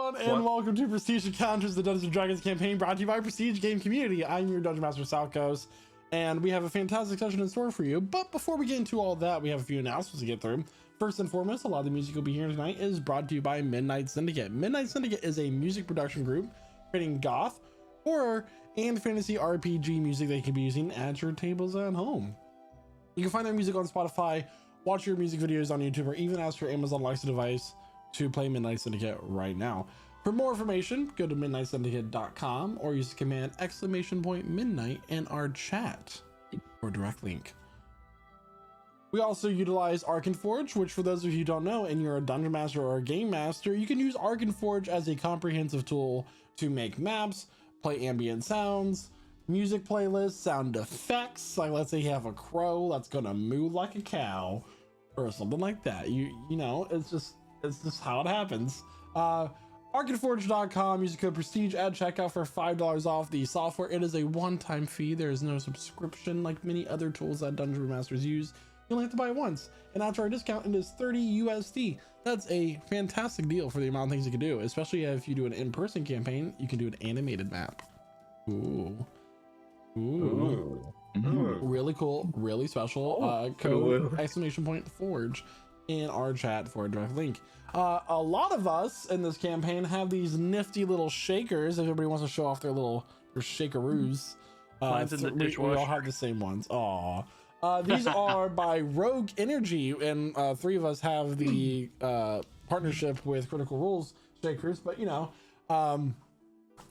everyone, and welcome to Prestige Encounters, the Dungeons & Dragons campaign brought to you by Prestige Game Community. I'm your Dungeon Master, Salkos, and we have a fantastic session in store for you. But before we get into all that, we have a few announcements to get through. First and foremost, a lot of the music you'll be hearing tonight is brought to you by Midnight Syndicate. Midnight Syndicate is a music production group creating goth, horror, and fantasy RPG music that you can be using at your tables at home. You can find their music on Spotify, watch your music videos on YouTube, or even ask your Amazon Alexa device to play Midnight Syndicate right now. For more information, go to midnightsyndicate.com or use the command !midnight in our chat or direct link. We also utilize Arkenforge, which for those of you who don't know, and you're a dungeon master or a game master, you can use Arkenforge as a comprehensive tool to make maps, play ambient sounds, music playlists, sound effects. Like let's say you have a crow that's gonna moo like a cow or something like that. You know, it's just how it happens. Arkenforge.com, use the code prestige at checkout for $5 off the software. It is a one-time fee. There is no subscription like many other tools that dungeon masters use. You only have to buy it once, and after our discount it is 30 USD. That's a fantastic deal for the amount of things you can do, especially if you do an in-person campaign. You can do an animated map. Ooh. Really cool, really special. Code !Forge in our chat for a direct link. A lot of us in this campaign have these nifty little shakers. If everybody wants to show off their shakeroos, Mine's in the dishwasher. We all have the same ones. Aw. These are by Rogue Energy, and three of us have the partnership with Critical Rules shakers. But you know,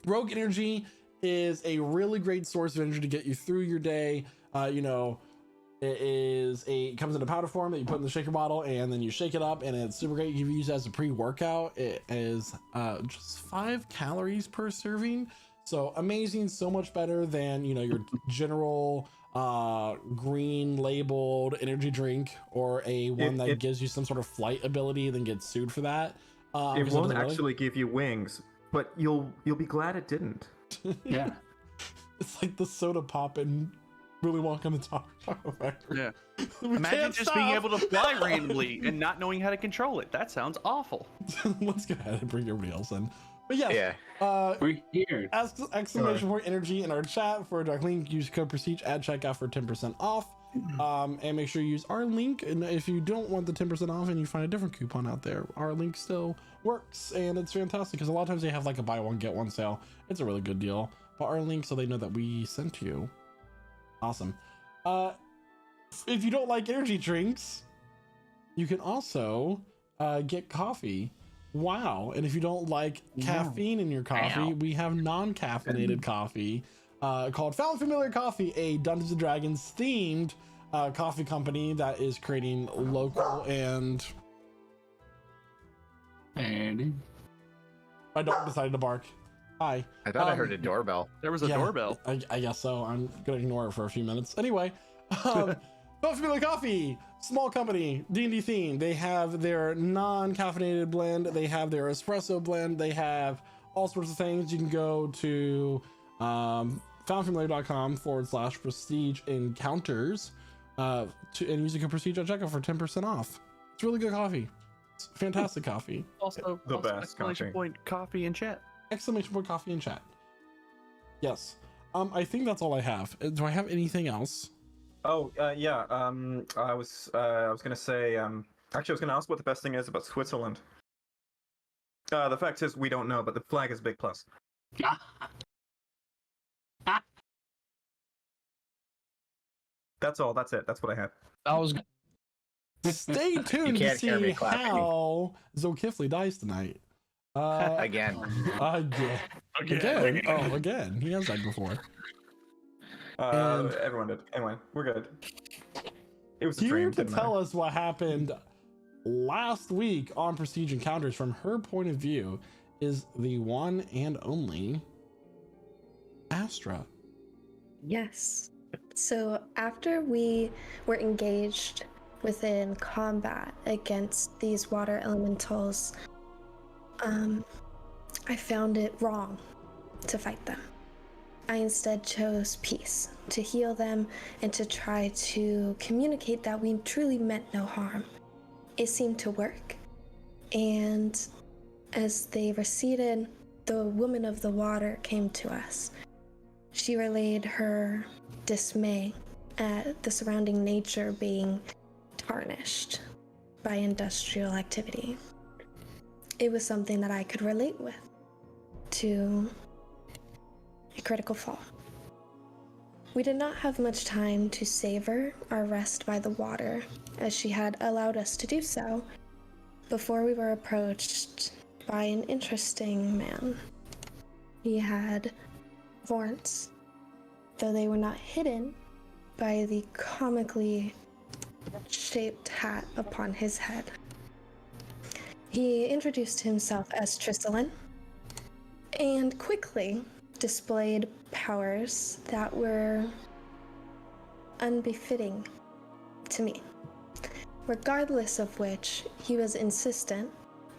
Rogue Energy is a really great source of energy to get you through your day. You know, it comes in a powder form that you put in the shaker bottle, and then you shake it up, and it's super great. You can use it as a pre-workout. It is just 5 calories per serving, so amazing, so much better than, you know, your general green labeled energy drink, or a one that gives you some sort of flight ability then gets sued for that. It won't actually give you wings, but you'll be glad it didn't. Yeah. It's like the soda pop in Willy Wonka and the Chocolate Factory. Yeah. Imagine just being able to fly randomly and not knowing how to control it. That sounds awful. Let's go ahead and bring everybody else in. But yes, we're here. !Energy in our chat for a direct link. Use code prestige at checkout for 10% off. And make sure you use our link. And if you don't want the 10% off and you find a different coupon out there, our link still works, and it's fantastic because a lot of times they have like a buy one get one sale. It's a really good deal. But our link, so they know that we sent you. Awesome. If you don't like energy drinks, you can also get coffee. Wow. And if you don't like caffeine in your coffee, we have non-caffeinated coffee called Found Familiar Coffee, a Dungeons and Dragons themed coffee company that is creating local and my dog decided to bark. Hi. I thought I heard a doorbell. There was a doorbell. I guess so. I'm gonna ignore it for a few minutes. Anyway, Found Familiar Coffee, small company, D&D theme. They have their non-caffeinated blend. They have their espresso blend. They have all sorts of things. You can go to foundfamiliar.com/prestige encounters and use the code prestige at checkout for 10% off. It's really good coffee. It's fantastic coffee. Also, the best exclamation point coffee in chat. Exclamation point coffee in chat. Yes. I think that's all I have. Do I have anything else? Oh, yeah. I was gonna say, actually, I was gonna ask what the best thing is about Switzerland. The fact is, we don't know, but the flag is a big plus. That's all. That's it. That's what I had. I was. Stay tuned to see how Zokifli dies tonight. Again. Again. Oh, again. He has died before. Everyone did. Anyway, we're good. It was a dream. Here to tell us what happened last week on Prestige Encounters from her point of view is the one and only Astra. Yes. So after we were engaged within combat against these water elementals, I found it wrong to fight them. I instead chose peace, to heal them and to try to communicate that we truly meant no harm. It seemed to work, and As they receded, the woman of the water came to us. She relayed her dismay at the surrounding nature being tarnished by industrial activity. It was something that I could relate with, to a critical fall. We did not have much time to savor our rest by the water, as she had allowed us to do so, before we were approached by an interesting man. He had horns, though they were not hidden by the comically shaped hat upon his head. He introduced himself as Tristalin and quickly displayed powers that were unbefitting to me, regardless of which he was insistent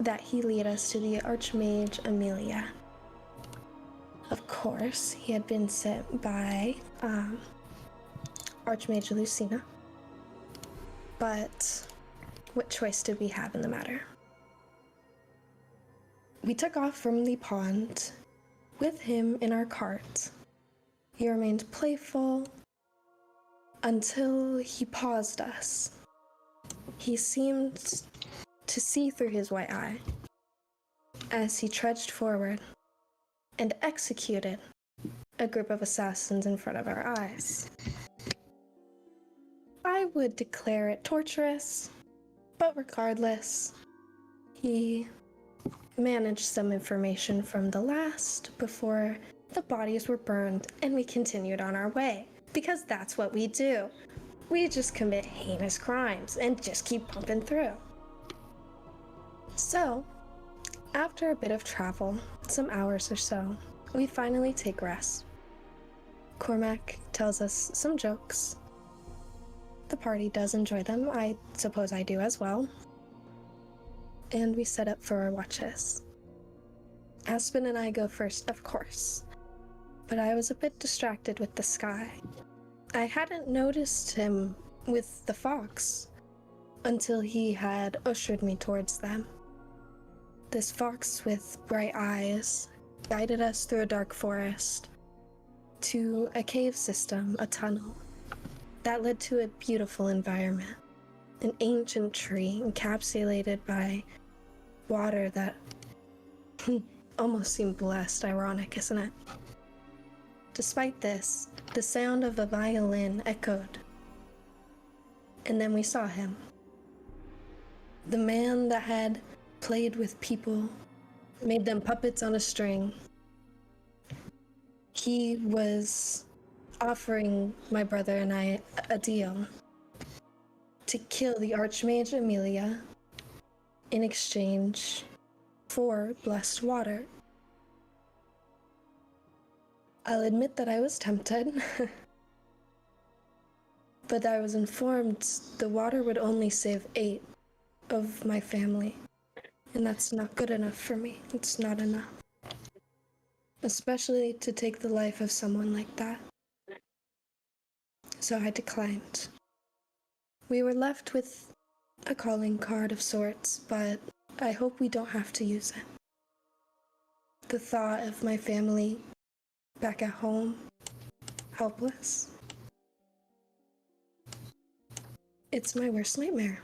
that he lead us to the Archmage Amelia. Of course, he had been sent by Archmage Lucina, but what choice did we have in the matter? We took off from the pond with him in our cart. He remained playful until he paused us. He seemed to see through his white eye as he trudged forward and executed a group of assassins in front of our eyes. I would declare it torturous, but regardless, he managed some information from the last before the bodies were burned, and we continued on our way, because that's what we do. We just commit heinous crimes and just keep pumping through. So, after a bit of travel, some hours or so, we finally take rest. Cormac tells us some jokes. The party does enjoy them. I suppose I do as well. And we set up for our watches. Aspen and I go first, of course, but I was a bit distracted with the sky. I hadn't noticed him with the fox until he had ushered me towards them. This fox with bright eyes guided us through a dark forest to a cave system, a tunnel, that led to a beautiful environment. An ancient tree encapsulated by water that almost seemed blessed. Ironic, isn't it? Despite this, the sound of a violin echoed. And then we saw him. The man that had played with people, made them puppets on a string. He was offering my brother and I a deal to kill the Archmage Amelia in exchange for blessed water. I'll admit that I was tempted, but I was informed the water would only save 8 of my family, and that's not good enough for me. It's not enough, especially to take the life of someone like that. So I declined. We were left with a calling card of sorts, but I hope we don't have to use it. The thought of my family back at home, helpless, it's my worst nightmare.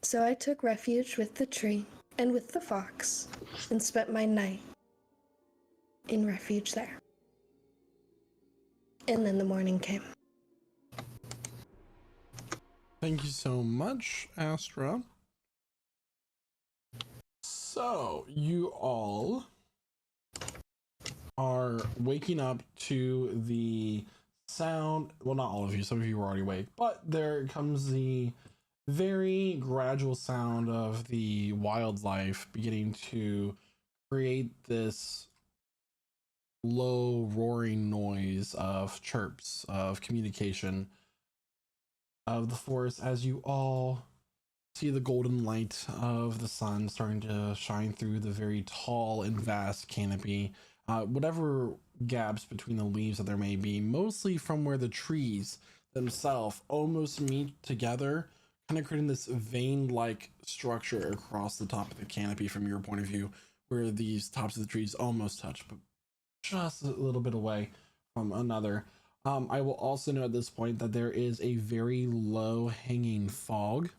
So I took refuge with the tree and with the fox and spent my night in refuge there. And then the morning came. Thank you so much, Astra. So, you all are waking up to the sound. Well, not all of you, some of you were already awake, but there comes the very gradual sound of the wildlife beginning to create this low roaring noise of chirps, of communication of the forest, as you all see the golden light of the sun starting to shine through the very tall and vast canopy, whatever gaps between the leaves that there may be, mostly from where the trees themselves almost meet together, kind of creating this vein-like structure across the top of the canopy from your point of view, where these tops of the trees almost touch, but just a little bit away from another. I will also note at this point that there is a very low hanging fog,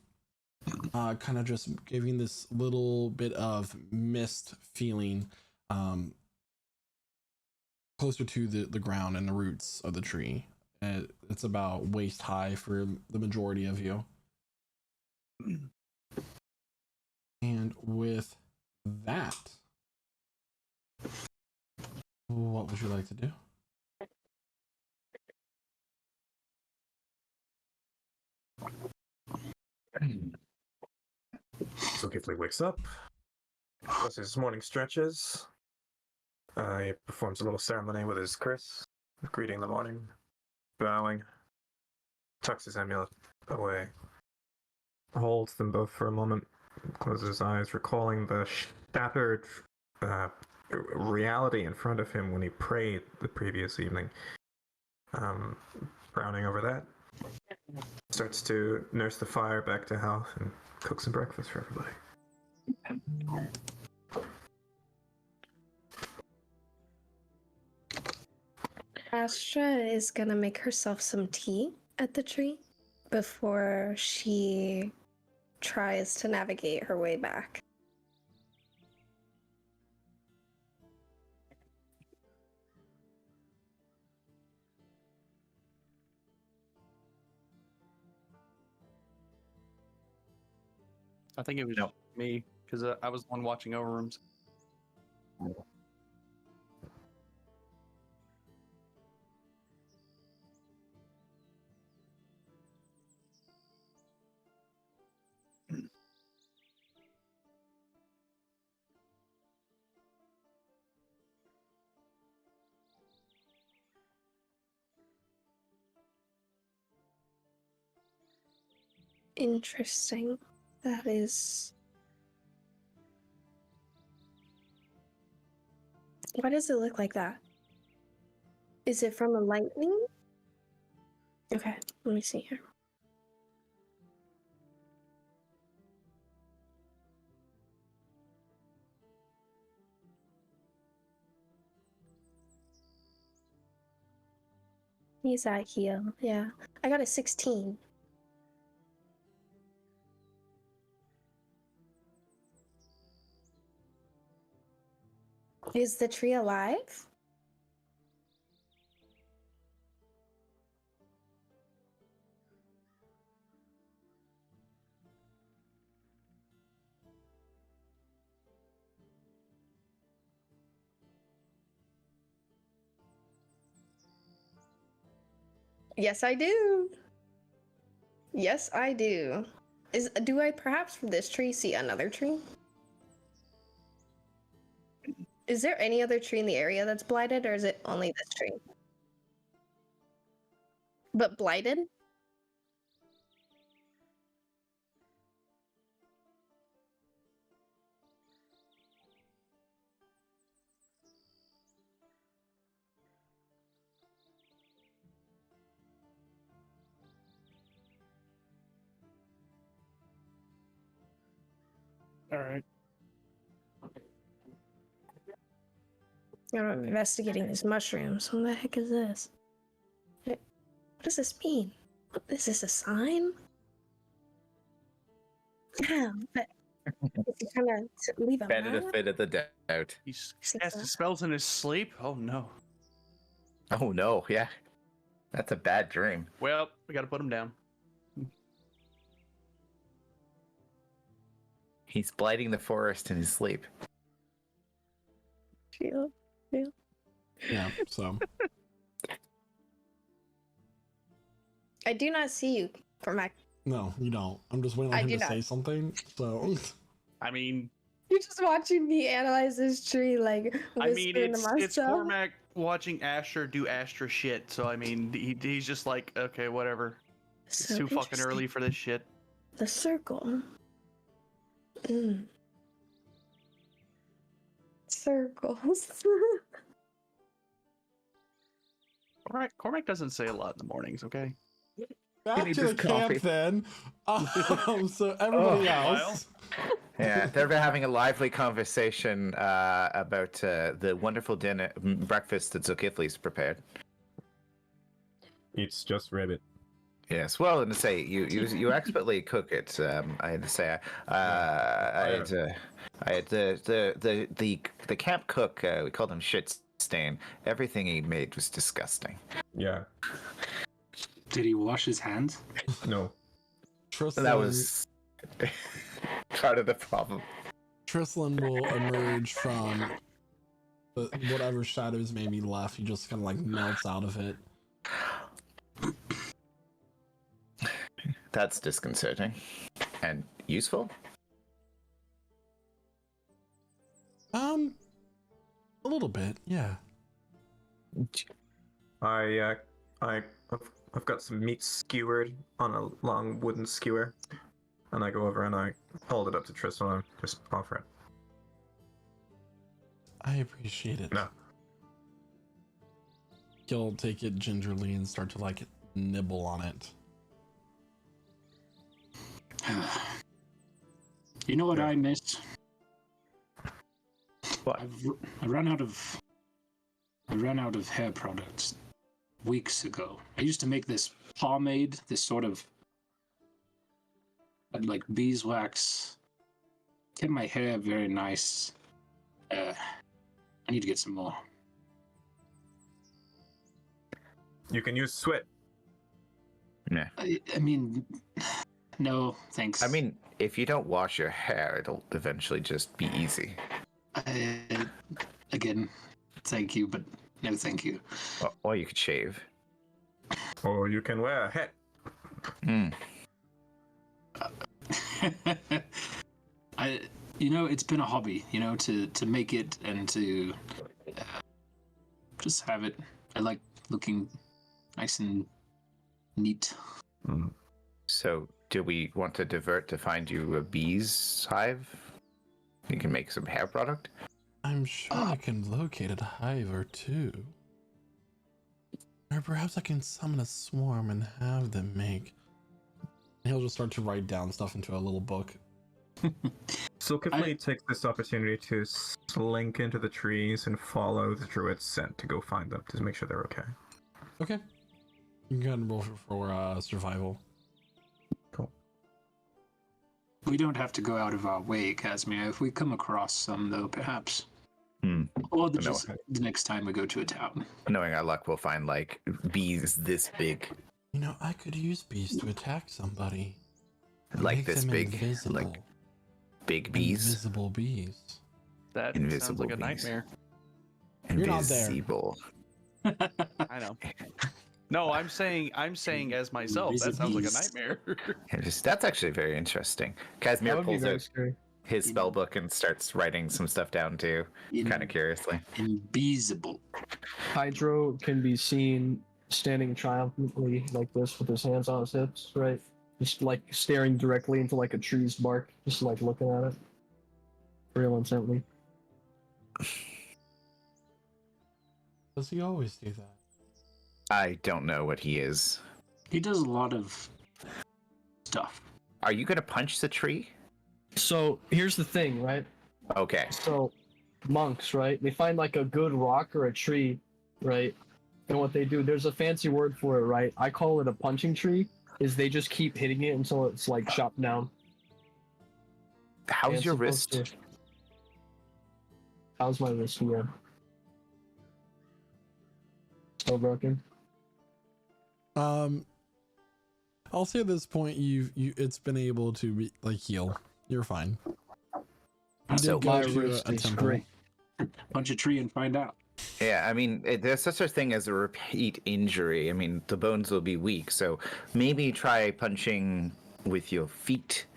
kind of just giving this little bit of mist feeling closer to the ground and the roots of the tree. It's about waist high for the majority of you. And with that, what would you like to do? So Gifley wakes up, does his morning stretches. He performs a little ceremony with his Chris, greeting the morning, bowing, tucks his amulet away, holds them both for a moment, closes his eyes, recalling the shattered reality in front of him when he prayed the previous evening. Frowning over that, starts to nurse the fire back to health and cook some breakfast for everybody. Astra is gonna make herself some tea at the tree before she tries to navigate her way back. I think it was me because I was the one watching over rooms. Interesting. That is... Why does it look like that? Is it from a lightning? Okay, let me see here. He's at heal, yeah. I got a 16. Is the tree alive? Yes, I do. Yes, I do. Do I perhaps from this tree see another tree? Is there any other tree in the area that's blighted, or is it only this tree? But blighted? All right. I'm investigating these mushrooms. What the heck is this? What does this mean? Is this a sign? Yeah, but it's kind of leave a Benefit of the doubt. He's casting spells in his sleep? Oh no. Oh no, yeah. That's a bad dream. Well, we gotta put him down. He's blighting the forest in his sleep. Feel. Yeah, so. I do not see you, Cormac. No, you don't. I'm just waiting on him to say something, so. I mean, You're just watching me analyze this tree, like, whispering to myself. it's Cormac watching Astra do Astra shit, so I mean, he's just like, okay, whatever. It's So too fucking interesting. early for this shit. The circle. Circles. Cormac doesn't say a lot in the mornings, okay? Back need to this the camp coffee. then. So everybody else. Yeah, they're having a lively conversation about the wonderful breakfast that Zokithli's prepared. It's just rabbit. Yes, well, and to say you expertly cook it. I had to say, I had the camp cook. We called him Shit Stain. Everything he made was disgusting. Yeah. Did he wash his hands? No. Tristan, That was part of the problem. Tristan will emerge from whatever shadows may be left. He just kind of like melts out of it. That's disconcerting and useful. A little bit, yeah. I've got some meat skewered on a long wooden skewer, and I go over and I hold it up to Tristan and just offer it. I appreciate it. No. He'll take it gingerly and start to like nibble on it. You know what I miss? What? I ran out of hair products weeks ago. I used to make this pomade, this sort of like beeswax. Kept my hair very nice. I need to get some more. You can use sweat. Yeah. I mean, no, thanks. I mean, if you don't wash your hair, it'll eventually just be easy. Again, thank you, but no thank you. Or you could shave. Or you can wear a hat. Mm. It's been a hobby, to make it and to just have it. I like looking nice and neat. Mm. So, do we want to divert to find you a bee's hive? You can make some hair product. I'm sure I can locate a hive or two. Or perhaps I can summon a swarm and have them make. And he'll just start to write down stuff into a little book. So Kifley takes this opportunity to slink into the trees and follow the druid's scent to go find them, to make sure they're okay. Okay. You can go ahead and roll for survival. Cool. We don't have to go out of our way, Casimir. If we come across some, though, perhaps. Hmm. Or No. just the next time we go to a town. Knowing our luck, we'll find like bees this big, You know, I could use bees to attack somebody. like Make this them big, invisible. like big bees. Invisible bees. That Invisible sounds like a bees. nightmare. You're not there. Invisible. I know. No, I'm saying as myself. That sounds like a nightmare. That's actually very interesting. Casimir That would be pulls very out scary. his spell book and starts writing some stuff down too, kind of curiously. Invisible. Hydro can be seen standing triumphantly like this with his hands on his hips, right? Just like staring directly into like a tree's bark, just like looking at it real intently. Does he always do that? I don't know what he is. He does a lot of stuff. Are you gonna punch the tree? So here's the thing, right? Okay. So monks, right? They find like a good rock or a tree, right? And what they do, there's a fancy word for it, right? I call it a punching tree. Is they just keep hitting it until it's like chopped down. How's And your supposed wrist? to- How's my wrist? Yeah. Still broken. I'll say at this point it's been able to be, like heal. You're fine. You So did go my to wrist a is temple. great. Punch a tree and find out. Yeah, I mean, there's such a thing as a repeat injury. I mean, the bones will be weak, so maybe try punching with your feet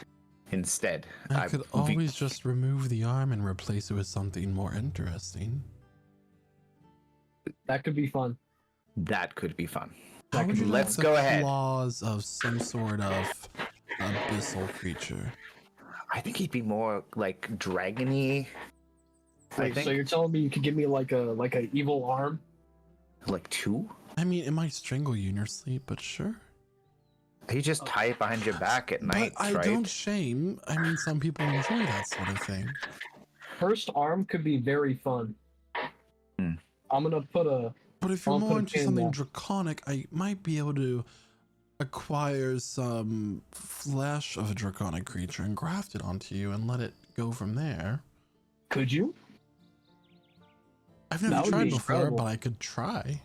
instead. I could always just remove the arm and replace it with something more interesting. That could be fun. That could be fun. How would you like Let's the go ahead. claws of some sort of abyssal creature? I think he'd be more like dragony. I Wait, think so you're telling me you could give me like a evil arm? like two. I mean, it might strangle you in your sleep, but sure. They just tie it behind your back at night, But I right? don't shame. I mean, some people enjoy that sort of thing. First arm could be very fun. Hmm. I'm gonna put a. But if you're I'll more put a into pin in something that. draconic, I might be able to acquire some flesh of a draconic creature and graft it onto you and let it go from there. Could you? I've That never would tried be before, incredible. but I could try.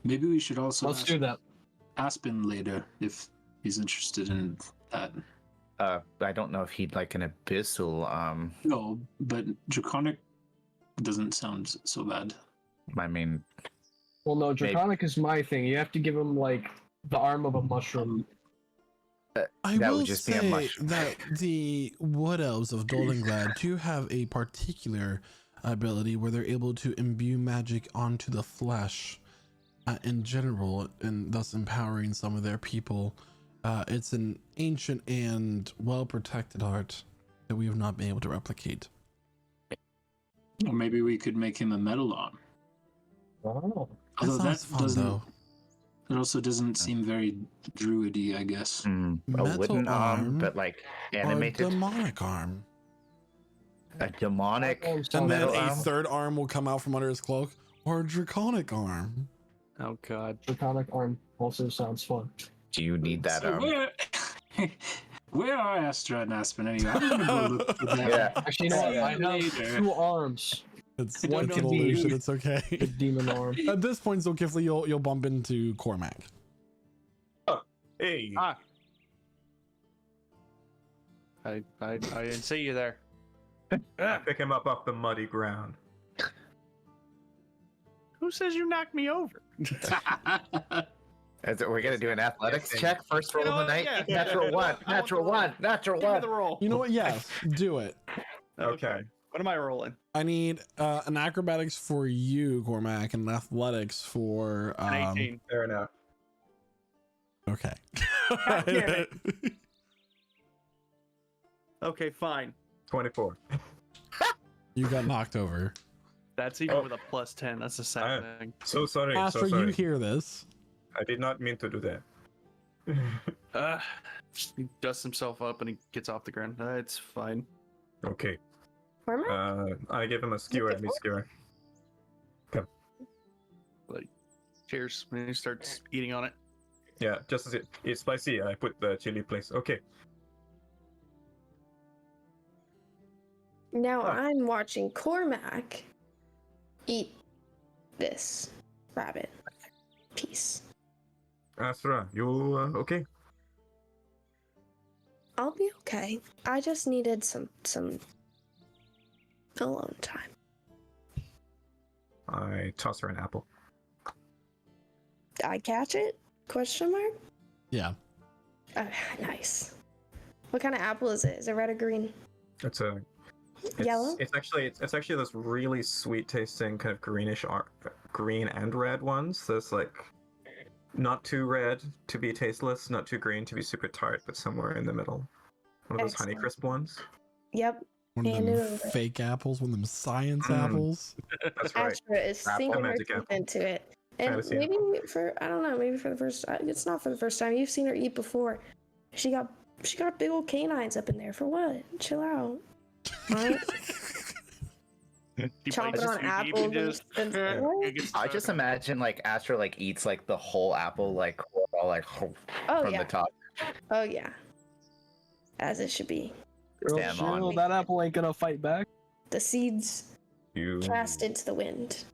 Maybe we should also Let's ask do that. Aspen later if he's interested in that. I don't know if he'd like an abyssal. No, but draconic doesn't sound so bad. I mean, Well, no, draconic is my thing. You have to give him like the arm of a mushroom. I That would will just be a say mushroom. that the Wood Elves of Doldenglad do have a particular ability where they're able to imbue magic onto the flesh in general, and thus empowering some of their people. It's an ancient and well-protected art that we have not been able to replicate. Or maybe we could make him a metal arm. Oh. That Although sounds that fun, doesn't. though. It also doesn't seem very druidy, I guess. a Metal wooden arm, arm but like Or a animated. demonic arm. A demonic Arms And sound then metal a arm? third arm will come out from under his cloak. Or a draconic arm. Oh god. Draconic arm also sounds fun. Do you need that So arm? where are Astra and Aspen anyway? I'm gonna go look for them. Yeah. Actually, you know what? I have Later. 2 arms. It's, One it's can an be- illusion, it's okay. The demon arm. At this point, Zolkifli, you'll bump into Cormac. Hey, Ah. I didn't see you there. pick him up off the muddy ground. Who says you knocked me over? We're gonna do an athletics Yes, check. First roll You know of the what? night. Yeah. Natural one. I want the Natural roll. one. Natural Give me one. the roll. You know what? Yes, do it. Okay. What am I rolling? I need an acrobatics for you, Cormac, and an athletics for An 18. Fair enough. Okay. God damn it. Okay, fine. 24. You got knocked over. That's even Oh. with a plus 10. That's the same I- thing. So sorry. Astra, so sorry. you hear this? I did not mean to do that. He dusts himself up and he gets off the ground. It's fine. Okay. Cormac? I give him a skewer and me skewer. Cheers. And he starts eating on it. Yeah, just as it's spicy, I put the chili place. Okay. Now Huh. I'm watching Cormac eat this rabbit piece. Astra, you okay? I'll be okay. I just needed some alone time. I toss her an apple. I catch it? Question mark? Yeah. Nice. What kind of apple is it? Is it red or green? It's a Yellow? It's actually those really sweet tasting kind of greenish green and red ones. There's like not too red to be tasteless, not too green to be super tart, but somewhere in the middle. One of those Excellent. Honeycrisp ones. Yep. One of Hand them it over. fake apples, one of them science Mm. apples. That's right. Astra is Apple sinking her magic teeth apple. into it. And Fantasy maybe for I don't know, maybe for the first time. It's not for the first time. You've seen her eat before. She got big old canines up in there for what? Chill out. Right? He Chomping bites on too deep apples and and what? it gets I stuck. just imagine like Astra like eats like the whole apple like all like Oh from yeah. the top. Oh yeah. As it should be. Girl, Damn chill, on. that apple ain't gonna fight back. The seeds You cast into the wind.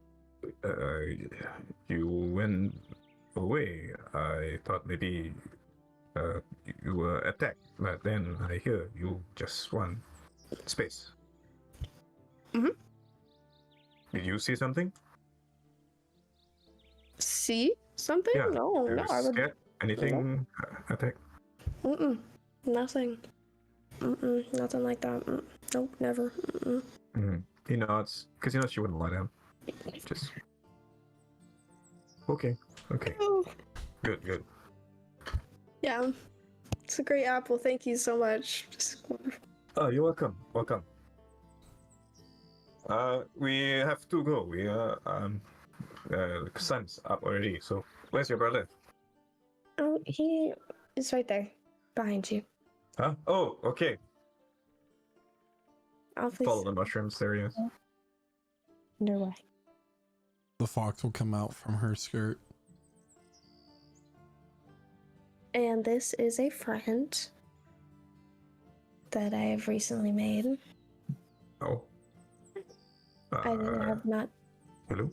you went away. I thought maybe you were attacked, but then I hear you just won space. Mhm. Did you see something? See something? Yeah, No, You no, I would. scared? Anything attack? Nothing. Nothing like that. Nope, never. He nods, because he knows she wouldn't let him. Just okay. Oh, Good. yeah. It's a great apple. Thank you so much. Just wonderful. Oh, you're welcome. Welcome. We have to go. The sun's up already. So, where's your brother? Oh, he is right there, behind you. Huh? Oh, okay. I'll please Follow the mushrooms. There he is. underway. The fox will come out from her skirt. And this is a friend that I have recently made. Oh. I have not Hello.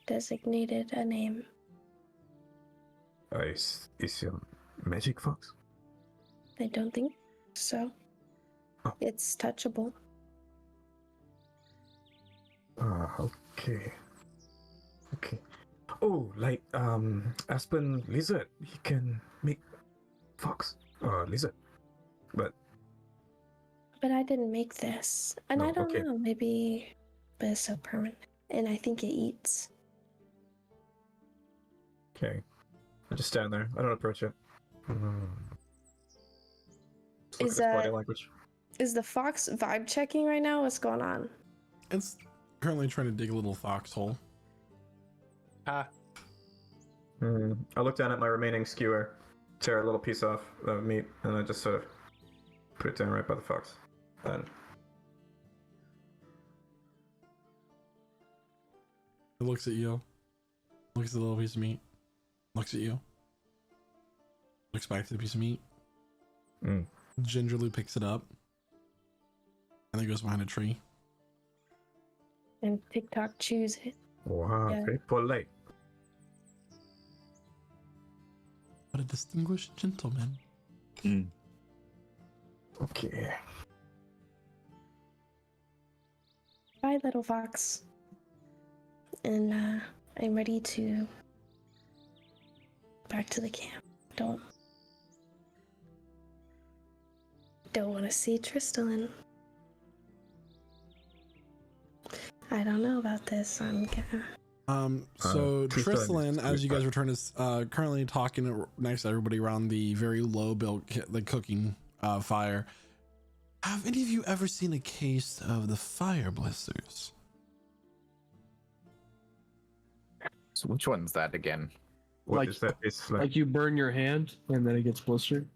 designated a name. Is magic fox? I don't think so. Oh. It's touchable. Okay. Okay. Oh, like Aspen lizard. He can make fox. Lizard. But But I didn't make this. And I Oh, don't okay. know, maybe but it's so permanent. And I think it eats. okay. I just stand there. I don't approach it. Just look Is at its body language. Is the fox vibe checking right now? What's going on? It's currently trying to dig a little foxhole. Ah, I look down at my remaining skewer, tear a little piece off of meat, and I just sort of put it down right by the fox. And It looks at you. Looks at the little piece of meat. Looks at you. Looks back to the piece of meat. Gingerly picks it up. And then goes behind a tree. And TikTok chews it. wow, Yeah. very polite. What a distinguished gentleman. Okay. Bye, little fox. And I'm ready to back to the camp. Don't want to see Tristan. I don't know about this. I'm gonna. So Tristan Tristan, as you guys return, is currently talking next to everybody around the very low built the cooking fire. Have any of you ever seen a case of the fire blisters? So which one's that again? What Like- is that? It's like Like you burn your hand and then it gets blistered.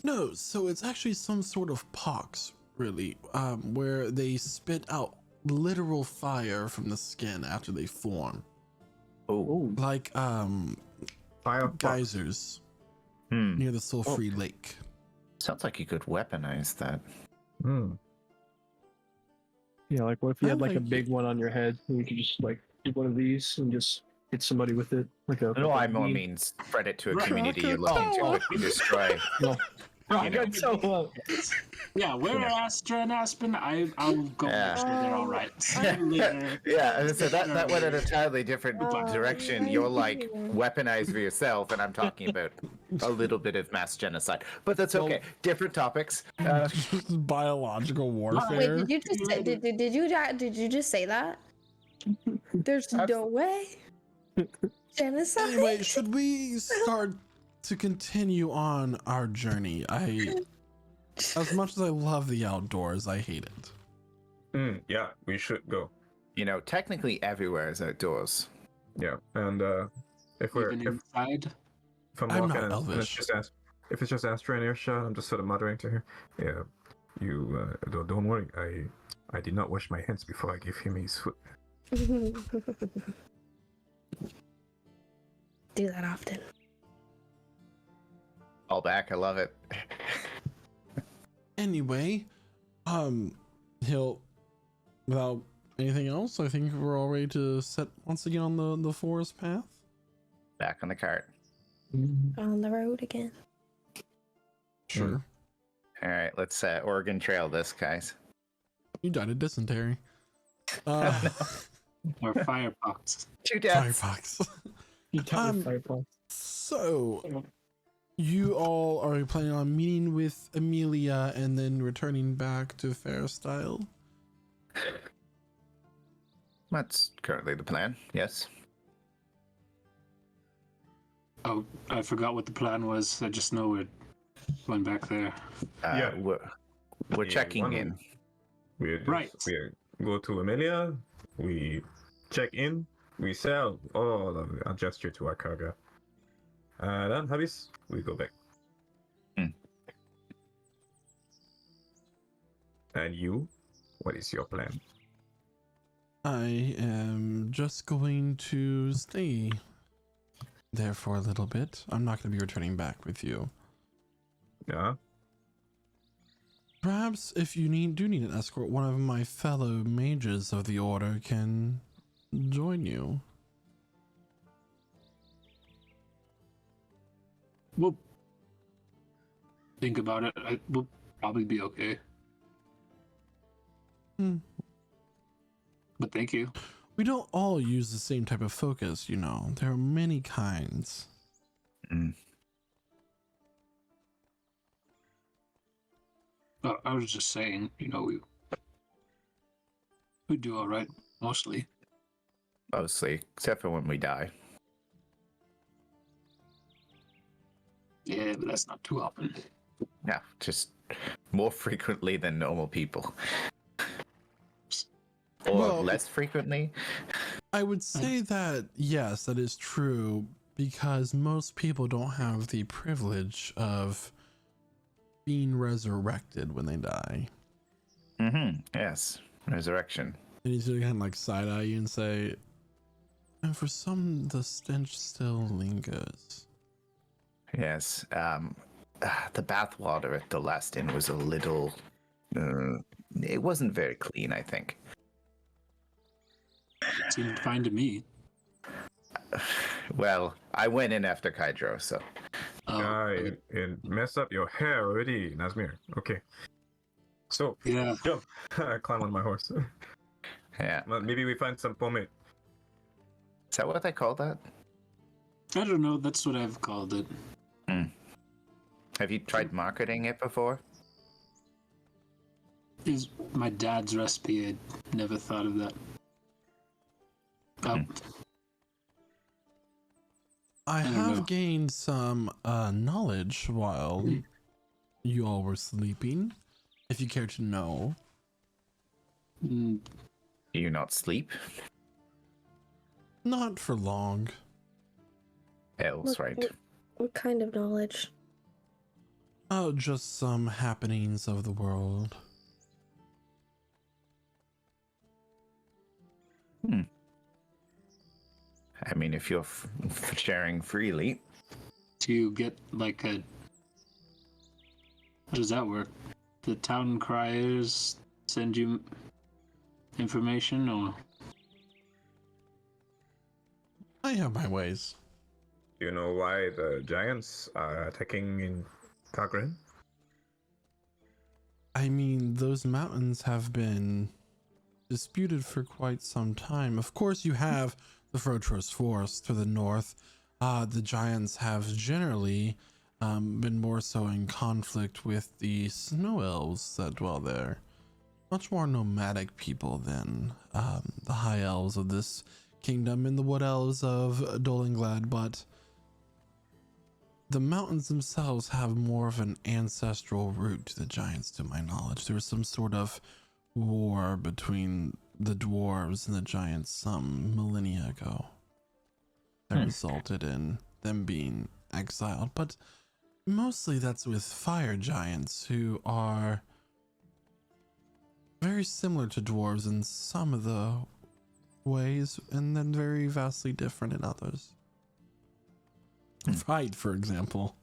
No, so it's actually some sort of pox, really, where they spit out literal fire from the skin after they form, Oh, like fire geysers hmm. near the sulfur-free lake. Sounds like you could weaponize that. Yeah, like what if you I had like a like big it. one on your head and you could just like do one of these and just hit somebody with it, like a. No, like a I more beam. mean spread it to a Right. community you're looking to quickly destroy. No. You know. So, Yeah, where are Astra and Aspen? I'll go Yeah. make sure they're all right. Yeah, Later. yeah. So that went in a entirely different Oh, direction. You're like thank you. weaponized for yourself, and I'm talking about a little bit of mass genocide. But that's okay. Different topics. Biological Wait, warfare. did you just say, did you just say that? There's no way. Genocide. Anyway, should we start to continue on our journey? As much as I love the outdoors, I hate it. yeah, we should go. You know, technically everywhere is outdoors. Yeah, and if we're Even if, inside. if I'm I'm walking not and it's elvish. just if it's just Astra in earshot, I'm just sort of muttering to her. Yeah, you don't worry. I did not wash my hands before I gave him his food. Do that often. All back. I love it. Anyway, he'll, without anything else, I think we're all ready to set once again on the forest path. Back on the cart. On the road again. Sure. All right, let's Oregon Trail this, guys. You died of dysentery. Or firepox. Two deaths. Firefox. you tell Um, me fireball. So, you all are planning on meeting with Amelia and then returning back to Fairstyle? That's currently the plan. Yes. Oh, I forgot what the plan was. I just know we're going back there. Yeah. We're Yeah, checking one- in. We just, Right. We go to Amelia. We check in. We sell all of our gesture to our cargo. Then, Habis, we go back. Hmm. And you? What is your plan? I am just going to stay there for a little bit. I'm not going to be returning back with you. Yeah? Perhaps if you do need an escort, one of my fellow mages of the order can join you. We'll think about it. We'll probably be okay. Hmm. But thank you. We don't all use the same type of focus, you know. There are many kinds. Mm. I was just saying, we do all right mostly. Mostly, except for when we die. Yeah, but that's not too often. Yeah, just more frequently than normal people. Or Well, less frequently. I would say that, yes, that is true, because most people don't have the privilege of being resurrected when they die. Mm-hmm. Yes. Resurrection. And he's gonna kind of like side eye you and say, and for some, the stench still lingers. Yes. The bathwater at the last inn was a little. It wasn't very clean, I think. Seemed fine to me. Well, I went in after Kydro, so. It messed up your hair already, Nazmir. Okay. So, Yeah. jump. I climb on my horse. Yeah. Well, maybe we find some pomade. Is that what they call that? I don't know. That's what I've called it. Have you tried marketing it before? Is my dad's recipe. I never thought of that. I don't have know. gained some knowledge while you all were sleeping, if you care to know. Mm, Do you not sleep? Not for long. Elves, right? What kind of knowledge? Oh, just some happenings of the world. I mean, if you're sharing freely. do you get like a? How does that work? The town criers send you information, or I have my ways. Do you know why the giants are attacking in Kagrin? I mean, those mountains have been disputed for quite some time. Of course, you have the Frotros Forest to the north. The giants have generally been more so in conflict with the snow elves that dwell there. Much more nomadic people than the high elves of this kingdom and the wood elves of Dolinglad, but the mountains themselves have more of an ancestral root to the giants, to my knowledge. There was some sort of war between the dwarves and the giants some millennia ago that resulted in them being exiled. But mostly that's with fire giants, who are very similar to dwarves in some of the ways, and then very vastly different in others. Fight, for example.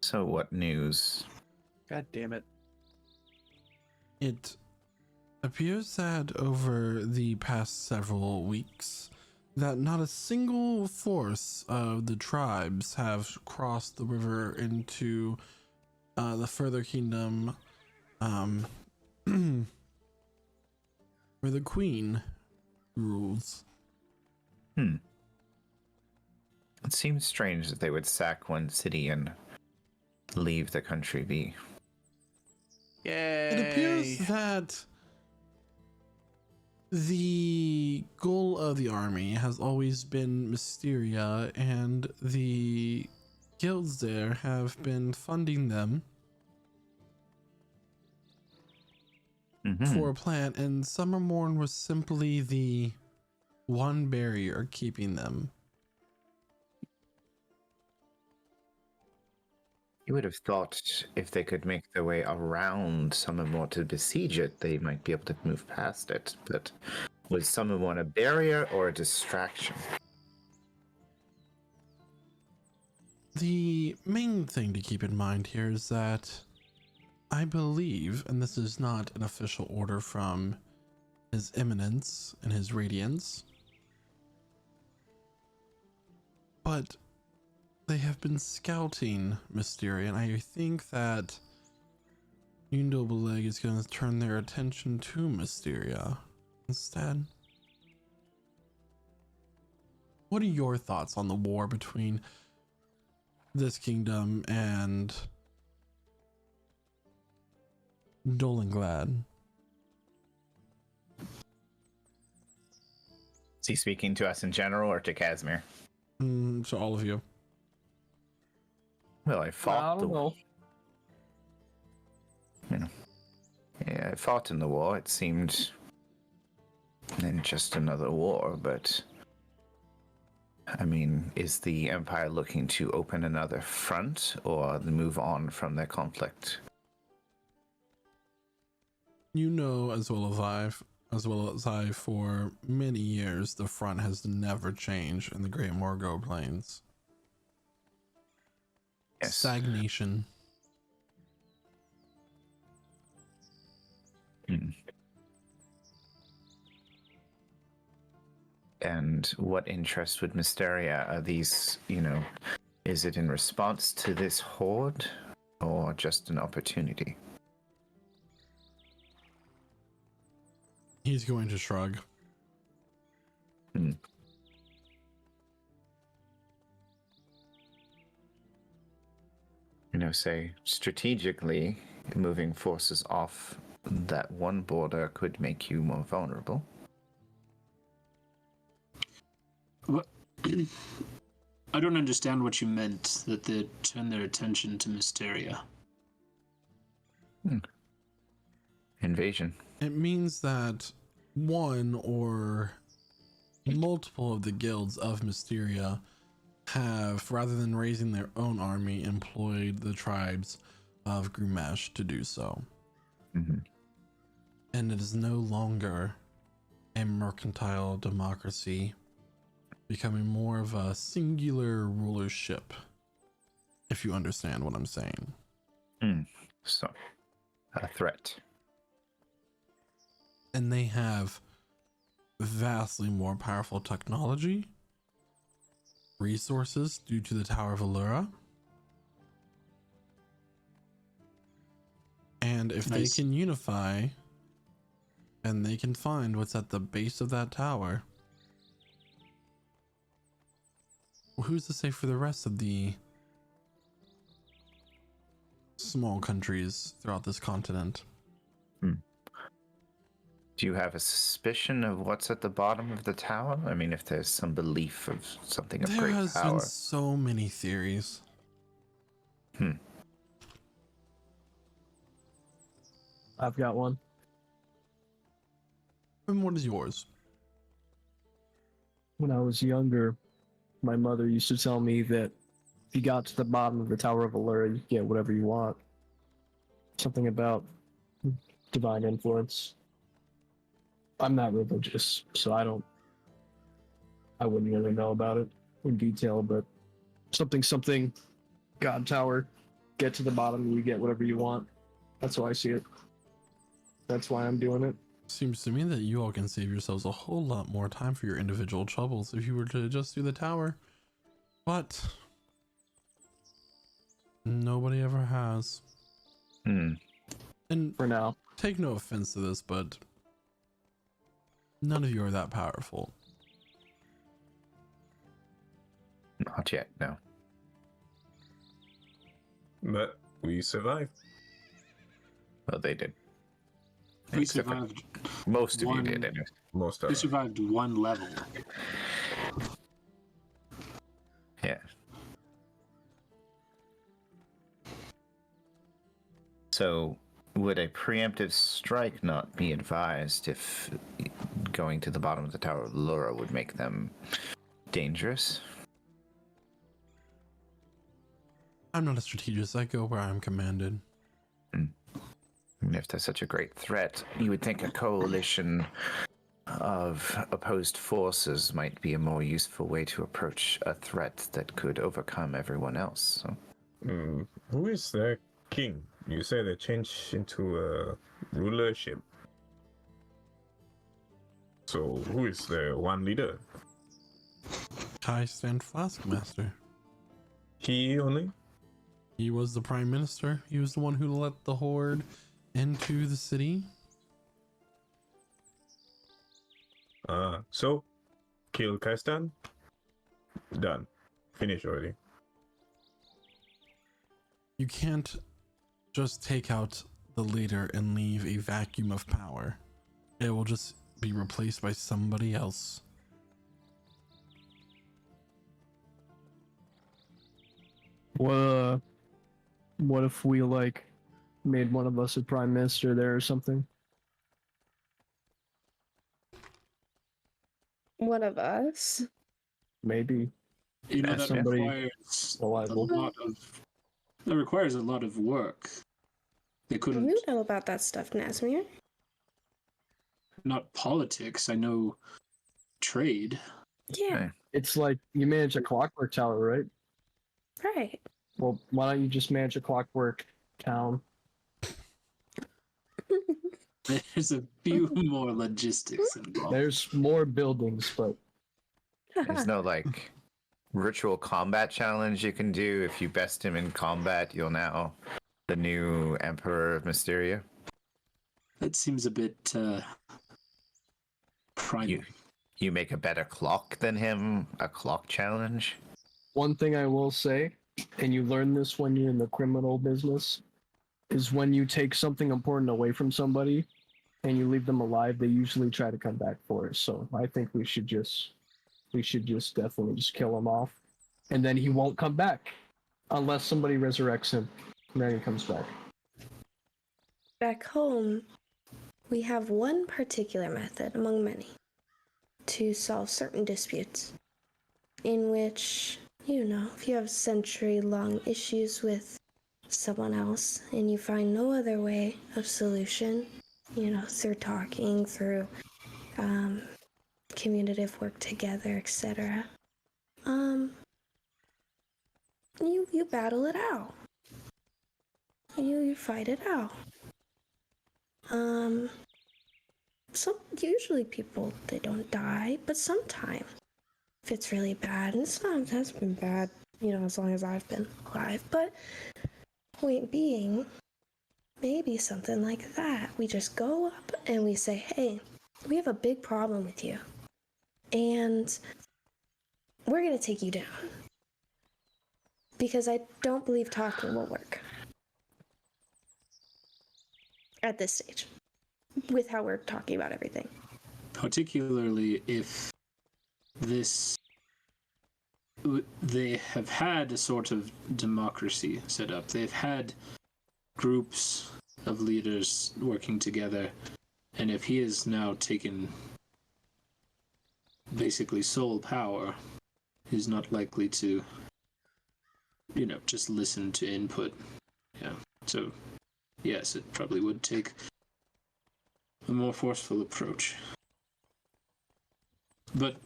So, what news? God damn it. It appears that over the past several weeks, that not a single force of the tribes have crossed the river into the further kingdom where the queen rules. It seems strange that they would sack one city and leave the country be. Yay. It appears that the goal of the army has always been Mysteria, and the guilds there have been funding them for a plan, and Summermorn was simply the one barrier keeping them. You would have thought if they could make their way around Summermore to besiege it, they might be able to move past it. But was Summermore a barrier or a distraction? The main thing to keep in mind here is that I believe, and this is not an official order from His Eminence and His Radiance, but they have been scouting Mysteria, and I think that Undoubleleg is going to turn their attention to Mysteria instead. What are your thoughts on the war between this kingdom and Dolinglad? Is he speaking to us in general or to Casimir? To all of you. Well, I fought I don't know. Yeah, I fought in the war. It seemed then just another war, but I mean, is the Empire looking to open another front or move on from their conflict? You know as well as I, for many years, the front has never changed in the Great Morgo Plains. Yes. Stagnation. And what interest would Mysteria? Are these, is it in response to this horde or just an opportunity? He's going to shrug. Say strategically moving forces off that one border could make you more vulnerable. What? I don't understand what you meant, that they turn their attention to Mysteria. Invasion. It means that one or multiple of the guilds of Mysteria have, rather than raising their own army, employed the tribes of Grumesh to do so. And it is no longer a mercantile democracy, becoming more of a singular rulership, if you understand what I'm saying. So, a threat. And they have vastly more powerful technology, resources due to the Tower of Allura. And if Nice. they can unify and they can find what's at the base of that tower, who's to say for the rest of the small countries throughout this continent? Do you have a suspicion of what's at the bottom of the tower? I mean, if there's some belief of something of There great has power. been so many theories. I've got one. And what is yours? When I was younger, my mother used to tell me that if you got to the bottom of the Tower of Allura, you get whatever you want. Something about divine influence. I'm not religious, so I wouldn't really know about it in detail, but something, God Tower, get to the bottom and you get whatever you want. That's how I see it. That's why I'm doing it. Seems to me that you all can save yourselves a whole lot more time for your individual troubles if you were to just do the tower. But nobody ever has. And For now. take no offense to this, but none of you are that powerful. Not yet, no. But we survived. Well, they did. We Except for survived. most of one- you did, anyway. Most of We it. survived one level. Yeah. So, would a preemptive strike not be advised if going to the bottom of the Tower of Lura would make them dangerous? I'm not a strategist. I go where I'm commanded. And if they're such a great threat, you would think a coalition of opposed forces might be a more useful way to approach a threat that could overcome everyone else. So. Who is their king? You say they changed into a rulership. So who is their one leader? Kai Stand Flaskmaster. He only? He was the prime minister. He was the one who let the horde into the city. So kill Kaistan? Done. Finished already. You can't just take out the leader and leave a vacuum of power. It will just be replaced by somebody else. What if we like made one of us a prime minister there or something? One of us? Maybe. You know, As that somebody requires a reliable. lot of work. They couldn't. You know about that stuff, Nazmir. Not politics. I know trade. Yeah, It's like you manage a clockwork tower, right? right. Well, why don't you just manage a clockwork town? There's a few more logistics involved. There's more buildings, but There's no like ritual combat challenge you can do. If you best him in combat, you'll now the new Emperor of Mysteria. That seems a bit primal. You make a better clock than him, a clock challenge. one thing I will say, and you learn this when you're in the criminal business, is when you take something important away from somebody and you leave them alive, they usually try to come back for it. So I think we should just definitely just kill him off, and then he won't come back unless somebody resurrects him, and then he comes back. Back home, we have one particular method among many to solve certain disputes, in which, you know, if you have century-long issues with someone else and you find no other way of solution, you know, through talking, through communicative work together, etc. You battle it out. You fight it out. Usually people, they don't die, but sometimes if it's really bad, and sometimes has been bad, you know, as long as I've been alive, but point being, maybe something like that. We just go up and we say, hey, we have a big problem with you, and we're gonna take you down. Because I don't believe talking will work. At this stage. With how we're talking about everything. Particularly if they have had a sort of democracy set up. They've had groups of leaders working together, and if he has now taken basically sole power, he's not likely to, you know, just listen to input. Yeah. So, yes, it probably would take a more forceful approach. But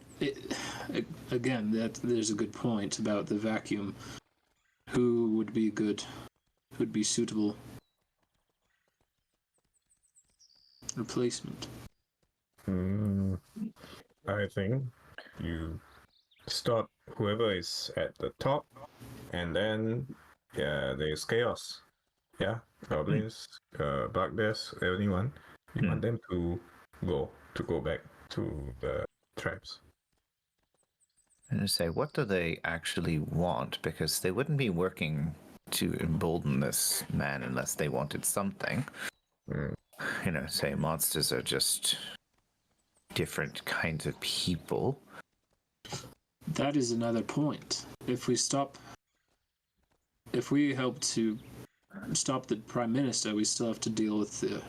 again, there's a good point about the vacuum. Who would be good? Who would be suitable replacement? I think you start whoever is at the top, and then there's chaos. Yeah, goblins, bugbears, anyone. You want them to go back to the tribes. And to say, what do they actually want? Because they wouldn't be working to embolden this man unless they wanted something. You know, say monsters are just different kinds of people. That is another point. If we help to stop the Prime Minister, we still have to deal with the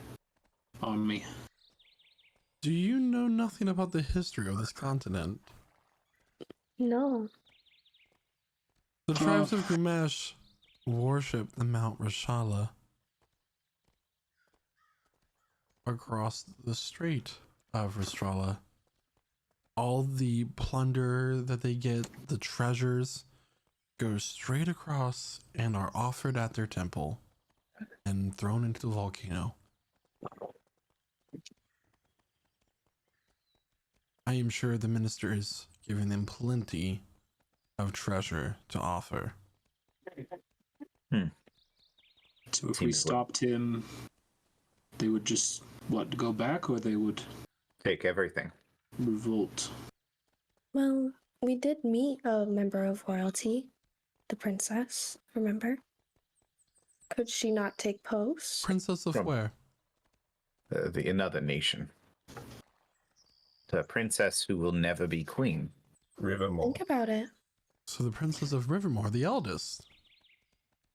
army. Do you know nothing about the history of this continent? No. The tribes of Gumesh worship the Mount Rashala across the Strait of Rashala. All the plunder that they get, the treasures, go straight across and are offered at their temple and thrown into the volcano. I am sure the minister is giving them plenty of treasure to offer. So if we Seems like- stopped him, they would just, go back, or they would Take everything. revolt? Well, we did meet a member of royalty, the princess, remember? Could she not take post? Princess of From- where? The another nation. The princess who will never be queen. Rivermore. Think about it. So the Princess of Rivermore, the eldest.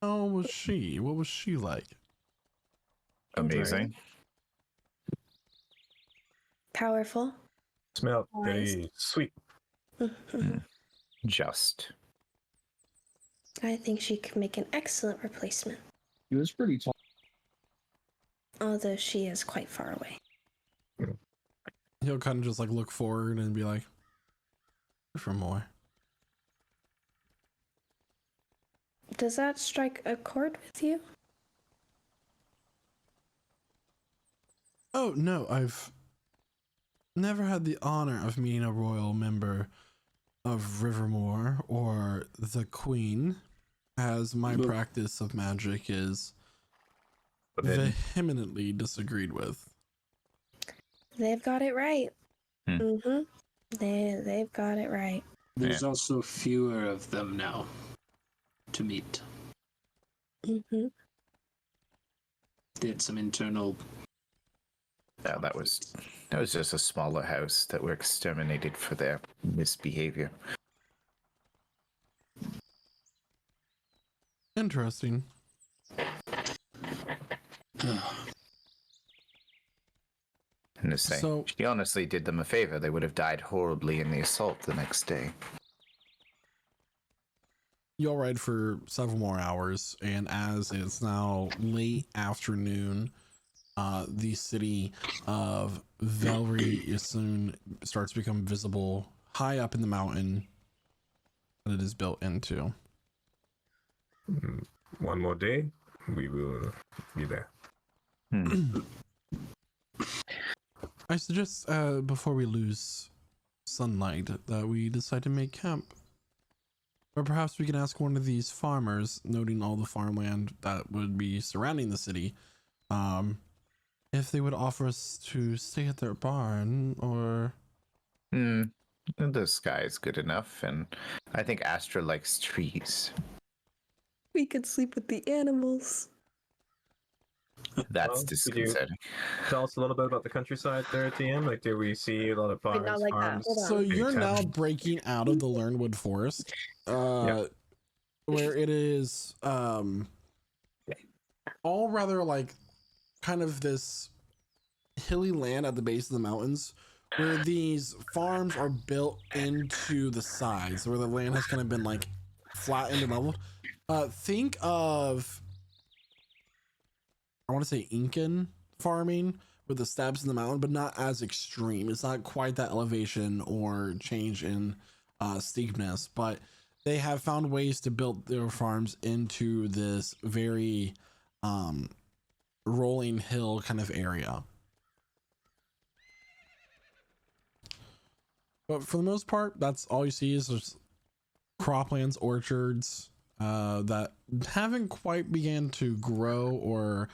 How was she? What was she like? Amazing. Powerful. Smelled Wise. very sweet. Just. I think she could make an excellent replacement, He was pretty tall. although she is quite far away. He'll kind of just like look forward and be like, Rivermore. Does that strike a chord with you? Oh, no, I've never had the honor of meeting a royal member of Rivermore or the Queen, as my Look. practice of magic is But then, vehemently disagreed with. They've got it right. Hmm. Mm-hmm. They've got it right. There's also fewer of them now to meet. Mm-hmm. They had some internal. no, that was just a smaller house that were exterminated for their misbehavior. Interesting. And to say, So- she honestly did them a favor. They would have died horribly in the assault the next day. You'll ride for several more hours, and as it's now late afternoon, the city of Velry soon starts to become visible high up in the mountain that it is built into. One more day, we will be there. I suggest before we lose sunlight that we decide to make camp. Or perhaps we can ask one of these farmers, noting all the farmland that would be surrounding the city, if they would offer us to stay at their barn, or... The sky is good enough, and I think Astra likes trees. We could sleep with the animals. That's Well, could you- disconcerting. Tell us a little bit about the countryside there at TM. Like, do we see a lot of Wait, farms, not like that. farms? Hold on. So maybe you're now taverns? breaking out of the Learnwood Forest, where it is all rather like kind of this hilly land at the base of the mountains, where these farms are built into the sides, where the land has kind of been like flattened and level. Think of, I want to say Incan farming with the steps in the mountain, but not as extreme. It's not quite that elevation or change in steepness, but they have found ways to build their farms into this very rolling hill kind of area. But for the most part, that's all you see is just croplands, orchards that haven't quite began to grow or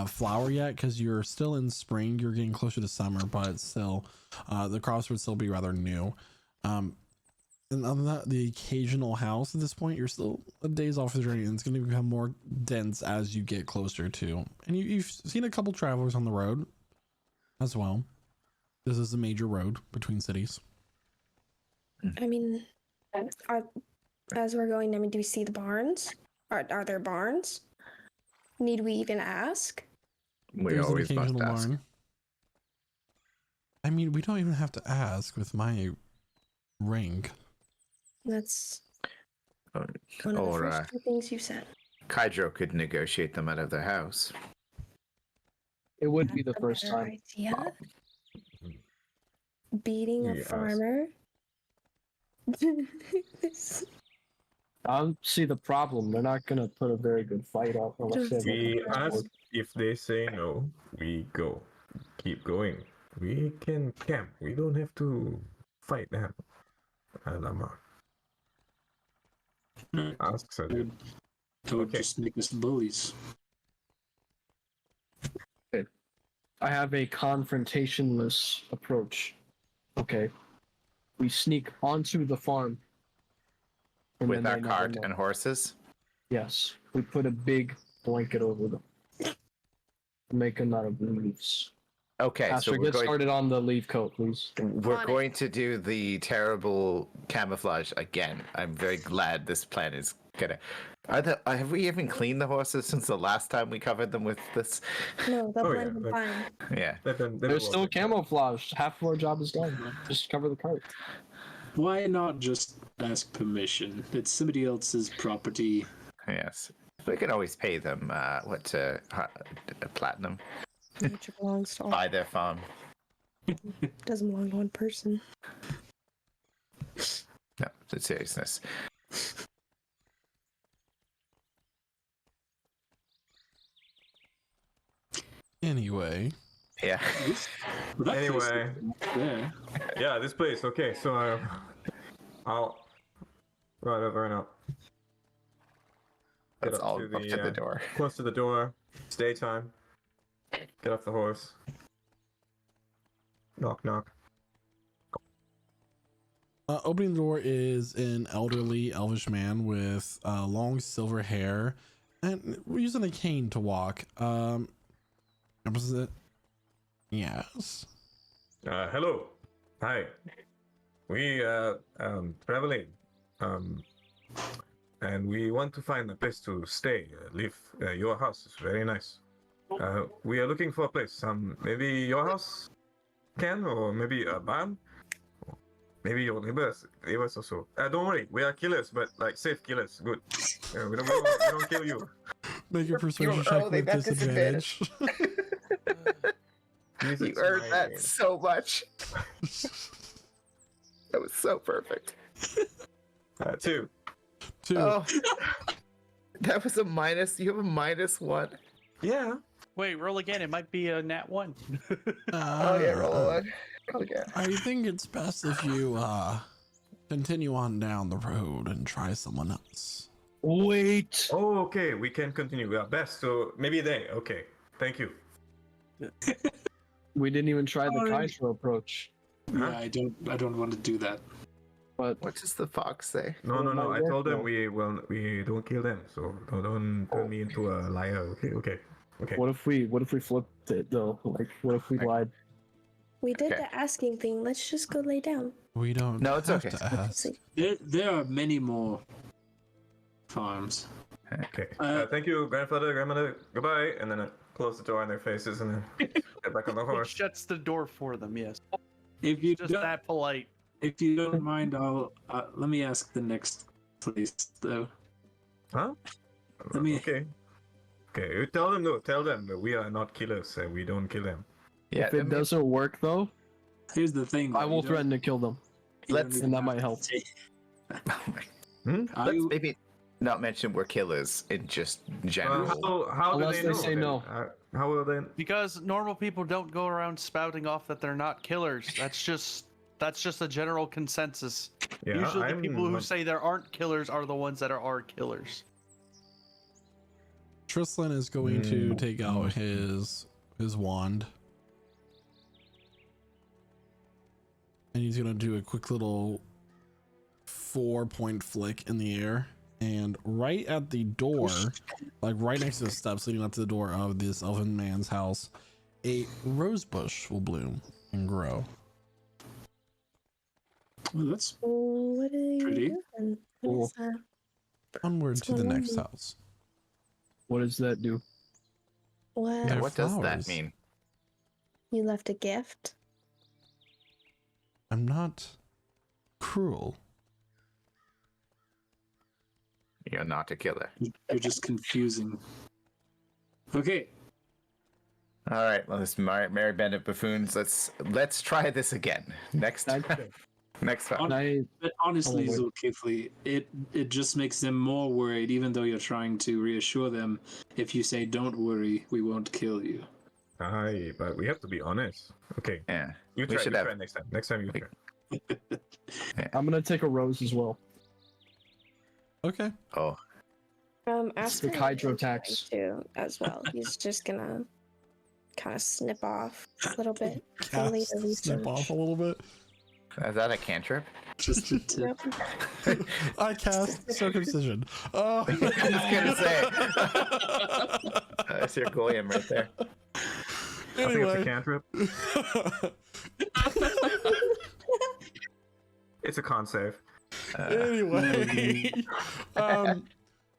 flower yet, because you're still in spring. You're getting closer to summer, but still the crops would still be rather new. And other than that, the occasional house at this point, you're still a days off the journey, and it's going to become more dense as you get closer to. And you've seen a couple travelers on the road as well. This is a major road between cities. I mean, as we're going, do we see the barns? Are there barns? Need we even ask? We There's an always must occasional ask. barn. I mean, we don't even have to ask with my rank. That's Or, one of the or first two things you said. Kydro could negotiate them out of their house. It would be the That's a first better time. idea. Beating a Yes. farmer. I don't see the problem. They're not gonna put a very good fight up unless they have, like, We a ask sword. if they say no, we go. Keep going. We can camp. We don't have to fight them. Lama asks her. That would Okay. just make us bullies. I have a confrontationless approach. Okay. We sneak onto the farm. and With then our they never cart know. and horses. Yes. We put a big blanket over them. Make them out of leaves. Okay, so Pastor, we're get going, started on the leaf coat, please. we're On it. going to do the terrible camouflage again. I'm very glad this plan is gonna. Have we even cleaned the horses since the last time we covered them with this? No, they'll Oh, yeah, blend in but- fine. Yeah. They're still camouflaged. Half of our job is done. Just cover the cart. Why not just ask permission? It's somebody else's property. Yes. We can always pay them platinum. Nature belongs to all. Buy their farm. Doesn't belong to one person. No, the seriousness. Anyway, Yeah. Well, that place Anyway. is there. Yeah, this place. Okay, so I'll right over now. Get Let's up all to up to the door. Close to the door. It's daytime. Get off the horse. Knock, knock. opening the door is an elderly elvish man with long silver hair, and we're using a cane to walk. Was it? Yes. Hello. Hi. We traveling. And we want to find a place to stay. Live. Your house is very nice. We are looking for a place. Maybe your house can, or maybe a barn. Maybe your neighbors also. Don't worry, we are killers, but like safe killers. Good. We don't kill you. Make a persuasion You- check oh, they with got disadvantage. You earned that so much. That was so perfect. 2. 2. Oh, that was a minus. You have a -1. Yeah. Wait, roll again. It might be a nat 1. Oh yeah, roll a one. Roll again. I think it's best if you continue on down the road and try someone else. Wait. Oh, okay. We can continue. We are best. So maybe they. Okay. Thank you. We didn't even try the Alright. Kaisho approach. Huh? Yeah, I don't want to do that. But What does the fox say? No. might I work, told them though. we don't kill them. So don't turn me into a liar. Okay. what if we flipped it though? Like, what if we Okay. lied? We did Okay. the asking thing. Let's just go lay down. We don't No, it's have okay. to ask. Sleep. There are many more farms. Okay. Uh, Thank you, grandfather, grandmother. Goodbye. And then I close the door in their faces and then get back on the He horse. shuts the door for them. Yes, If you just that polite. if you don't mind, I'll let me ask the next place though. Huh? Let me- Okay. Okay. You tell them though. Tell them that we are not killers. We don't kill them. Yeah, If it doesn't work though, Here's the thing. I though, will you don't- threaten to kill them. you don't let's- even and that have might to help. say- Hmm? Are let's you- maybe not mention we're killers in just general. How do Unless they they know? say then? no. How will they? Because normal people don't go around spouting off that they're not killers. That's just a general consensus. Yeah, Usually, the I'm people who not- say there aren't killers are the ones that are killers. Trislan is going to take out his wand. And he's going to do a quick little 4-point flick in the air. And right at the door, like right next to the steps leading up to the door of this elven man's house, a rose bush will bloom and grow. Well, that's What are you Pretty. doing? What Cool. is that? Onward What's to the going on next here? house. What does that do? What? They're What does flowers. that mean? You left a gift? I'm not cruel. You're not a killer. You're just confusing. Okay. All right, well, this Mary Bandit buffoons. Let's try this again next time. Next time. But honestly, Oh, Zulkifli, it just makes them more worried, even though you're trying to reassure them. If you say, "Don't worry, we won't kill you." Aye, but we have to be honest. Okay, Yeah. you We try, should you have- try next time. Next time you we- try. I'm gonna take a rose as well. Okay. Oh, Aspen the hydro is going tax. to as well. He's just gonna kind of snip off a little bit for later Snip off research. a little bit. is that a cantrip? Just a tip. Yep. I cast circumcision. Oh. I was gonna say. That's your Goyim right there. I think it's a Anyway. cantrip. It's a con save. Anyway,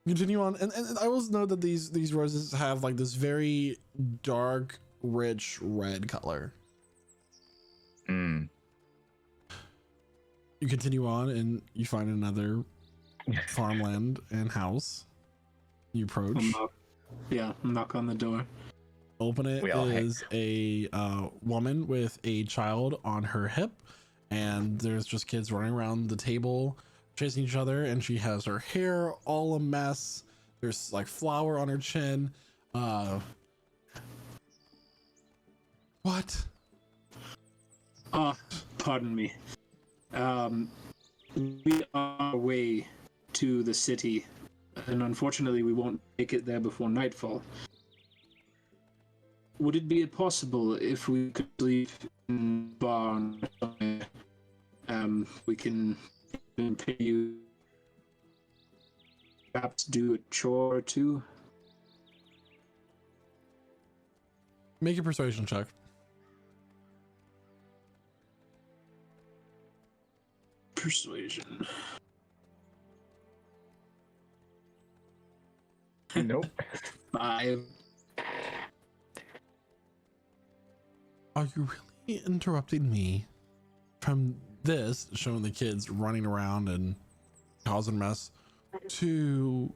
continue on, and I will note that these roses have like this very dark, rich red color. Mm. You continue on, and you find another farmland and house. You approach, Knock on the door. open it. We all hang. Is a woman with a child on her hip, and there's just kids running around the table chasing each other, and she has her hair all a mess. There's like flour on her chin. What? Pardon me. We are on our way to the city, and unfortunately, we won't make it there before nightfall. Would it be possible if we could sleep in the barn? We can pay you. Perhaps do a chore or two. Make a persuasion check. Persuasion. Nope. 5. Are you really interrupting me from this, showing the kids running around and causing a mess, to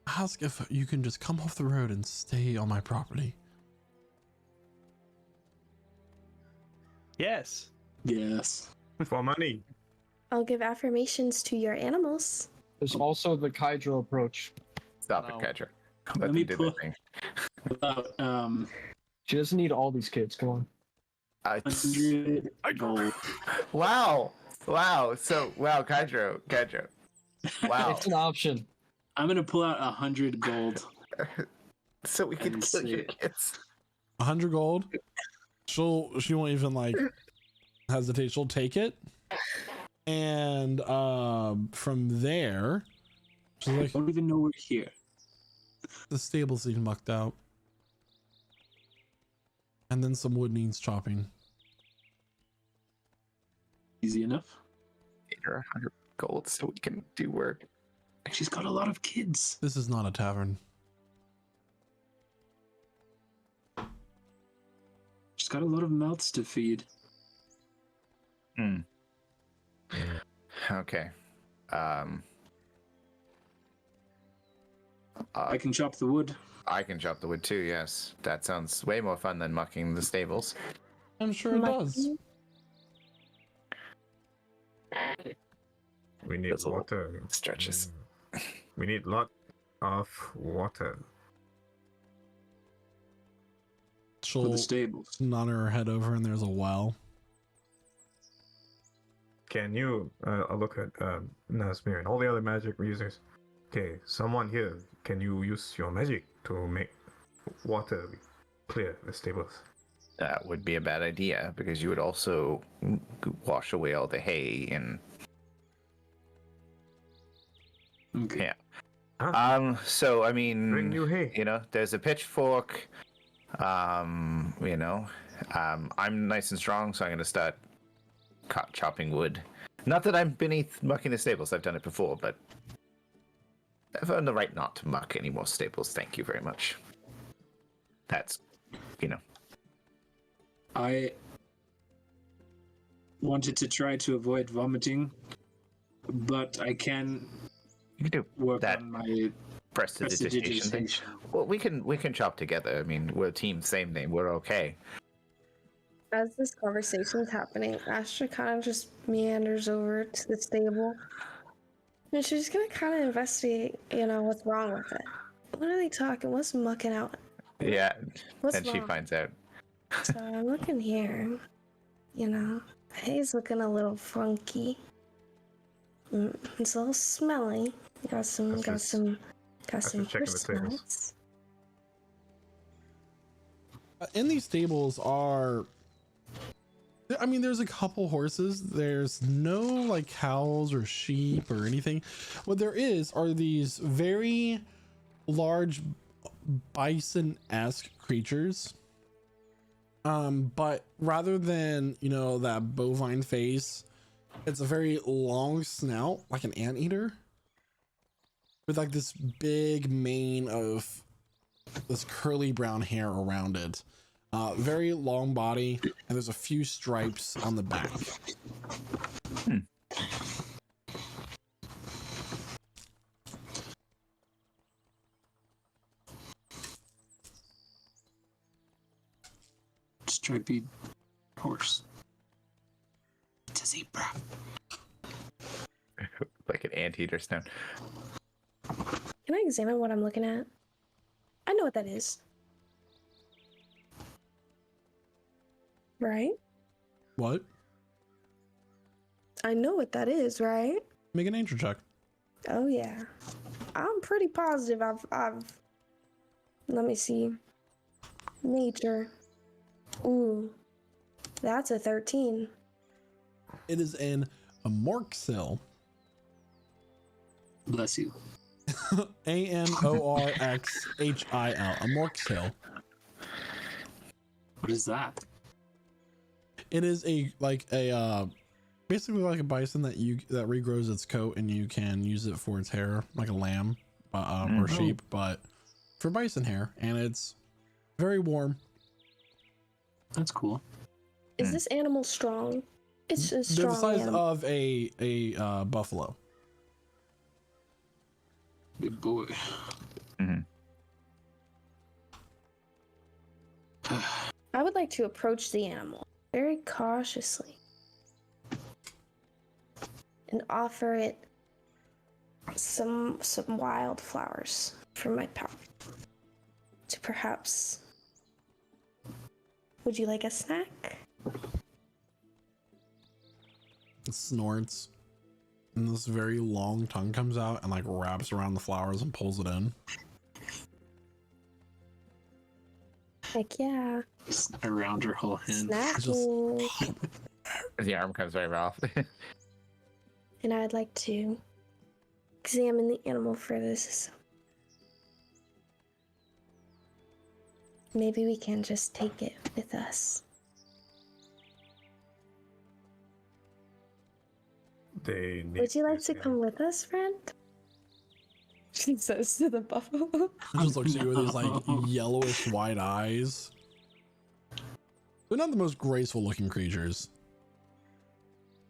ask if you can just come off the road and stay on my property? Yes. Yes. For money. I'll give affirmations to your animals. There's also the Hydro approach. Stop No. it, Kedra. Let Let me them do their put- thing. About She doesn't need all these kids. Come on. 100 gold. Wow. Wow. So, wow, Kedra. Wow. It's an option. I'm gonna pull out 100 gold. So we can And kill your see. kids. 100 gold. She won't even like hesitate. She'll take it, and from there, she's I like, don't even know we're here. the stable seem mucked out, and then some wood needs chopping. Easy enough. Get her 100 gold so we can do work. She's got a lot of kids. This is not a tavern. She's got a lot of mouths to feed. Okay. I can chop the wood. I can chop the wood too, yes. That sounds way more fun than mucking the stables. I'm sure it does. We need That's a lot. water. Stretches. We need lot of water. For She'll the stables. nod her head over, and there's a well. Can you I'll look at Nasmir and all the other magic users. Okay, someone here, can you use your magic to make water clear the stables? That would be a bad idea because you would also wash away all the hay and Okay. yeah. So I Bring mean, new hay. you know, there's a pitchfork. I'm nice and strong, so I'm gonna start chopping wood. Not that I'm beneath mucking the stables. I've done it before, but I've earned the right not to muck any more stables. Thank you very much. that's, I wanted to try to avoid vomiting, but I can you can do work that. on my Prestidigitation thing. prestidigitation. Well, we can chop together. I mean, we're a team, same name. We're okay. As this conversation's happening, Astra kind of just meanders over to the stable. And she's gonna kind of investigate, what's wrong with it. What are they talking? What's mucking out? Yeah. What's Then she wrong? finds out. So I'm looking here. Hay's looking a little funky. It's a little smelly. Got some just first checking the tables. smells. In these stables are, I mean, there's a couple horses. There's no like cows or sheep or anything. What there is are these very large bison-esque creatures. But rather than, that bovine face, it's a very long snout, like an anteater, with like this big mane of this curly brown hair around it. Very long body, and there's a few stripes on the back. Stripey horse. It's a zebra. Like an anteater snout. Can I examine what I'm looking at? I know what that is. Right? What? I know what that is, right? Make a nature check. Oh yeah. I'm pretty positive I've let me see. Nature. Ooh. That's a 13. It is a morxil. Bless you. Anorxhil. A morxil. What is that? It is basically like a bison that regrows its coat, and you can use it for its hair, like a lamb or sheep, but for bison hair, and it's very warm. That's cool. Is this animal strong? It's a They're strong the size animal. of a buffalo. Good boy. I would like to approach the animal very cautiously and offer it some wildflowers from my pouch to perhaps. Would you like a snack? It snorts, and this very long tongue comes out and like wraps around the flowers and pulls it in. Heck yeah. Around her whole hand. Snacking. The arm comes right off. And I'd like to examine the animal further. So maybe we can just take it with us. Would you like to come with us, friend? She says to the buffalo. It just looks at you with these like yellowish white eyes. They're not the most graceful looking creatures.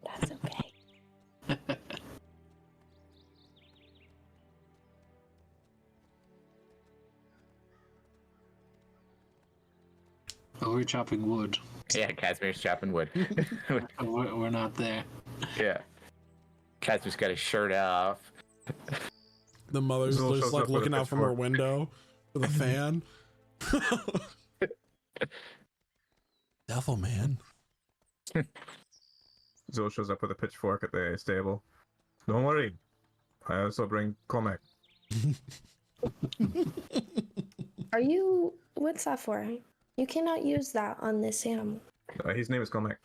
That's okay. Oh, we're chopping wood. Yeah, Casimir's chopping wood. We're not there. Yeah. Casimir's got his shirt off. The mother's Zool just shows like up with a looking out from her pitchfork. window with a fan. Devil man. Zool shows up with a pitchfork at the stable. Don't worry. I also bring Cormac. Are you. What's that for? You cannot use that on this animal. His name is Cormac.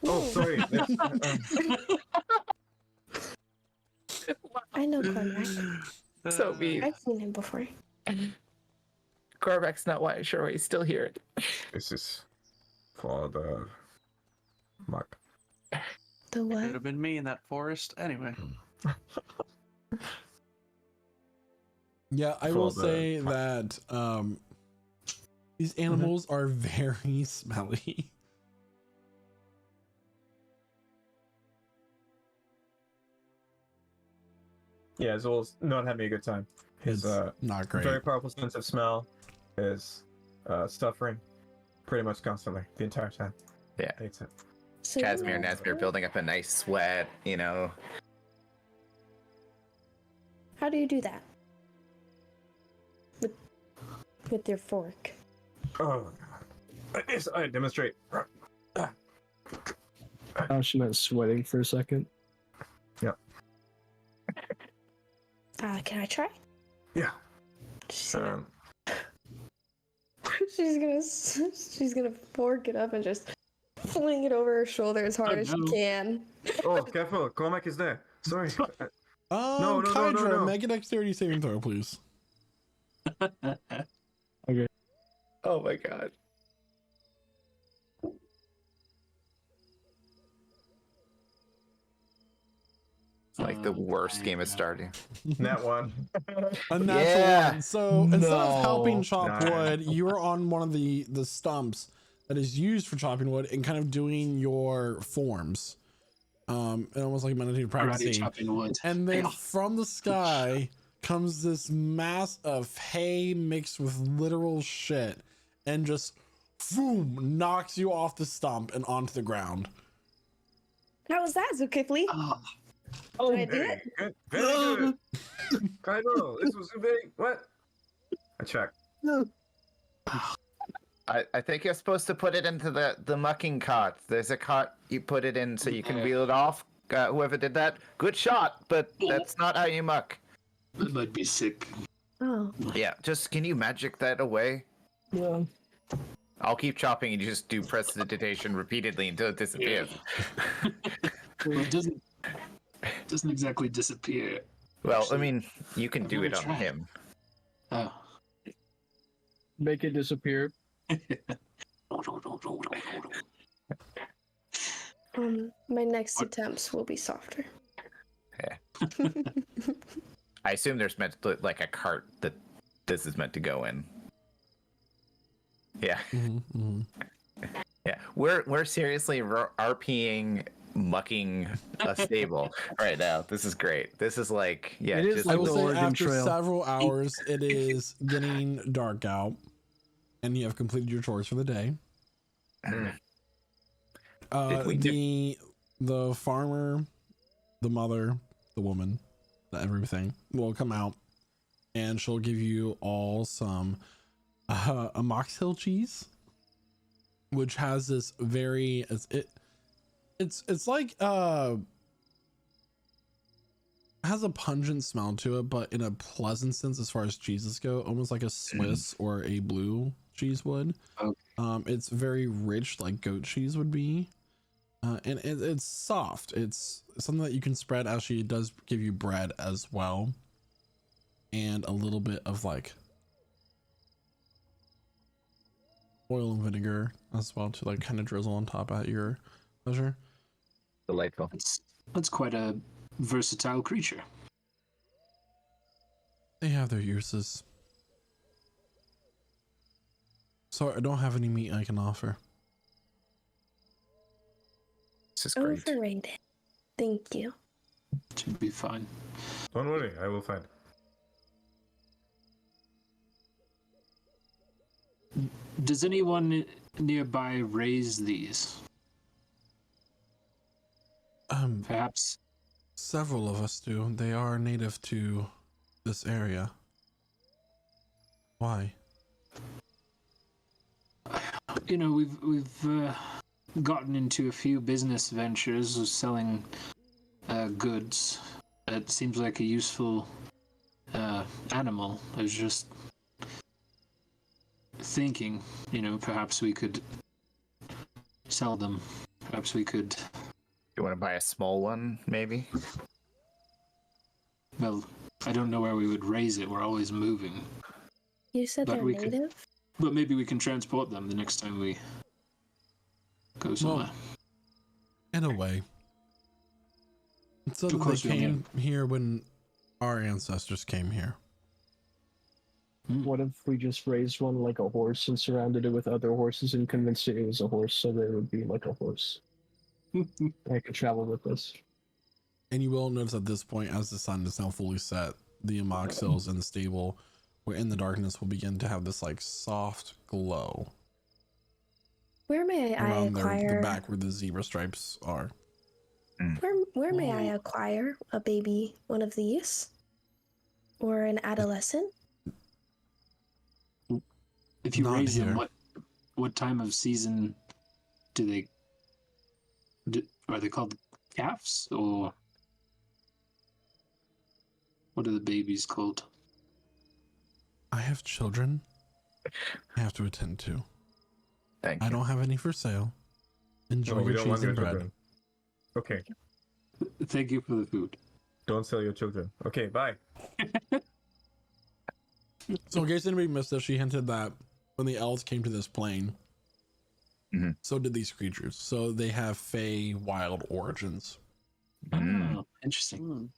Oh, sorry. Yes, I know Cormac. So mean. I've seen him before. Cormac's not sure why he's still here. this is for the mark. The Could what? have been me in that forest. Anyway. Yeah, I For will the say that These animals are very smelly. Yeah, Zol's not having a good time. His It's not great. very powerful sense of smell is suffering pretty much constantly the entire time. Yeah. Hates it. So Casimir and Nesmir building up a nice sweat, you know. How do you do that? With your fork. Oh, yes, I demonstrate. Oh, she meant sweating for a second. Can I try? Yeah. She's gonna fork it up and just fling it over her shoulder as hard as she can. Oh, careful! Cormac is there. Sorry. No, no, Kydra, no. make a dexterity saving throw, please. Okay. Oh my god. It's like the worst game of starting. That one. A natural Yeah. one. So instead of No. helping chop Nah. wood, you are on one of the stumps that is used for chopping wood and kind of doing your forms. And almost like meditative Karate practicing. chopping wood. And then Hey, from the sky comes this mass of hay mixed with literal shit and just boom knocks you off the stump and onto the ground. How was that, Zukifli? Oh, Did I do Very it? good. Very good. Kaido, this was very what? I checked. I think you're supposed to put it into the mucking cart. There's a cart you put it in so you can wheel it off. Whoever did that, good shot, but that's not how you muck. it might be sick. Oh. Yeah, just can you magic that away? Yeah. I'll keep chopping and you just do prestidigitation repeatedly until it disappears. Well, it doesn't exactly disappear. Well, I Actually, mean, you can do I'm it gonna on try. him. Oh. Make it disappear. My next attempts will be softer. I assume there's meant to like a cart that this is meant to go in. Yeah, yeah. We're seriously RPing, mucking a stable right now. This is great. This is like, yeah. It is just I like will the say Oregon after Trail. several hours, it is getting dark out, and you have completed your chores for the day. Did we The farmer, the mother, the woman, everything will come out, and she'll give you all some a Mox Hill cheese, which has this very it's like has a pungent smell to it, but in a pleasant sense as far as cheeses go, almost like a Swiss or a blue cheese would. Okay. It's very rich, like goat cheese would be, and it's soft. It's something that you can spread, as she does give you bread as well, and a little bit of like oil and vinegar as well to like kind of drizzle on top at your pleasure. Delightful. That's quite a versatile creature. They have their uses. Sorry, I don't have any meat I can offer. This is great. Overrated. Thank you. Should be fine. Don't worry, I will find. Does anyone nearby raise these? Perhaps. Several of us do. They are native to this area. Why? You know, we've gotten into a few business ventures of selling goods. It seems like a useful animal. I was just thinking, you know, perhaps we could sell them. Perhaps we could. You want to buy a small one, maybe? Well, I don't know where we would raise it. We're always moving. You said But they're we could- native? But maybe we can transport them the next time we go somewhere. In a way. It's so Of that they course we came here when our ancestors came here. What if we just raised one like a horse and surrounded it with other horses and convinced it was a horse so that it would be like a horse? I could travel with this. And you will notice at this point, as the sun is now fully set, the amoxils in the stable where in the darkness will begin to have this like soft glow Where may I around the acquire? back where the zebra stripes are. Where may I acquire a baby one of these? Or an adolescent? If you Not raise them, here. what time of season are they called calves, or what are the babies called? I have children I have to attend to. Thank I you. don't have any for sale. Enjoy No, we your don't want cheese your and bread. children. Okay, Thank you for the food. don't sell your children. Okay, bye. So in case anybody missed this, she hinted that when the elves came to this plane, Mhm. so did these creatures. So they have fey wild origins. Oh, interesting.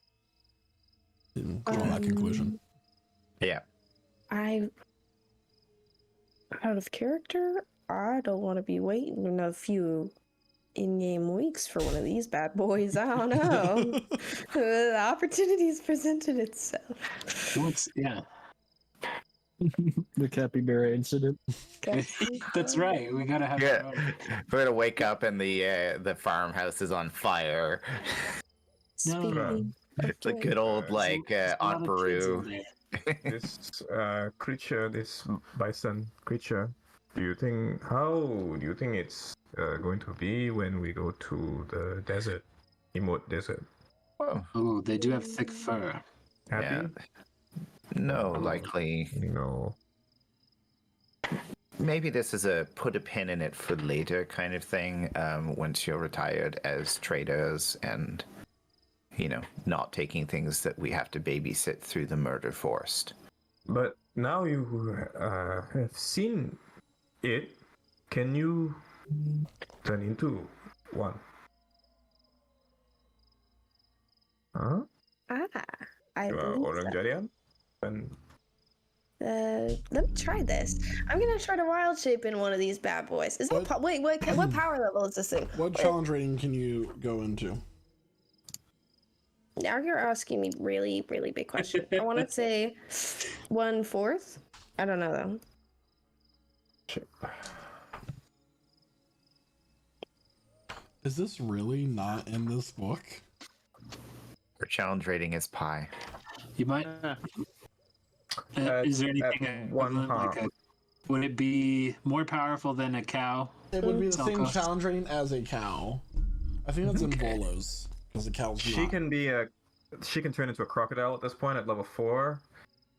And draw that conclusion. Yeah. I, out of character, I don't want to be waiting a few in-game weeks for one of these bad boys. I don't know. The opportunity's presented itself. Yeah, The capybara incident. that's right. We gotta have. Yeah. We're gonna wake up and the farmhouse is on fire. Speaking of It's a which, good old like There's a lot Aunt of kids in Peru. there. This creature, this bison creature, how do you think it's going to be when we go to the desert, Emote Desert? Oh, Oh, they do have thick fur. Happy? yeah. No, likely. No. Maybe this is a put a pin in it for later kind of thing. Once you're retired as traders and, not taking things that we have to babysit through the murder forest. But now you have seen it, can you turn into one? Huh? I believe Orang so. Jarian? And Let me try this. I'm gonna try to wild shape in one of these bad boys. Is that What? wait? What power level is this thing? What challenge rating can you go into? Now you're asking me really, really big question. I want to say 1/4. I don't know though. Is this really not in this book? Our challenge rating is pi. You might. Is there anything at one equivalent, half. would it be more powerful than a cow? It would be the It's all same cost. challenge rating as a cow. I think that's in Okay. Volos because the cow's she not. she can turn into a crocodile at this point at level 4.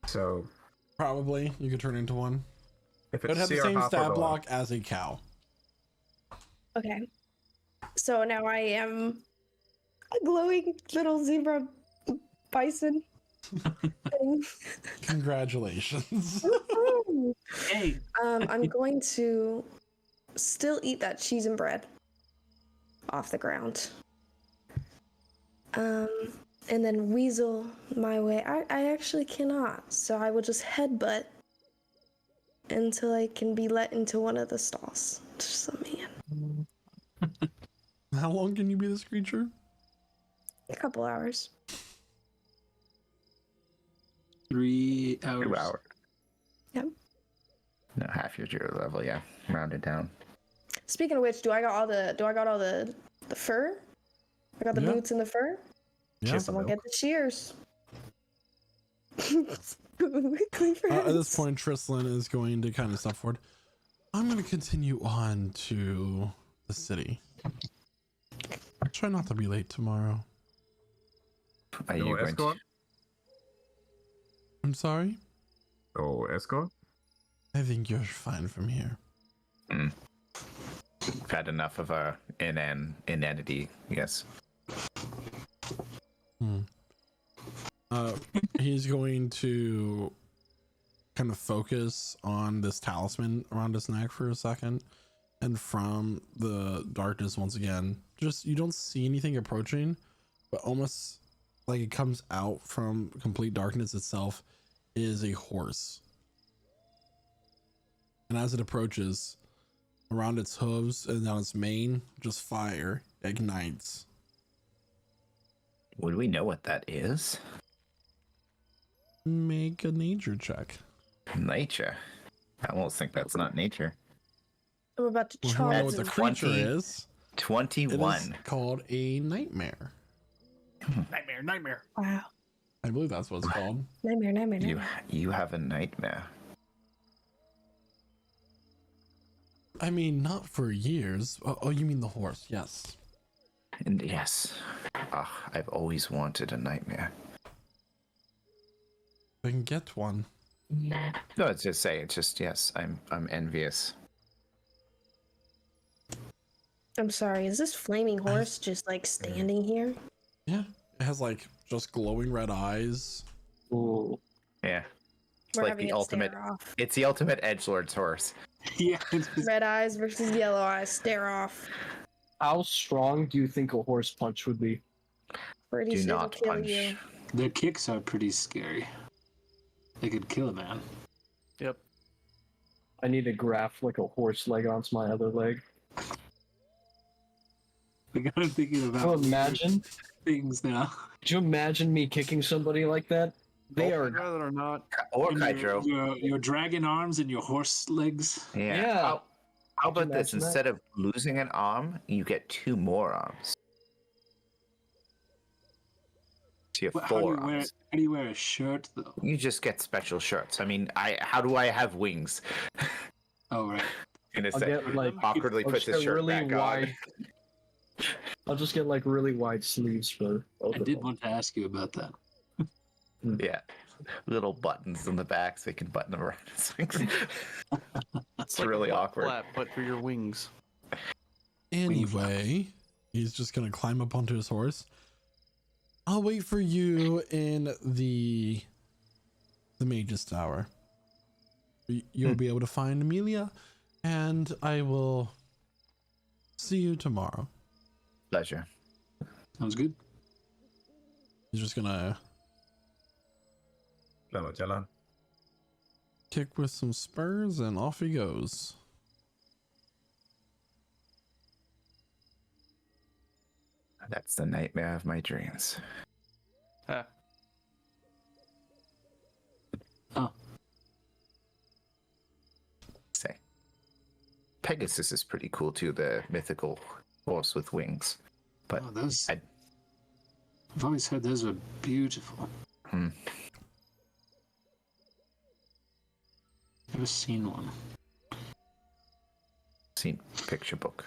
So Probably you could turn into one. if It would it's have the CR same half or stat lower- block as a cow. Okay. So now I am a glowing little zebra bison thing. Congratulations. Woohoo! Hey, I'm going to still eat that cheese and bread off the ground. And then weasel my way. I actually cannot, so I will just headbutt until I can be let into one of the stalls. Just a man. How long can you be this creature? A couple hours. 3 hours. 2 hours. Yep. No, half your zero level, yeah. Rounded down. Speaking of which, do I got all the fur? I got the Yeah. boots and the fur. Yeah. Cheers. Someone get the shears. At this point, Trislin is going to kind of step forward. I'm going to continue on to the city. Try not to be late tomorrow. Are you No going escort? to? I'm sorry? Oh, escort? I think you're fine from here. We've had enough of our inanity, yes. He's going to kind of focus on this talisman around his neck for a second. And from the darkness, once again, just you don't see anything approaching, but almost like it comes out from complete darkness itself is a horse and as it approaches, around its hooves and down its mane, just fire ignites. Would we know what that is? Make a nature check. Nature. I almost think that's not nature. I'm about to Well, if you wanna know charge what the them. creature 20. is. It 21. is called a nightmare. Nightmare. Wow. I believe that's what it's called. Nightmare. You have a nightmare. I mean, not for years. Oh, you mean the horse? Yes. And yes, I've always wanted a nightmare. I can get one. No, it's just yes, I'm envious. I'm sorry, is this flaming horse just like standing here? Yeah. It has like just glowing red eyes. Ooh. Yeah. It's We're like having the it ultimate. stare off. It's the ultimate edgelord's horse. Yeah. Red eyes versus yellow eyes, stare off. How strong do you think a horse punch would be? Pretty Do soon it'll not kill punch. you. Their kicks are pretty scary. They could kill a man. Yep. I need to graft like a horse leg onto my other leg. We gotta thinking about Oh, imagine. things now. Could you imagine me kicking somebody like that? They I'd are. rather or not. Or And Hydro. your dragon arms and your horse legs. Yeah. Yeah. How Could you about this? imagine that? Instead of losing an arm, you get 2 more arms. So you have How 4 do you arms. wear a shirt though? You just get special shirts. I mean, how do I have wings? Oh right. Gonna I'll say, get like. awkwardly I'll puts just his get shirt back wide. on. I'll just get like really wide sleeves for both I of did them. want to ask you about that. Yeah. Little buttons in the back so you can button them around his wings. It's Like a really flap awkward. flap, but for your wings. Anyway, he's just gonna climb up onto his horse. I'll wait for you in the Mage's Tower. You'll be able to find Amelia, and I will see you tomorrow. Pleasure. Sounds good. He's just gonna Selamat jalan. kick with some spurs, and off he goes. That's the nightmare of my dreams. Huh. Oh. Say. Pegasus is pretty cool too, the mythical horse with wings. But Oh, those. I- I've always heard those were beautiful. Hmm. Never seen one. seen picture book.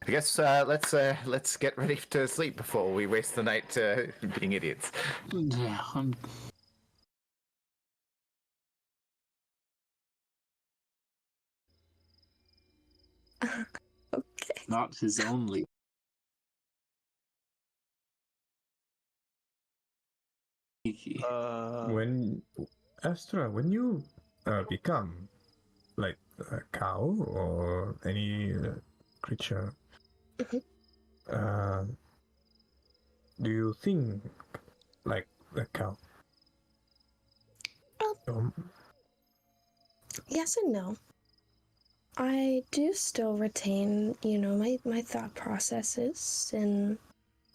I guess let's get ready to sleep before we waste the night being idiots. Yeah, I'm. Okay. Not his only. When Astra, when you become like a cow or any creature, Mhm. do you think like a cow? Yes and no. I do still retain, my thought processes and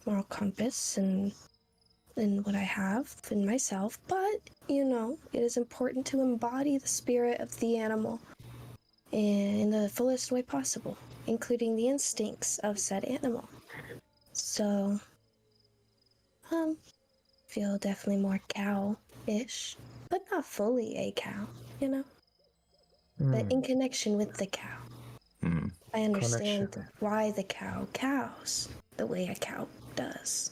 moral compass and what I have in myself, but it is important to embody the spirit of the animal in the fullest way possible, including the instincts of said animal. So, feel definitely more cow-ish, but not fully a cow, but in connection with the cow. Hmm. I understand Connection. why the cow cows the way a cow does.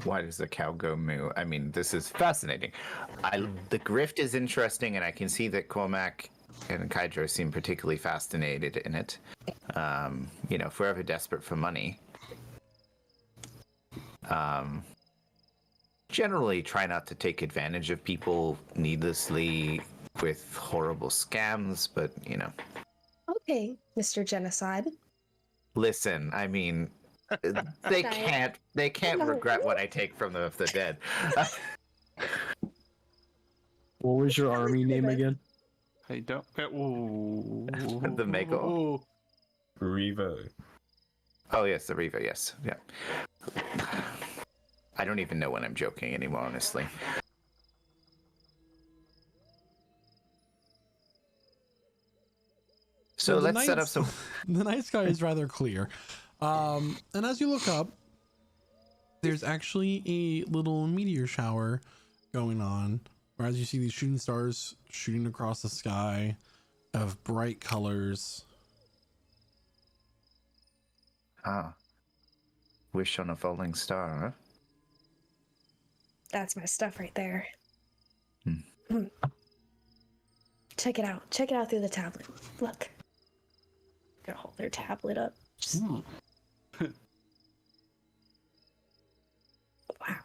Why does the cow go moo? I mean, this is fascinating. The grift is interesting, and I can see that Cormac and Kydro seem particularly fascinated in it. Forever desperate for money. Generally try not to take advantage of people needlessly with horrible scams, but Okay, Mr. Genocide. listen, I mean, They Giant. can't No. regret what I take from the dead. What was your army name again? I don't. Ooh. The Mako. Riva. Oh yes, the Riva. Yes, yeah. I don't even know when I'm joking anymore, honestly. So the let's set up night- some. The night sky is rather clear. And as you look up, there's actually a little meteor shower going on. Or as you see these shooting stars shooting across the sky of bright colors. Ah, wish on a falling star, huh? That's my stuff right there. Hmm. Check it out. Check it out through the tablet. Look. Gonna hold their tablet up. Just, Hmm. wow.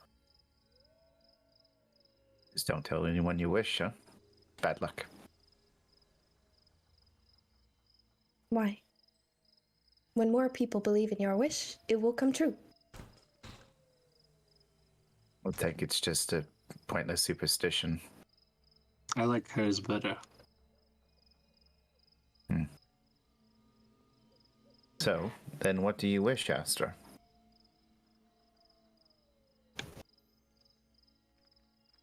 Just don't tell anyone you wish, huh? Bad luck. Why? When more people believe in your wish, it will come true. I think it's just a pointless superstition. I like hers better. So, then what do you wish, Astra?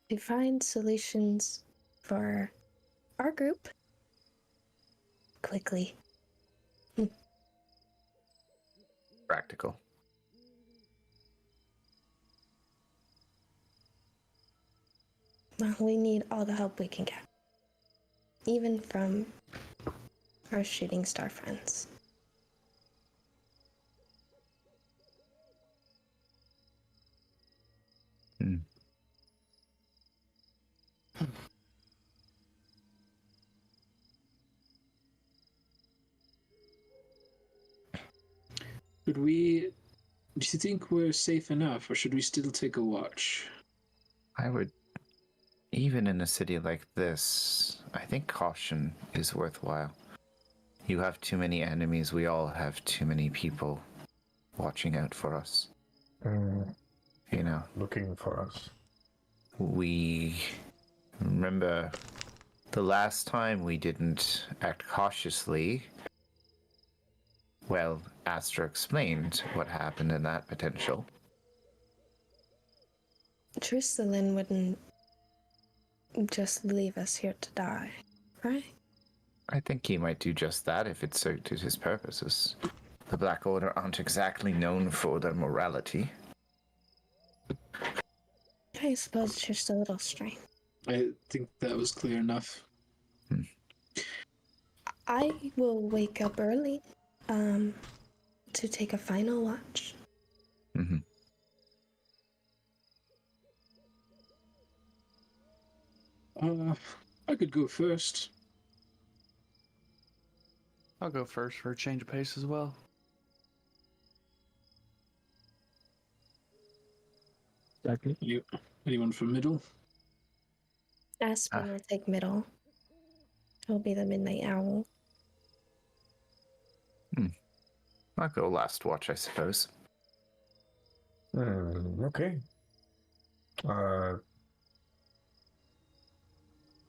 To find solutions for our group quickly. Practical. Well, we need all the help we can get. Even from our shooting star friends. Hmm. Should we? Do you think we're safe enough, or should we still take a watch? I would, even in a city like this, I think caution is worthwhile. You have too many enemies, we all have too many people watching out for us. You know, Looking for us. we remember the last time we didn't act cautiously. Well, Astra explained what happened in that potential. Tristalin wouldn't just leave us here to die, right? I think he might do just that if it suited his purposes. The Black Order aren't exactly known for their morality. I suppose it's just a little strange. I think that was clear enough. I will wake up early, to take a final watch. Mm-hmm. I could go first. I'll go first for a change of pace as well. Second. Anyone from middle? Aspen will take middle. He'll be the midnight owl. I'll go last watch, I suppose. Okay.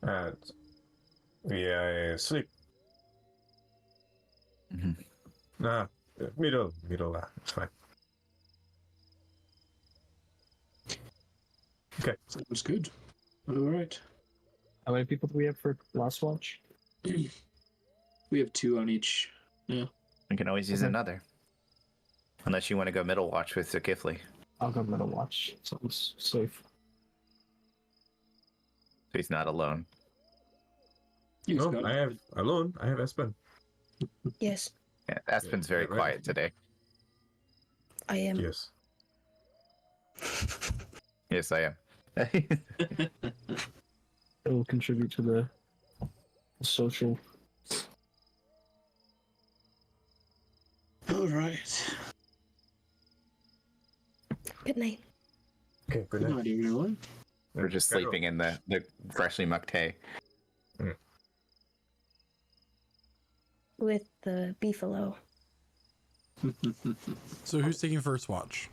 And we sleep. Mm-hmm. Nah, middle. It's fine. Okay. Sounds good. All right. How many people do we have for last watch? We have 2 on each. Yeah. We can always use Okay. another. Unless you want to go middle watch with Zulkifli. I'll go middle watch. Sounds safe. So he's not alone. He's No, got I have alone. I have Espen. Yes, Yeah, Aspen's very right. quiet today. I am. Yes. Yes, I am. It will contribute to the social. All right. Good night. Okay. Good Good night. night, everyone. We're just Carol. sleeping in the freshly mucked hay. With the beefalo. So who's taking first watch?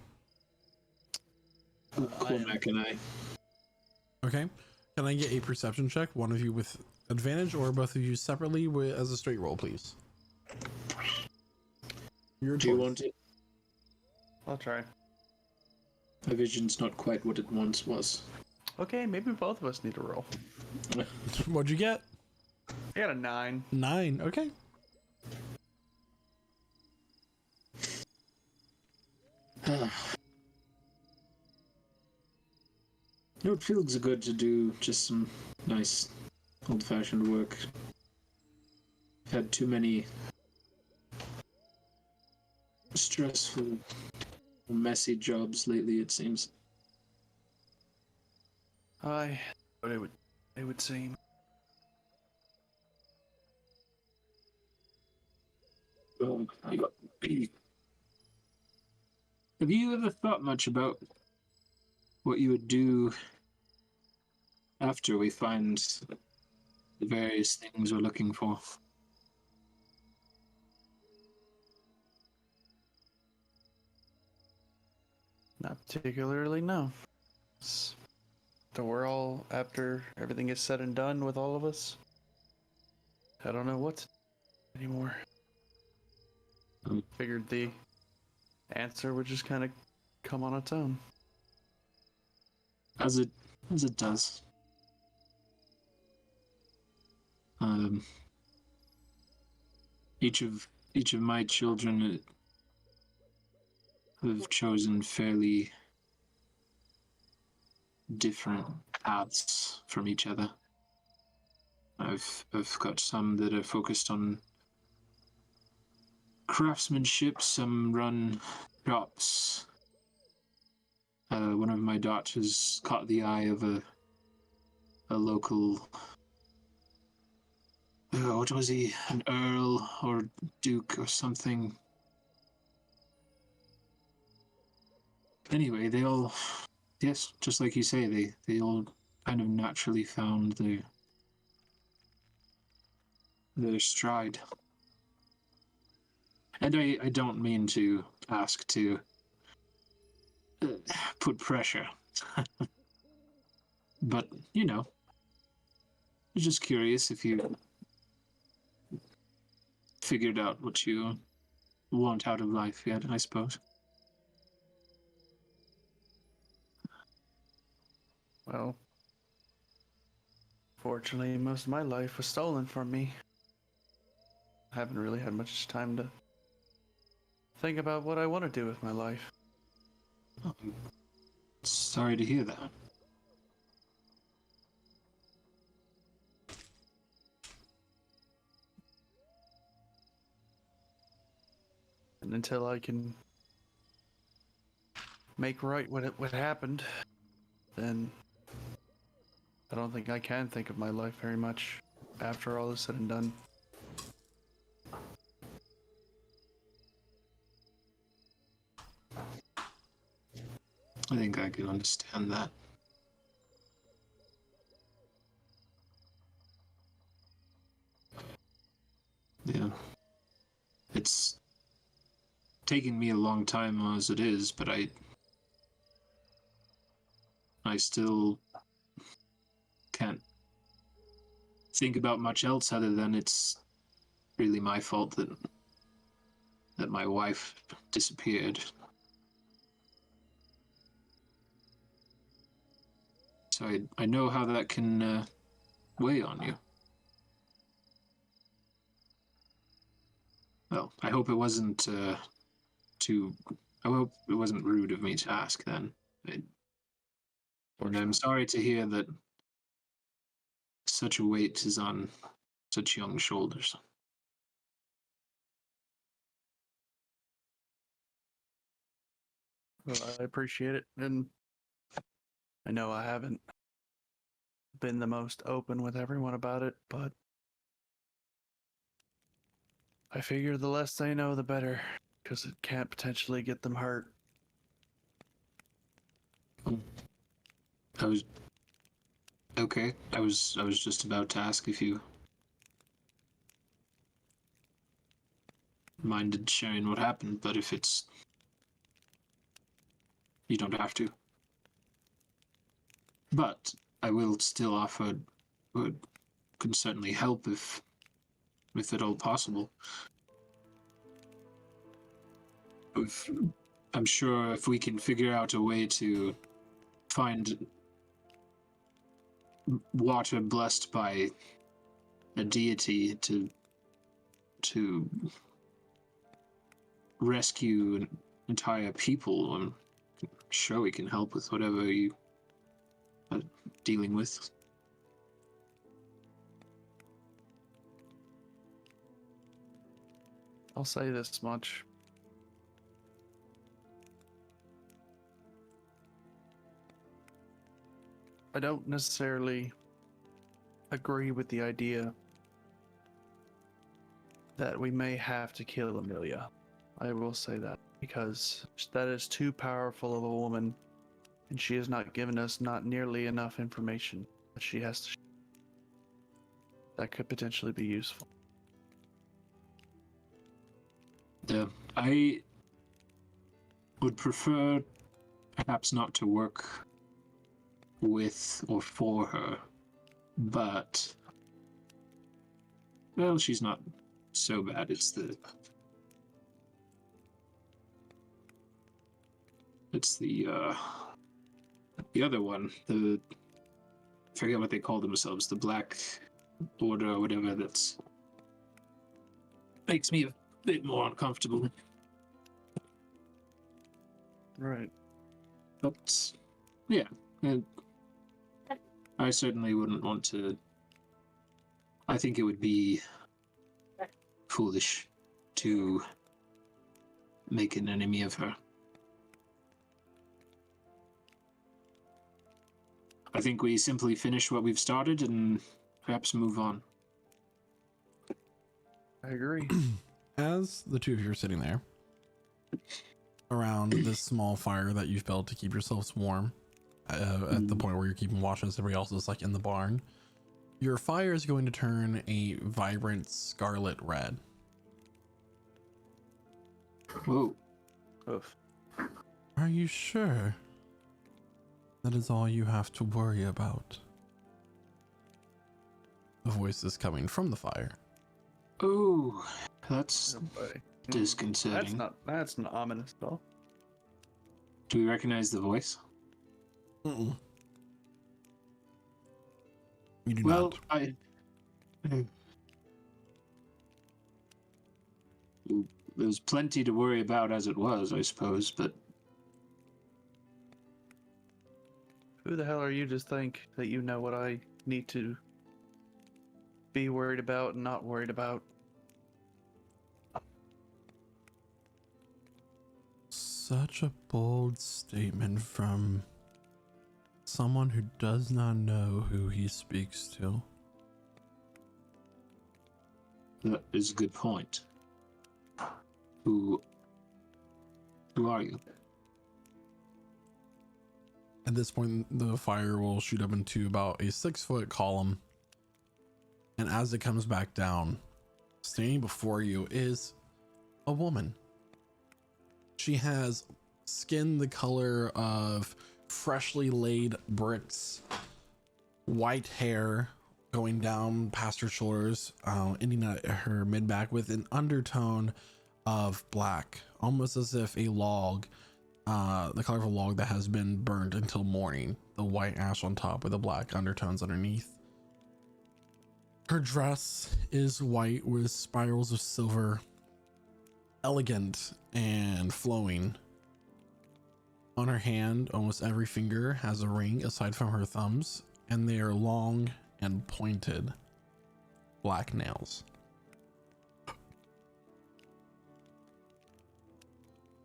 Cormac and I. Okay. Can I get a perception check? One of you with advantage, or both of you separately as a straight roll, please. Your Do you choice. want it? I'll try. My vision's not quite what it once was. Okay, maybe both of us need to roll. What'd you get? I got a 9. 9. Okay. It feels good to do just some nice old-fashioned work. I've had too many stressful, messy jobs lately, it seems. But it would seem. Well, have you ever thought much about what you would do after we find the various things we're looking for? Not particularly, no. So we're all, after everything is said and done with all of us, I don't know what to do anymore. Figured the answer would just kind of come on its own. As it does. Each of my children have chosen fairly different paths from each other. I've got some that are focused on craftsmanship, some run shops. One of my daughters caught the eye of a local, what was he, an earl or duke or something. Anyway, they all, yes, just like you say, they all kind of naturally found their stride. And I don't mean to ask to put pressure. But, you know, I'm just curious if you figured out what you want out of life yet, I suppose. Well, fortunately, most of my life was stolen from me. I haven't really had much time to think about what I want to do with my life. Oh, I'm sorry to hear that. And until I can make right what happened, then I don't think I can think of my life very much after all is said and done. I think I can understand that. Yeah. It's taken me a long time as it is, but I still can't think about much else other than it's really my fault that my wife disappeared. So I know how that can weigh on you. Well, I hope it wasn't I hope it wasn't rude of me to ask then. And I'm sorry to hear that such a weight is on such young shoulders. Well, I appreciate it, and I know I haven't been the most open with everyone about it, but I figure the less they know, the better, because it can't potentially get them hurt. I was okay. I was just about to ask if you minded sharing what happened, but if it's... You don't have to. But I will still offer, can certainly help if at all possible. I'm sure if we can figure out a way to find water blessed by a deity to rescue an entire people, I'm sure we can help with whatever you are dealing with. I'll say this much. I don't necessarily agree with the idea that we may have to kill Amelia. I will say that, because that is too powerful of a woman, and she has not given us not nearly enough information that she has to. That could potentially be useful. Yeah, I would prefer perhaps not to work with or for her, but well, she's not so bad. It's the other one, I forget what they call themselves, the Black Order or whatever, that's makes me a bit more uncomfortable. Right. But yeah, and I certainly wouldn't want to. I think it would be foolish to make an enemy of her. I think we simply finish what we've started and perhaps move on. I agree. As the two of you are sitting there around this small fire that you've built to keep yourselves warm, at the point where you're keeping watch as everybody else is like in the barn, your fire is going to turn a vibrant scarlet red. Whoa. Oof. Are you sure that is all you have to worry about? The voice is coming from the fire. Oh, that's Oh boy. disconcerting. That's not ominous at all. Do we recognize the voice? Mm-mm. You do Well, not. There's plenty to worry about as it was, I suppose, but Who the hell are you to think that you know what I need to be worried about and not worried about? Such a bold statement from someone who does not know who he speaks to. that is a good point. Who are you? At this point, the fire will shoot up into about a 6-foot column. And as it comes back down, standing before you is a woman. She has skin the color of freshly laid bricks, white hair going down past her shoulders, ending at her mid back with an undertone of black, almost as if a log, the color of a log that has been burned until morning, the white ash on top with the black undertones underneath. Her dress is white with spirals of silver, elegant and flowing. On her hand, almost every finger has a ring aside from her thumbs, and they are long and pointed black nails.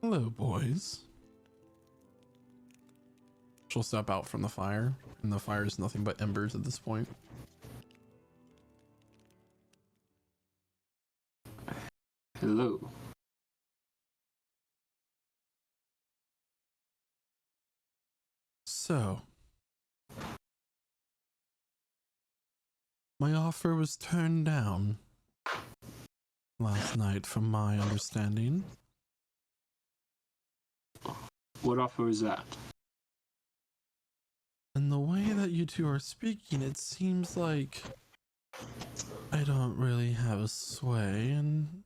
Hello, boys. She'll step out from the fire, and the fire is nothing but embers at this point. Hello. So, my offer was turned down. last night, from my understanding. What offer is that? And the way that you two are speaking, it seems like I don't really have a sway in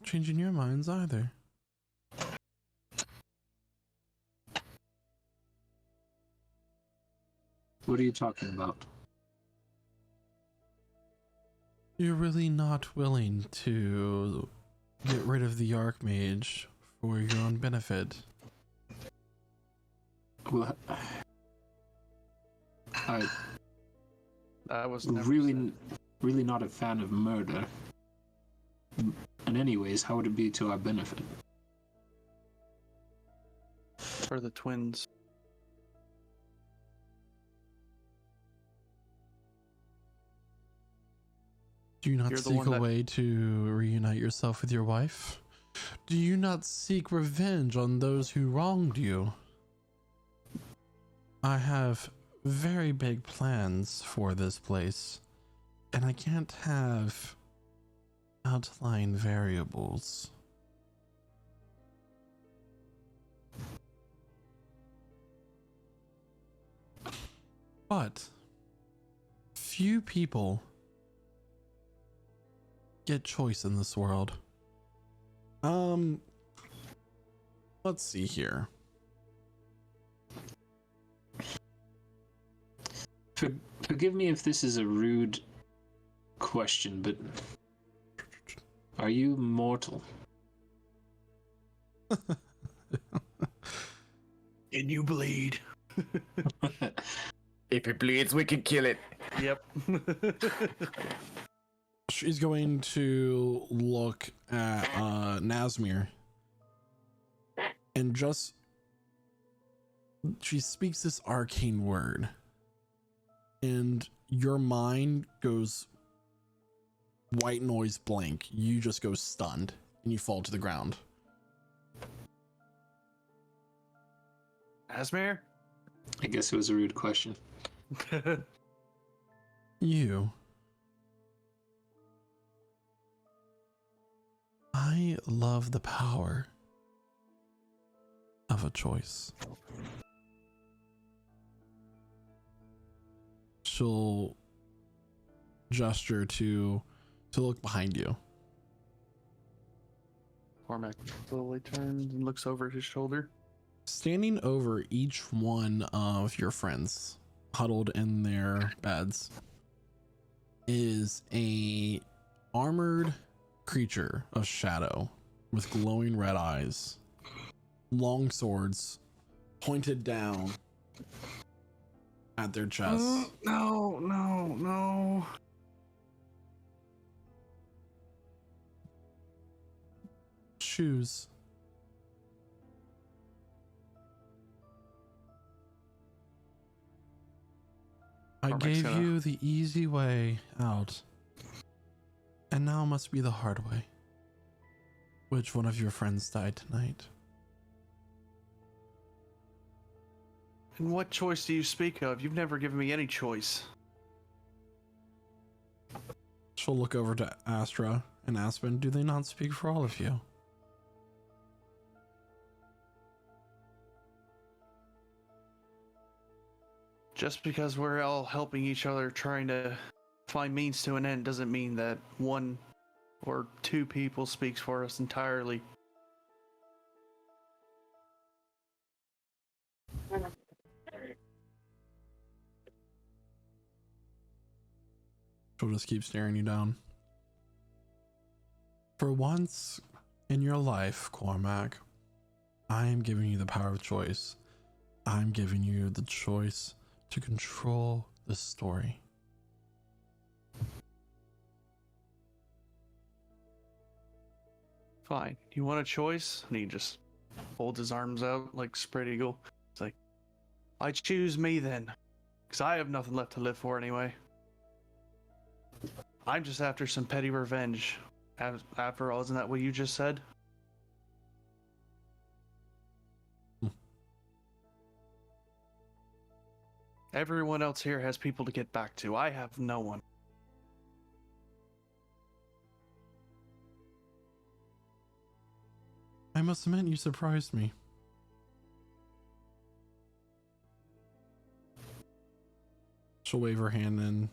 changing your minds either. What are you talking about? You're really not willing to get rid of the Archmage for your own benefit. Well, I was never really not a fan of murder. And anyways, how would it be to our benefit? for the twins. Do you not You're the seek one a that- way to reunite yourself with your wife? Do you not seek revenge on those who wronged you? I have very big plans for this place, and I can't have outlying variables. But few people get choice in this world. Let's see here. Forgive me if this is a rude question, but are you mortal? And you bleed. If it bleeds, we can kill it. Yep. She's going to look at Nazmir, and just she speaks this arcane word, and your mind goes white noise blank. You just go stunned and you fall to the ground. Asmir? I guess it was a rude question. You. I love the power of a choice. She'll gesture to look behind you. Cormac slowly turns and looks over his shoulder. Standing over each one of your friends, huddled in their beds, is a armored creature of shadow with glowing red eyes, long swords pointed down at their chest. No. Choose. I Cormac's gave gonna- you the easy way out, and now must be the hard way. Which one of your friends died tonight? And what choice do you speak of? You've never given me any choice. She'll look over to Astra and Aspen. Do they not speak for all of you? Just because we're all helping each other trying to find means to an end doesn't mean that one or two people speaks for us entirely. She'll just keep staring you down. For once in your life, Cormac, I am giving you the power of choice. I'm giving you the choice to control the story. Fine. You want a choice? And he just holds his arms out like spread eagle. It's like, I choose me then. Because I have nothing left to live for anyway. I'm just after some petty revenge. After all, isn't that what you just said? Everyone else here has people to get back to. I have no one. must admit, you surprised me. She'll wave her hand and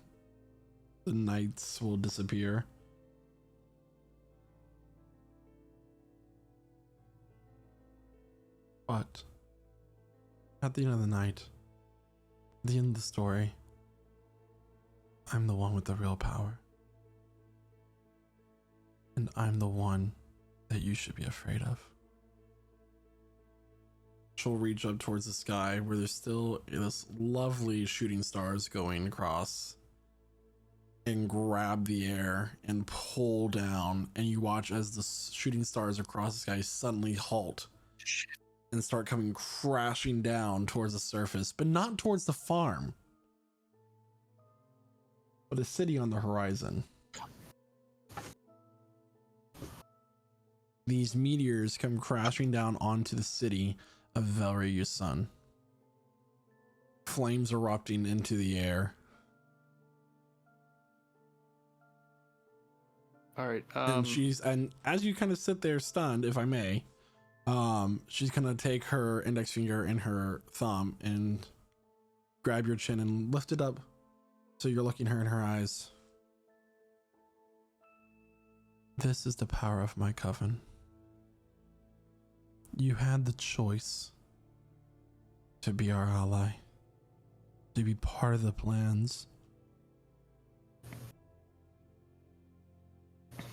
the knights will disappear. But at the end of the night, at the end of the story, I'm the one with the real power. And I'm the one that you should be afraid of. She'll reach up towards the sky where there's still this lovely shooting stars going across and grab the air and pull down, and you watch as the shooting stars across the sky suddenly halt and start coming crashing down towards the surface, but not towards the farm, but a city on the horizon. These meteors come crashing down onto the city of Velryu's sun. Flames erupting into the air. All right. And as you kind of sit there stunned, if I may, she's gonna take her index finger and her thumb and grab your chin and lift it up so you're looking her in her eyes. This is the power of my coven. You had the choice to be our ally, to be part of the plans.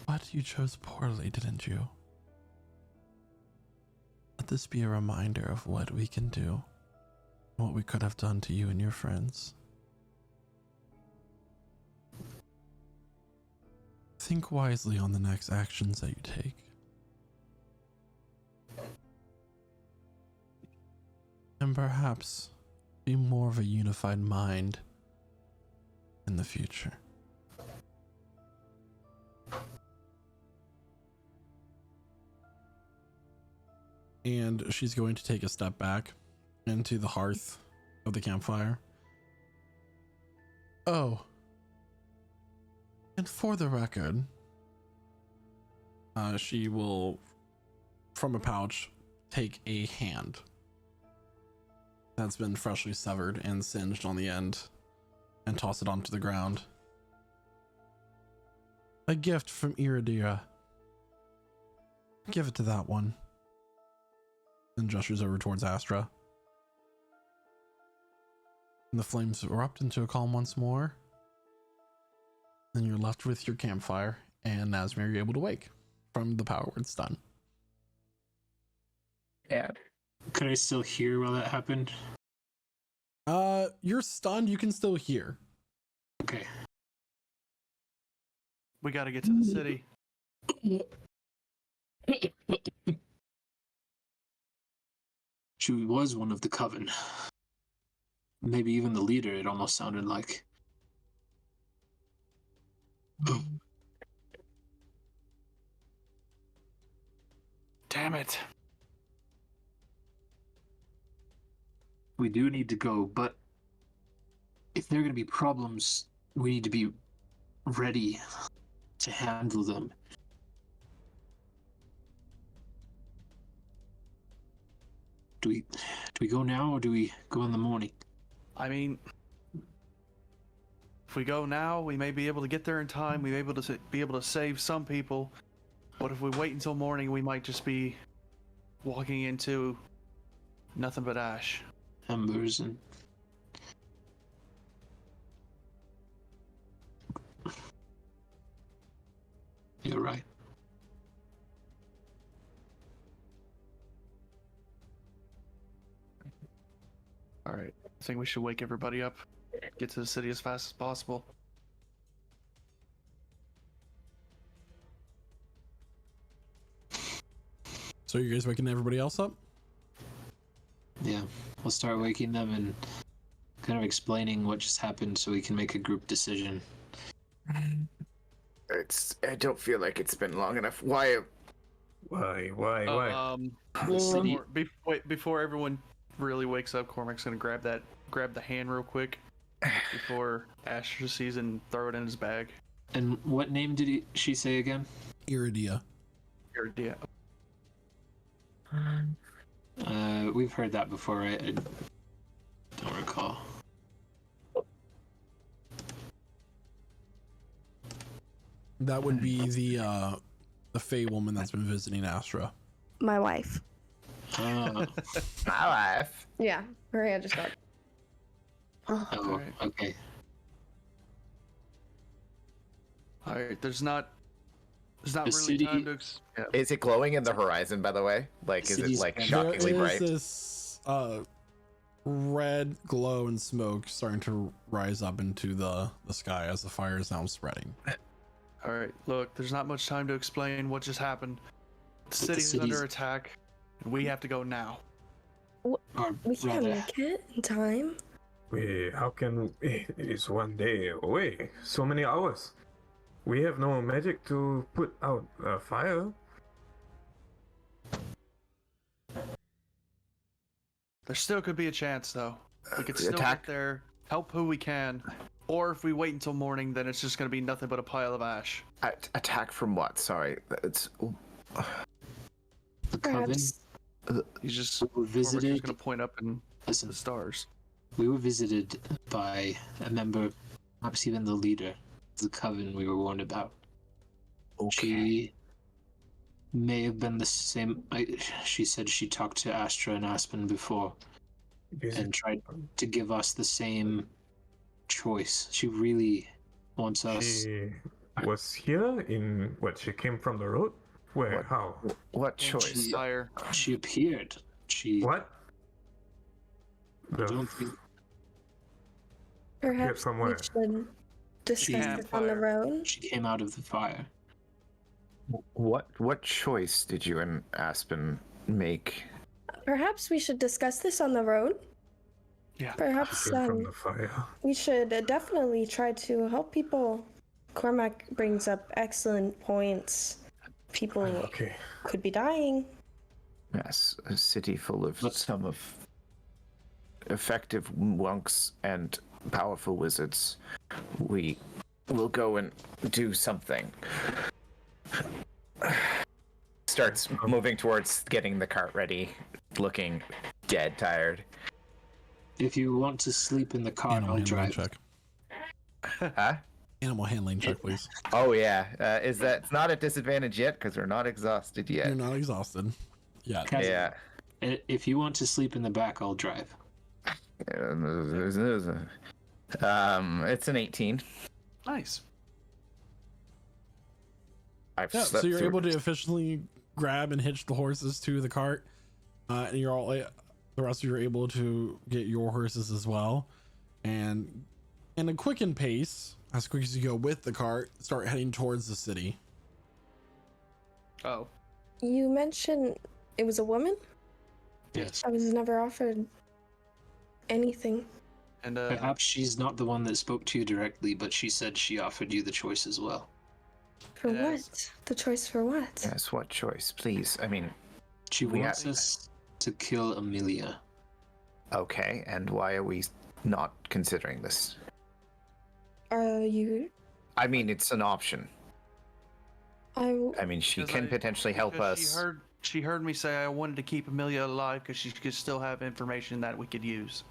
But you chose poorly, didn't you? Let this be a reminder of what we can do, what we could have done to you and your friends. Think wisely on the next actions that you take. And perhaps be more of a unified mind in the future. And she's going to take a step back into the hearth of the campfire. Oh, and for the record, she will, from a pouch, take a hand that's been freshly severed and singed on the end and toss it onto the ground. A gift from Iridia. Give it to that one. And gestures over towards Astra. And the flames erupt into a column once more. And you're left with your campfire, and Nazmir, you're able to wake from the power word stun. Yeah. Could I still hear while that happened? You're stunned, you can still hear. Okay. We got to get to the city. She was one of the Coven. Maybe even the leader, it almost sounded like. Damn it. We do need to go, but if there are going to be problems, we need to be ready to handle them. Do we go now, or do we go in the morning? I mean, if we go now, we may be able to get there in time. We may be able to save some people. But if we wait until morning, we might just be walking into nothing but ash. Embers and... You're right. All right. I think we should wake everybody up. Get to the city as fast as possible. So you guys waking everybody else up? Yeah, we'll start waking them and kind of explaining what just happened so we can make a group decision. I don't feel like it's been long enough. Why? Before everyone really wakes up, Cormac's gonna grab the hand real quick before Asher sees and throw it in his bag. And what name did she say again? Iridia. Iridia. We've heard that before, right? I don't recall. That would be the Fey woman that's been visiting Astra. My wife. Oh, My life. Yeah, her hand just got. Oh, Alright. Okay. All right. There's not The really city- time to. Yeah. Is it glowing in the horizon, by the way? Like, is it City's- like There shockingly There is bright? this red glow and smoke starting to rise up into the sky as the fire is now spreading. All right. Look, there's not much time to explain what just happened. The the city is city's- under attack, and we have to go now. Or we can't rather, make it in time. Wait, how can it's 1 day away? So many hours. We have no magic to put out a fire. There still could be a chance, though. We could still Attack. get there, help who we can, or if we wait until morning, then it's just gonna be nothing but a pile of ash. Attack from what? Sorry. It's the Coven, Perhaps He's just we were Corvus is visited. gonna point up in Listen, the stars. we were visited by a member, perhaps even the leader of the Coven we were warned about. She may have been the same. She said she talked to Astra and Aspen before and tried to give us the same choice. She really wants us. She was here in what? She came from the road? Where? What? How? what choice? She- Sire, She appeared. She. What? I don't think. perhaps we somewhere. should discuss Yeah, this on the fire. road. She came out of the fire. What choice did you and Aspen make? Perhaps we should discuss this on the road. Yeah. Perhaps Came from the fire. we should definitely try to help people. Cormac brings up excellent points. People Okay. could be dying. Yes, a city full of Let's- some of effective monks and powerful wizards. We will go and do something. Starts moving towards getting the cart ready, looking dead tired. If you want to sleep in the car, Animal I'll handling drive. check. Huh? Animal handling check, please. Oh yeah. Is that it's not at disadvantage yet because we're not exhausted You're yet? not exhausted. Yeah. Cas- Yeah. If you want to sleep in the back, I'll drive. It's an 18. nice. I've Yeah, slept so you're through- able to efficiently grab and hitch the horses to the cart, and you're all the rest of you are able to get your horses as well, and in a quickened pace, as quick as you go with the cart, start heading towards the city. Oh, You mentioned it was a woman? Yes. I was never offered anything. and Perhaps she's not the one that spoke to you directly, but she said she offered you the choice as well. For Yes. what? The choice for what? Yes, what choice, please? I mean, She We wants have- us to kill Amelia. okay, and why are we not considering this? Are you? I mean, it's an option. I mean, she because can potentially help because us. She heard me say I wanted to keep Amelia alive because she could still have information that we could use.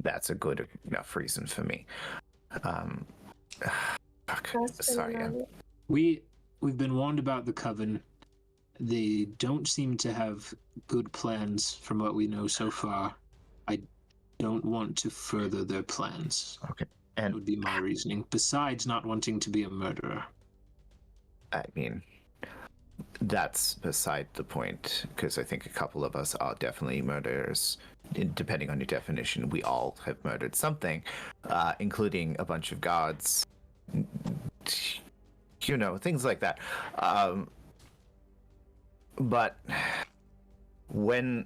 That's a good enough reason for me. Fuck. Aspen Sorry. and We've been warned about the Coven. They don't seem to have good plans from what we know so far. I don't want to further their plans. Okay. That And would be my reasoning. Besides not wanting to be a murderer. I mean, that's beside the point, because I think a couple of us are definitely murderers. Depending on your definition, we all have murdered something, including a bunch of gods. You know, things like that. But when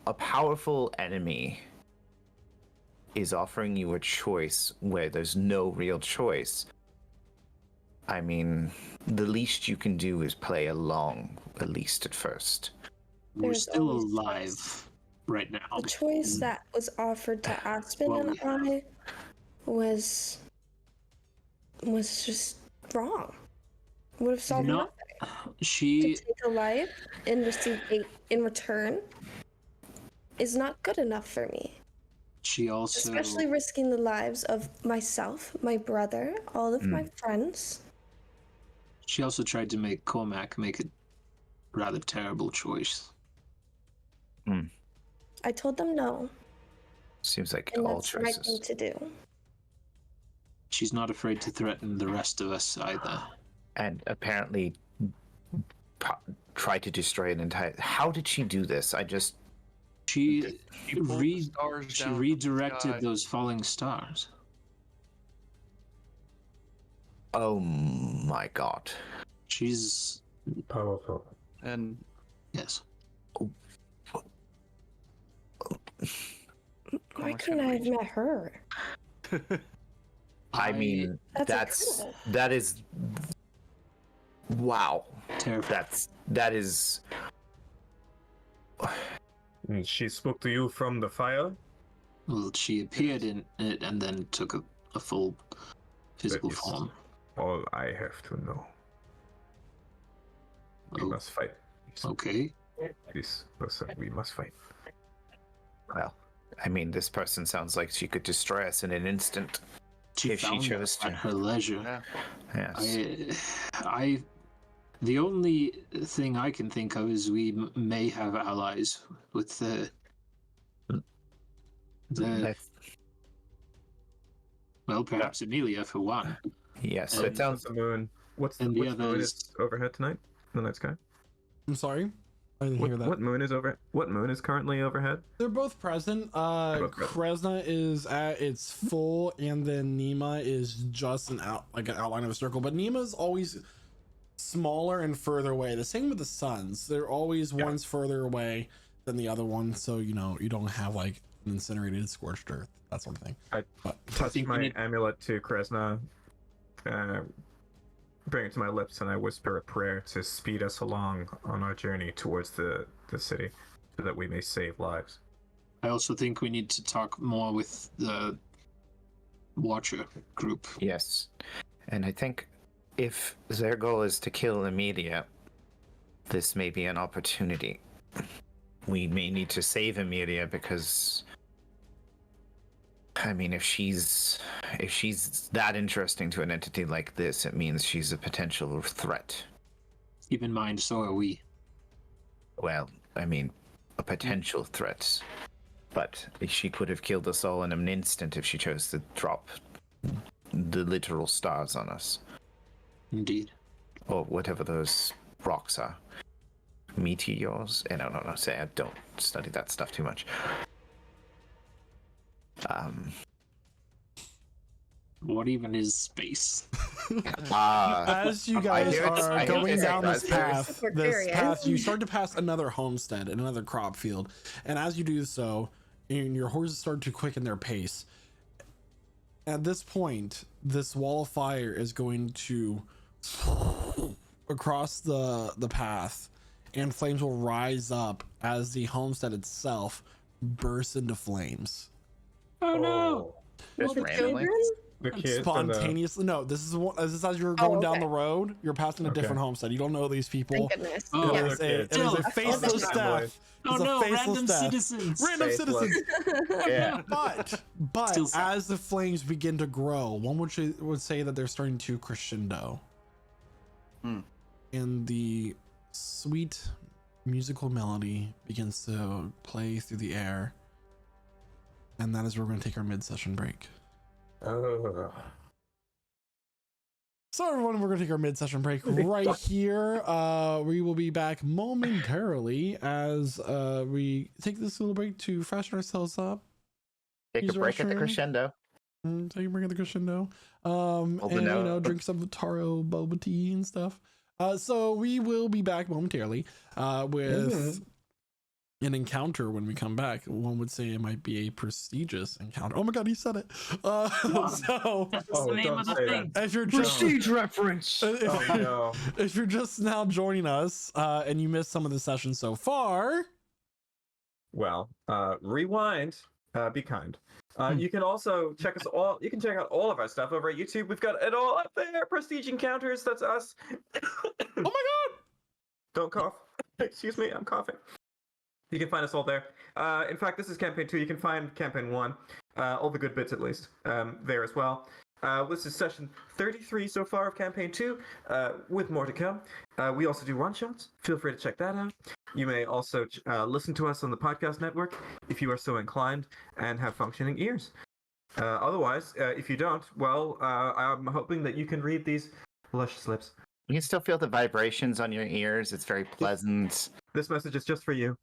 a powerful enemy is offering you a choice where there's no real choice, I mean, the least you can do is play along, at least at first. We're There's still always alive choice. right now. the choice that was offered to Aspen Well, and I was just wrong. Would have solved Not- nothing. She To take a life and receive 8 in return is not good enough for me. she also Especially risking the lives of myself, my brother, all of my friends. she also tried to make Cormac make a rather terrible choice. I told them no, Seems like and all that's the right thing choices. to do. She's not afraid to threaten the rest of us either. And apparently tried to destroy an entire. How did she do this? She pulled the stars she down from the redirected sky. those falling stars. Oh my god. She's Powerful. And yes. Why couldn't I have met her? I mean, That's that is. Wow. Terrifying. That is. And she spoke to you from the fire? Well, she appeared in it and then took a full physical is- form. All I have to know. We Oh, must fight. okay. This person, we must fight. Well, I mean, this person sounds like she could destroy us in an instant. She If she found chose us to. at her leisure. yeah, Yes. The only thing I can think of is we may have allies with the Let's- well, perhaps Amelia for one. yes, And- it sounds. The moon. Which and the moon others- is overhead tonight? The night sky. I'm sorry, I didn't hear that. What moon is over? What moon is currently overhead? They're both present. both present. Kresna is at its full, and then Nima is just an outline of a circle. But Nima's always smaller and further away. The same with the suns. They're always one's further away than the other one, so you don't have like an incinerated, scorched earth, that sort of thing. I But touch think we my need- amulet to Kresna, bring it to my lips, and I whisper a prayer to speed us along on our journey towards the city, so that we may save lives. I also think we need to talk more with the Watcher group. Yes. And I think if their goal is to kill Amelia, this may be an opportunity. We may need to save Amelia because, I mean, if she's that interesting to an entity like this, it means she's a potential threat. Keep in mind, so are we. Well, I mean, a potential threat. But she could have killed us all in an instant if she chose to drop the literal stars on us. Indeed. Or whatever those rocks are. Meteors? I don't know. Say I don't study that stuff too much. What even is space? as you guys hear it's- are I hear going it's down like this that. path, Aquarius. you start to pass another homestead and another crop field. And as you do so, and your horses start to quicken their pace. At this point, this wall of fire is going to across the path, and flames will rise up as the homestead itself bursts into flames. Oh no! Just The randomly. children? The kids and the, Spontaneously, no. This is as you're going down okay. the road. You're passing a Okay. different homestead. You don't know these people. Thank goodness. Oh, It yeah. is a Still, faceless oh, death. Oh It's a no! faceless Random death. citizens. Random Faceless. citizens. Yeah. But Still sad. as the flames begin to grow, one would say that they're starting to crescendo. And the sweet musical melody begins to play through the air. And that is where we're going to take our mid-session break. oh, So everyone, we're going to take our mid-session break right here. We will be back momentarily as we take this little break to freshen ourselves up. Take Use a break at the restroom. crescendo. Take a break at the crescendo. Hold the And note. drink some taro boba tea and stuff. So we will be back momentarily with an encounter when we come back. One would say it might be a prestigious encounter. Oh my god, he said it. So That's Oh, the name don't of the say thing. if you're just Prestige reference. oh no. if you're just now joining us and you missed some of the sessions so far, Well, rewind. Be kind. You can also check us all. You can check out all of our stuff over at YouTube. We've got it all up there. Prestige Encounters. That's us. oh my god, Don't cough. Excuse me, I'm coughing. You can find us all there. In fact, this is campaign 2. You can find campaign 1, all the good bits at least, there as well. This is session 33 so far of campaign 2, with more to come. We also do one-shots. Feel free to check that out. You may also listen to us on the podcast network if you are so inclined and have functioning ears. Otherwise, if you don't, well, I'm hoping that you can read these luscious lips. You can still feel the vibrations on your ears. It's very pleasant. This message is just for you.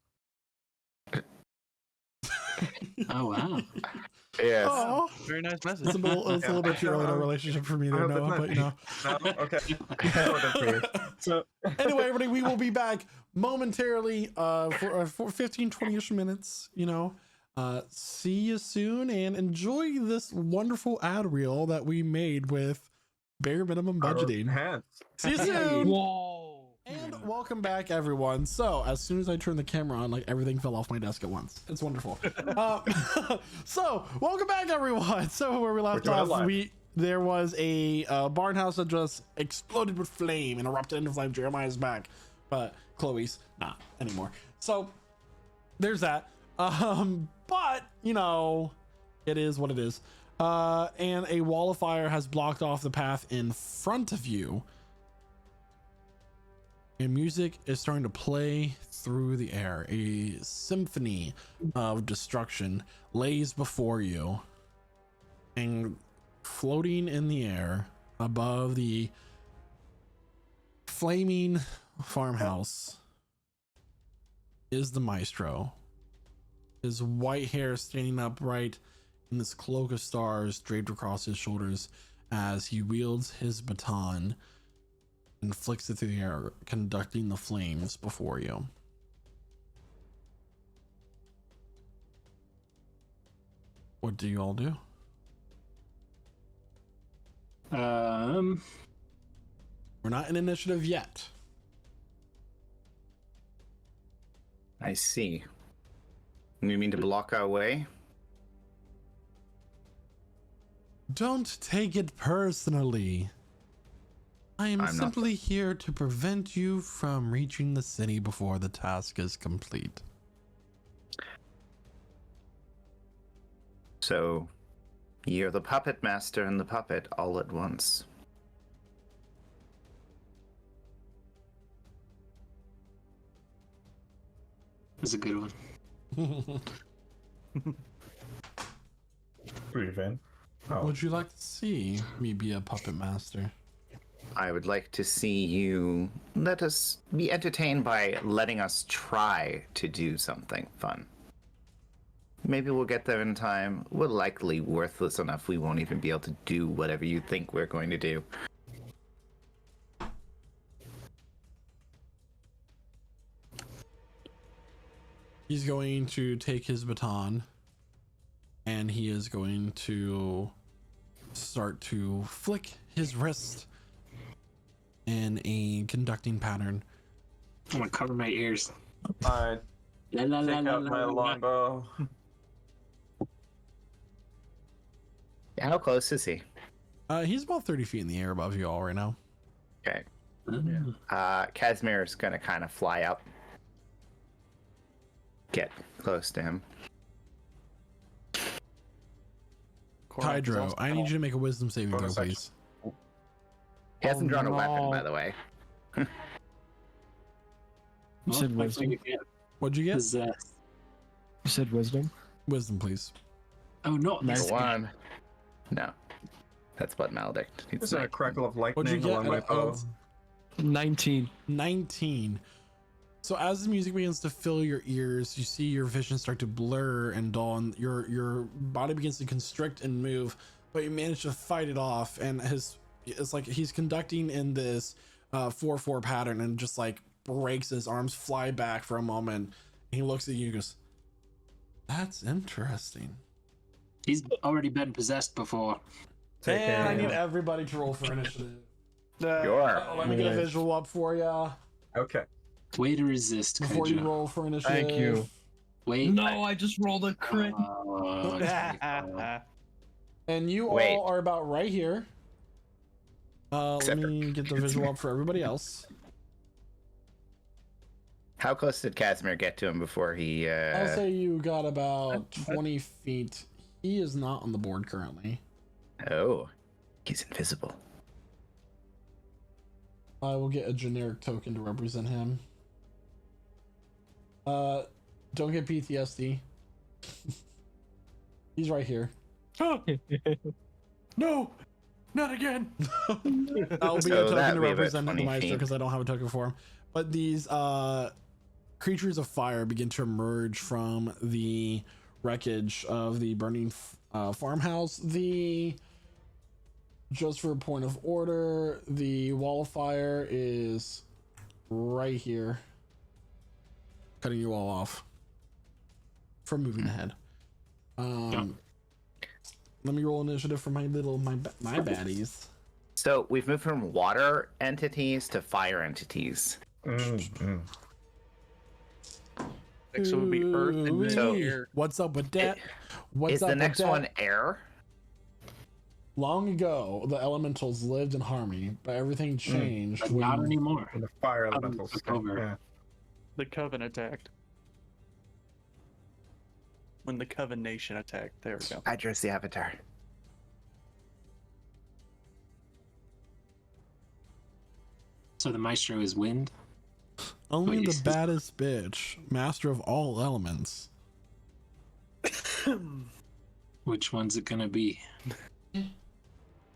Oh wow. Yes. Oh, Very nice message. it's a little bit too early in a relationship for me there, I hope Noah, it's but you know. No? Okay. Oh, that's weird. So, Anyway, everybody, we will be back momentarily for 15, 20-ish minutes, you know. See you soon and enjoy this wonderful ad reel that we made with bare minimum budgeting. hands. See you soon. Whoa. And welcome back, everyone. So as soon as I turned the camera on, like everything fell off my desk at once. It's wonderful. So welcome back, everyone. So where we left doing it off, live. there was a barn house that just exploded with flame and erupted into flame. Jeremiah's back, but Chloe's not anymore. So there's that. But you know, it is what it is. And a wall of fire has blocked off the path in front of you. And music is starting to play through the air. A symphony of destruction lays before you. And floating in the air above the flaming farmhouse is the maestro. His white hair standing upright in this cloak of stars draped across his shoulders as he wields his baton and flicks it through the air, conducting the flames before you. What do you all do? Um. We're not in initiative yet. I see. You mean to block our way? Don't take it personally. I am I'm not- simply here to prevent you from reaching the city before the task is complete. So, you're the puppet master and the puppet all at once. That's a good one. Breathe in. Oh. Would you like to see me be a puppet master? I would like to see you let us be entertained by letting us try to do something fun. Maybe we'll get there in time. We're likely worthless enough we won't even be able to do whatever you think we're going to do. He's going to take his baton and he is going to start to flick his wrist in a conducting pattern. I'm gonna cover my ears. I La, la, la, take la, out la, my la, la. longbow. How close is he? He's about 30 feet in the air above you all right now. Okay. Ah. Casimir's gonna kind of fly up. Get close to him. Hydro, I need you to make a wisdom saving throw, Bonus please. He hasn't drawn a weapon, no. by the way. You said Well, wisdom. I think What'd you get? possessed. You said wisdom. Wisdom, please. Oh, not Nice this For guy. one. No. That's what maledict. It's There's a like- crackle of What'd you lightning get? along my bow. 19. 19. So as the music begins to fill your ears, you see your vision start to blur and dull, and your body begins to constrict and move, but you manage to fight it off. And it's like he's conducting in this 4/4 pattern, and just like breaks his arms, fly back for a moment. And he looks at you and goes, "That's interesting." He's already been possessed before. And I need everybody to roll for initiative. Sure. Let me get a visual up for you Okay. Way to resist, before you Kujo. roll for initiative. Thank you. Wait. No, I just rolled a crit. Oh, And you Wait. all are about right here. Let Except for- me get the visual up for everybody else. How close did Casimir get to him before he? I'll say you got about 20 feet. He is not on the board currently. Oh, he's invisible. I will get a generic token to represent him. Don't get PTSD. He's right here. No, not again. I'll be So a token that'd to be about represent the 20 Maestro feet. because I don't have a token for him. But these creatures of fire begin to emerge from the wreckage of the burning farmhouse. Just for a point of order, the wall of fire is right here, cutting you all off from moving ahead. Let me roll initiative for my baddies. So we've moved from water entities to fire entities. Next one would be earth and then So- air. What's up with that? What's Is up the with next that? one air? Long ago, the elementals lived in harmony, but everything changed But when not anymore. And the fire elementals. took over. Yeah. The Coven attacked. When the Coven nation attacked. There we go. Address the avatar. So the Maestro is wind. only Wait, the is- baddest bitch, master of all elements. Which one's it gonna be?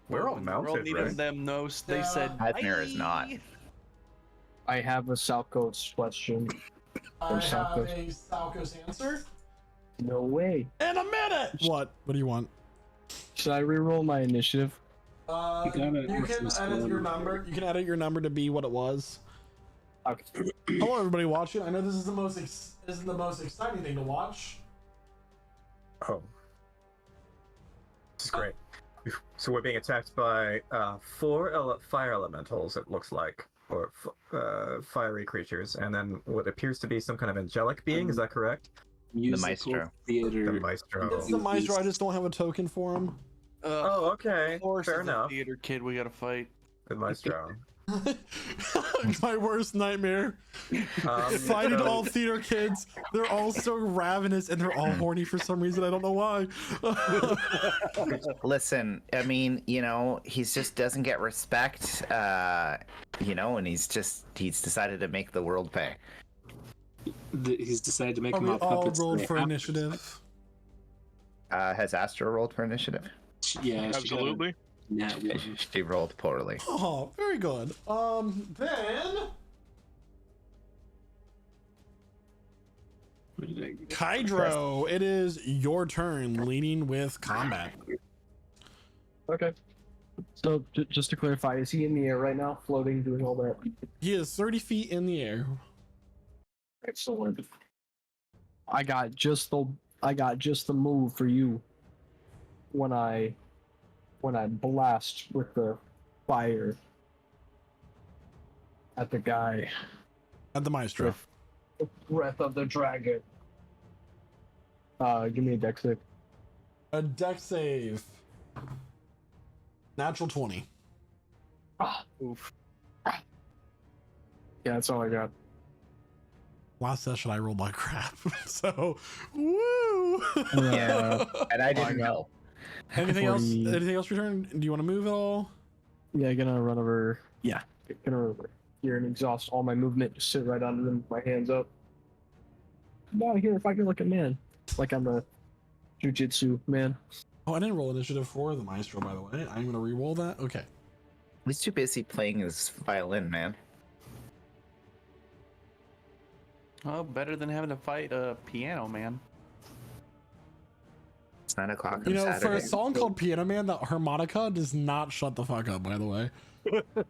We're all When the world mounted, needed right? them most, they said Casimir is not. "Bye." I have a Salco's question. I South have Coast. a Salco's answer No way. in a minute. What? What do you want? Should I reroll my initiative? You gotta can reference edit your one. number. You can edit your number to be what it was. Okay. Hello, everybody watching. I know this is the most isn't the most exciting thing to watch. Oh. This is great. So we're being attacked by four fire elementals, it looks like, or fiery creatures, and then what appears to be some kind of angelic being. Is that correct? Musical Maestro. Theater. The Maestro. It's the Maestro. I just don't have a token for him. Oh, okay. Of course, Fair it's a enough. theater kid we gotta fight. The Maestro. My worst nightmare. Fighting all theater kids. They're all so ravenous and they're all horny for some reason. I don't know why. Listen, I mean, you know, he's just doesn't get respect, you know, and he's decided to make the world pay. He's decided to make Are them we all all puppets. rolled They for have to- initiative? Has Astra rolled for initiative? Yeah, Absolutely. Yeah. She rolled poorly. Oh, very good. Then Kydro, it is your turn, leading with combat. Okay. So just to clarify, is he in the air right now, floating, doing all that? He is 30 feet in the air. Excellent. I got just the move for you. When I blast with the fire at the guy. At the Maestro. The breath of the dragon. Give me a dex save. A deck save. Natural 20. Oof. Yeah, that's all I got. Last session I rolled like crap. So, woo! Yeah, and I didn't got- know. Anything else? 40. Anything else return? Do you want to move at all? Yeah, gonna run over. Yeah, gonna run over here and exhaust all my movement. Just sit right under them, my hands up. Come out here if I can look a man, like I'm a jujitsu man. Oh, I didn't roll initiative for the Maestro, by the way. I'm gonna re-roll that. Okay. He's too busy playing his violin, man. Oh, better than having to fight a piano man. It's 9 o'clock You on know, for Saturday. a song called Piano Man, that harmonica does not shut the fuck up, by the way.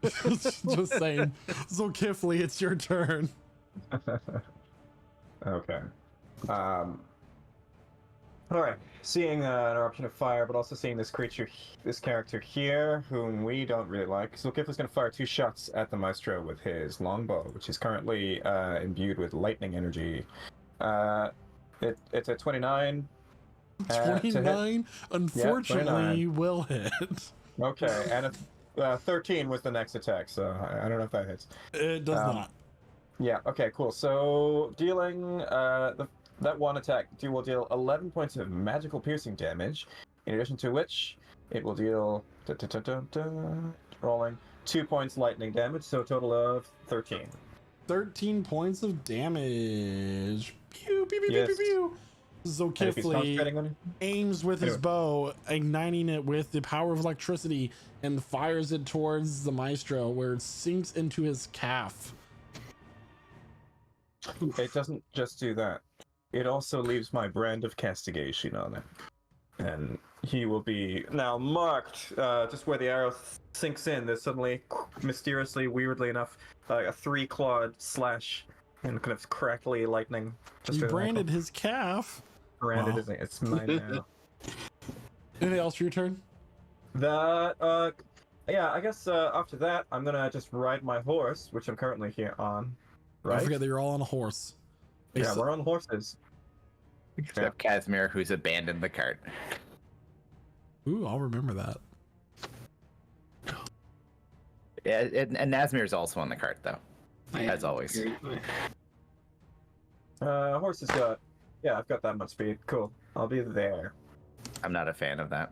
Just saying. So, Kifley, it's your turn. Okay. All right. Seeing an eruption of fire, but also seeing this character here, whom we don't really like. So Kifley's going to fire 2 shots at the Maestro with his longbow, which is currently imbued with lightning energy. It's a 29. To hit. 29, unfortunately, 29. will hit. Okay, and 13 was the next attack, so I don't know if that hits. It does not. Yeah. Okay. Cool. So dealing that one attack will deal 11 points of magical piercing damage, in addition to which it will deal rolling 2 points lightning damage, so a total of 13. 13 points of damage. Pew, pew, pew, pew, Yes. pew, pew. And if he's concentrating Zokifli on you, aims with his Anyway. bow, igniting it with the power of electricity, and fires it towards the maestro, where it sinks into his calf. it doesn't just do that. It also leaves my brand of castigation on it. And he will be now marked just where the arrow sinks in. There's suddenly, mysteriously, weirdly enough, a 3-clawed slash and kind of crackly lightning. Just You through the branded ankle. his calf. Branded, Wow. isn't it? It's mine now. Anything else for your turn? That, yeah, I guess after that, I'm gonna just ride my horse, which I'm currently here on. Don't Right? forget that you're all on a horse. Yeah, we're on horses. Except Casimir, who's abandoned the cart. Ooh, I'll remember that. Yeah, and Nazmir's also on the cart, though. As always. Horses got, yeah, I've got that much speed. Cool. I'll be there. I'm not a fan of that.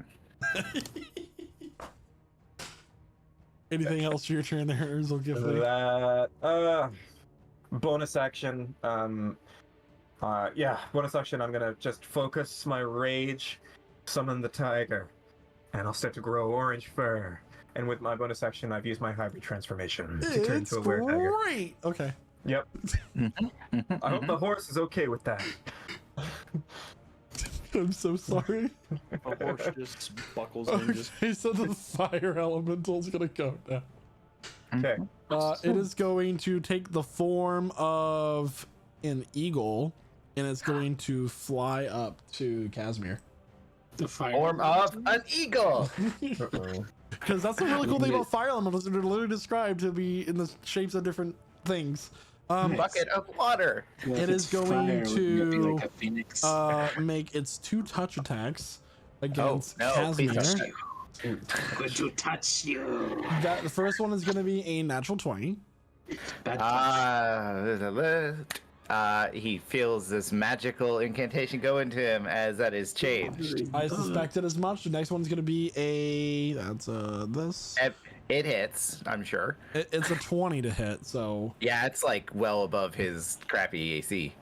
Anything else for your turn there, Zokifli? That, bonus action, yeah, bonus action, I'm gonna just focus my rage, summon the tiger, and I'll start to grow orange fur. And with my bonus action, I've used my hybrid transformation to turn It's into a were-tiger. great. Okay. Yep. I hope the horse is okay with that. I'm so sorry. The horse just buckles in. Just Okay, so the fire elemental's gonna go now. Okay. It is going to take the form of an eagle, and it's going to fly up to Casimir. The fire. Form of an eagle! Uh-oh. Because that's the really cool thing about fire elementals. They're literally described to be in the shapes of different things. Bucket of water! Well, if it it's is going fire, wouldn't it be to, like a phoenix. Make its 2 touch attacks against Oh, no, please Casimir. don't. I'm going to touch you. That the first one is going to be a natural 20. He feels this magical incantation go into him as that is changed. I suspected as much. The next one's going to be a this. It hits, I'm sure. It's a 20 to hit. So Yeah, it's like well above his crappy AC.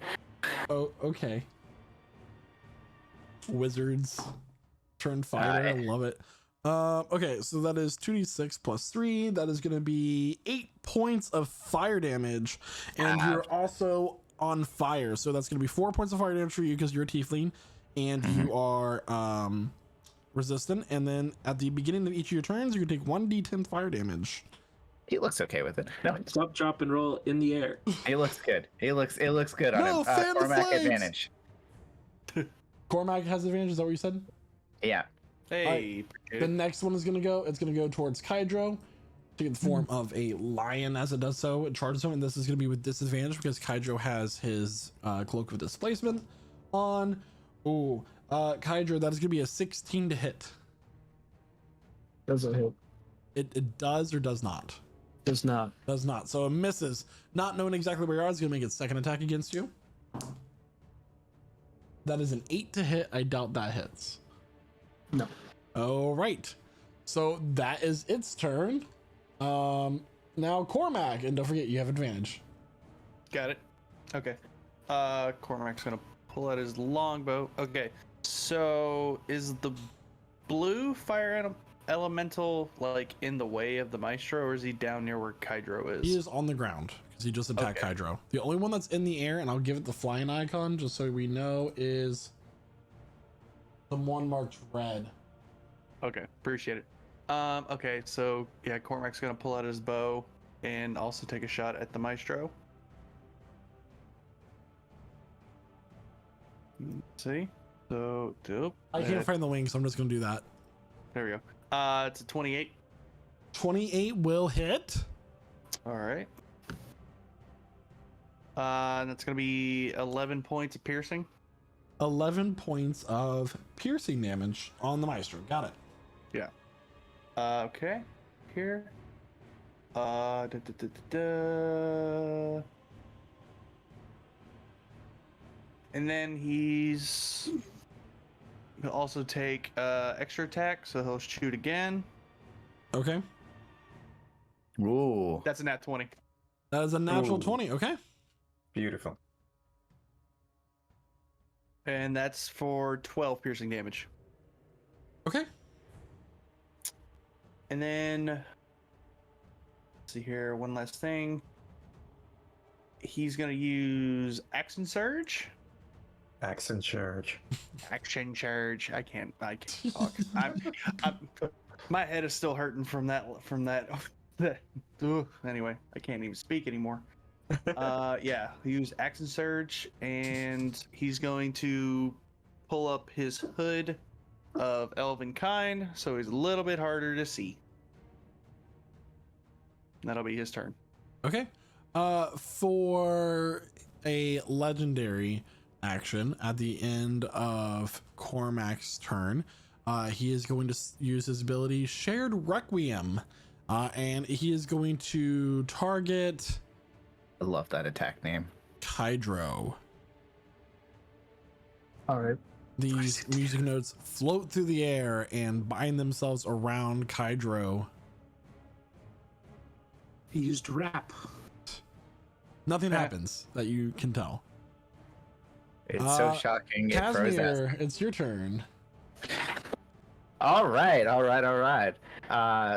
oh, okay. Wizards turn fighter. I love it. Okay, so that is 2d6 plus 3. That is going to be 8 points of fire damage, and you're also on fire. So that's going to be 4 points of fire damage for you because you're a tiefling, and you are resistant. And then at the beginning of each of your turns, you're going to take 1d10 fire damage. He looks okay with it. No, Stop, drop, and roll in the air. he looks good. It looks good on No, him. fan the Cormac flames! advantage. Cormac has advantage. Is that what you said? Yeah. hey, The next one is going to go. It's going to go towards Kydro. Take the form of a lion as it does so. It charges him, and this is going to be with disadvantage because Kydro has his cloak of displacement on. Ooh, Kydro, that is going to be a 16 to hit. Doesn't hit. It does or does not? Does not. Does not. So it misses. Not knowing exactly where you are, it's going to make its second attack against you. That is an 8 to hit. I doubt that hits. No. All right. So that is its turn. Now Cormac, and don't forget you have advantage. got it. Okay. Cormac's gonna pull out his longbow. Okay. So is the blue fire elemental like in the way of the maestro, or is he down near where Kydro is? He is on the ground because he just attacked Okay. Kydro. The only one that's in the air, and I'll give it the flying icon just so we know, is the one marked red. Okay, appreciate it. Okay, so yeah, Cormac's gonna pull out his bow and also take a shot at the maestro. See? So, dope. I can't find the wing, so I'm just gonna do that. There we go. It's a 28. 28 will hit. All right. And that's gonna be 11 points of piercing. 11 points of piercing damage on the maestro. Got it. Yeah. Okay. Here. And then he'll also take extra attack, so he'll shoot again. Okay. Ooh. That's a nat 20. That is a natural Ooh. 20. Okay. Beautiful. And that's for 12 piercing damage. Okay. And then, let's see here, one last thing. He's going to use Action Surge. Action charge. Action Surge. I can't talk. My head is still hurting from that. Anyway, I can't even speak anymore. Yeah, he used Action Surge, and he's going to pull up his hood of Elven Kind, so he's a little bit harder to see. That'll be his turn. Okay. For a legendary action at the end of Cormac's turn, he is going to use his ability Shared Requiem, and he is going to target I love that attack name. Kydro. All right. These music notes float through the air and bind themselves around Kydro. He used rap. Nothing happens that you can tell. It's so shocking. It froze us. Casimir, it's your turn. All right. So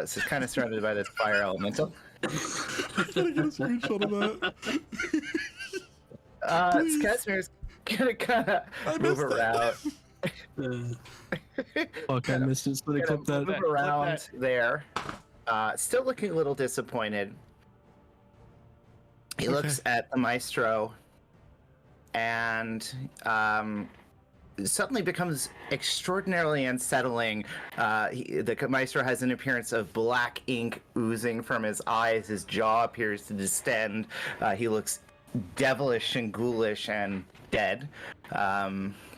it's kind of surrounded by this fire elemental. I gotta get a screenshot of that. Please. Casimir's gonna kind of move around. Fuck, I missed it. So they clipped that. Move around there. Still looking a little disappointed. He looks at the maestro and suddenly becomes extraordinarily unsettling. The maestro has an appearance of black ink oozing from his eyes. His jaw appears to distend. He looks devilish and ghoulish and dead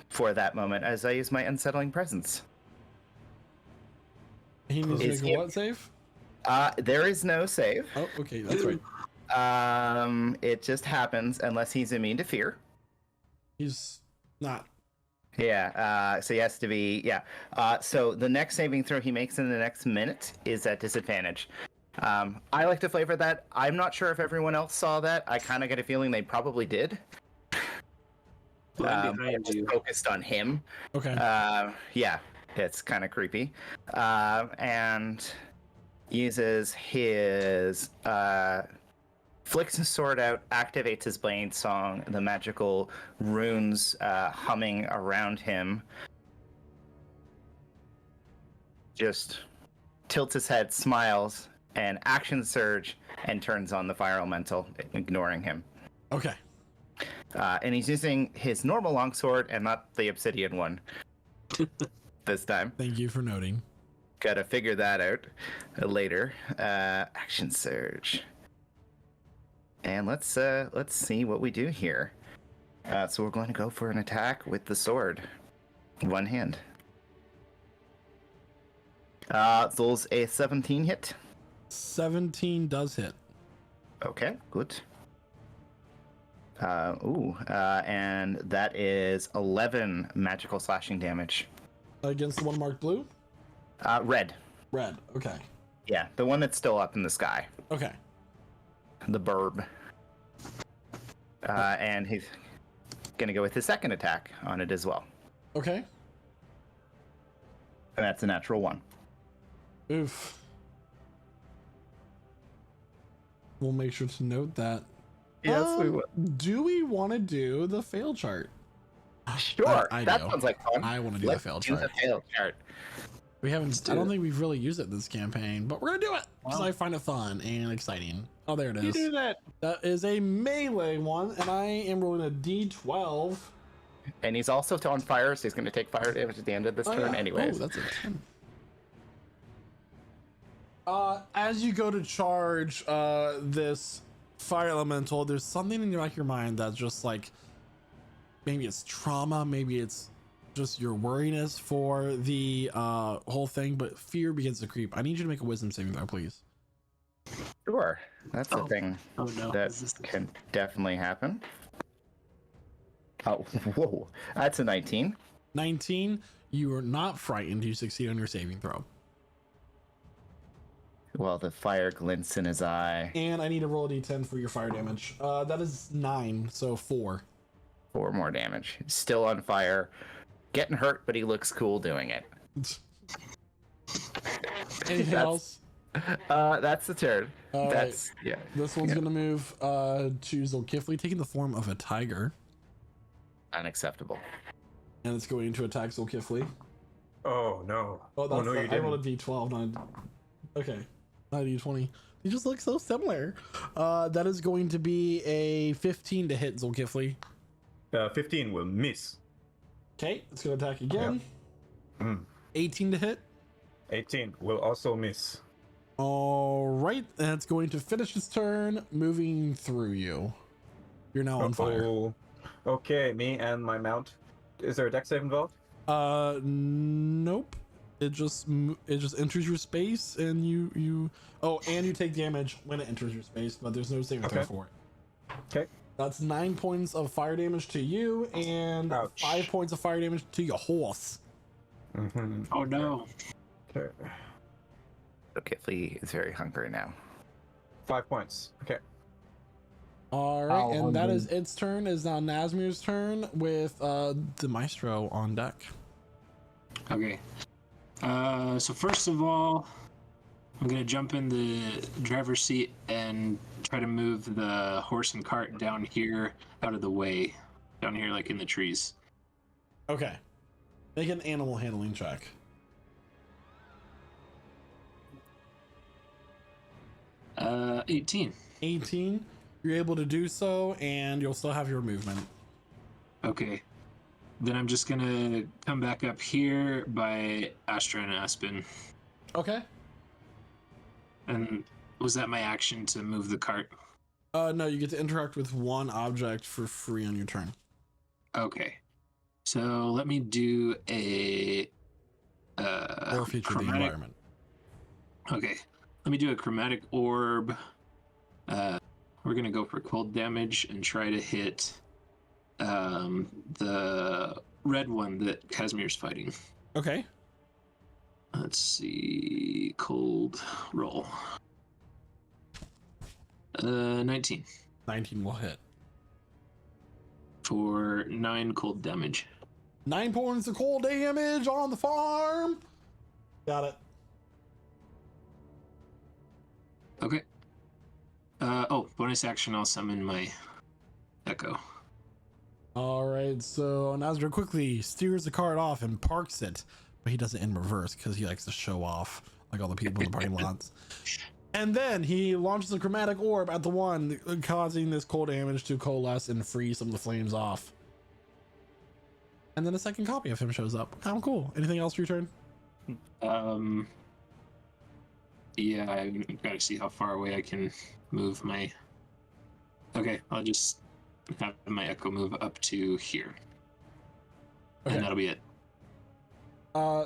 for that moment as I use my unsettling presence. He needs to make a what save? There is no save. Oh, okay, that's right. It just happens unless he's immune to fear. He's not. Yeah, so he has to be, so the next saving throw he makes in the next minute is at disadvantage. I like to flavor that. I'm not sure if everyone else saw that. I kind of get a feeling they probably did. Behind you. Focused on him. Okay. Yeah, it's kind of creepy. And uses his flicks his sword out, activates his blade song, the magical runes humming around him. Just tilts his head, smiles, and action surge, and turns on the fire elemental, ignoring him. Okay. And he's using his normal longsword and not the obsidian one this time. Thank you for noting. Gotta figure that out later. Action surge. And let's see what we do here. So we're going to go for an attack with the sword. One hand. Those a 17 hit. 17 does hit. Okay, good. And that is 11 magical slashing damage. Against the one marked blue? Red. Red, okay. Yeah, the one that's still up in the sky. Okay. The burb. And he's gonna go with his second attack on it as well. Okay. And that's a natural 1. Oof. We'll make sure to note that. Yes, we will. Do we want to do the fail chart? Sure, I that do. sounds like fun. I want to do Let's the fail do chart. the fail chart. We haven't. Let's do I don't it. think we've really used it this campaign, but we're gonna do it because I find it fun and exciting. Oh, there it is. You do that. That is a melee one, and I am rolling a D12. And he's also on fire, so he's going to take fire damage at the end of this turn, anyways. Oh, that's a 10. As you go to charge this fire elemental, there's something in the back of your mind that's just like, maybe it's trauma, maybe it's just your worriness for the whole thing, but fear begins to creep. I need you to make a wisdom saving throw, please. Sure, that's a thing Oh no. that Is this the- can definitely happen. Oh, whoa. That's a 19. 19. You are not frightened. You succeed on your saving throw. Well, the fire glints in his eye. And I need to roll a d10 for your fire damage. That is 9, so 4. 4 more damage. Still on fire. Getting hurt, but he looks cool doing it. Anything else? That's the turn. Right. Yeah. This one's gonna move to Zulkifli, taking the form of a tiger, Unacceptable. and it's going to attack Zulkifli. Oh no. Oh, that's no, you I didn't. rolled a d12, okay, not a d20. They just look so similar. That is going to be a 15 to hit Zulkifli. 15 will miss. Okay, it's gonna attack again. Mm. 18 to hit. 18 will also miss. All right, and it's going to finish its turn, moving through you. You're now on fire. Uh-oh. Okay, me and my mount. Is there a deck save involved? Nope. It just enters your space, and you and you take damage when it enters your space, but there's no saving throw Okay. for it. Okay. That's 9 points of fire damage to you, and Ouch. 5 points of fire damage to your horse. Mm-hmm. Oh no. Okay. Kifli is very hungry now. 5 points. Okay. All right, Ow, and that hungry. is its turn. Is now Nazmir's turn with the maestro on deck. Okay. So first of all, I'm gonna jump in the driver's seat and try to move the horse and cart down here out of the way, down here like in the trees. Okay, make an animal handling check. 18. 18. You're able to do so, and you'll still have your movement. Okay. Then I'm just gonna come back up here by Astra and Aspen. Okay. And was that my action to move the cart? No, you get to interact with one object for free on your turn. Okay. So let me do a Or feature the chromatic. environment. Okay. Let me do a chromatic orb. We're gonna go for cold damage and try to hit the red one that Casimir's fighting. Okay. Let's see. Cold roll. 19 19 will hit. for 9 cold damage. 9 points of cold damage on the farm. Got it. Okay. Bonus action, I'll summon my Echo. All right, so Nazir quickly steers the cart off and parks it, but he does it in reverse because he likes to show off like all the people in the parking lots. And then he launches a chromatic orb at the one, causing this cold damage to coalesce and free some of the flames off. And then a second copy of him shows up. How cool. Anything else for your turn? Yeah, I gotta see how far away I can move my. Okay, I'll just have my Echo move up to here. Okay. And that'll be it.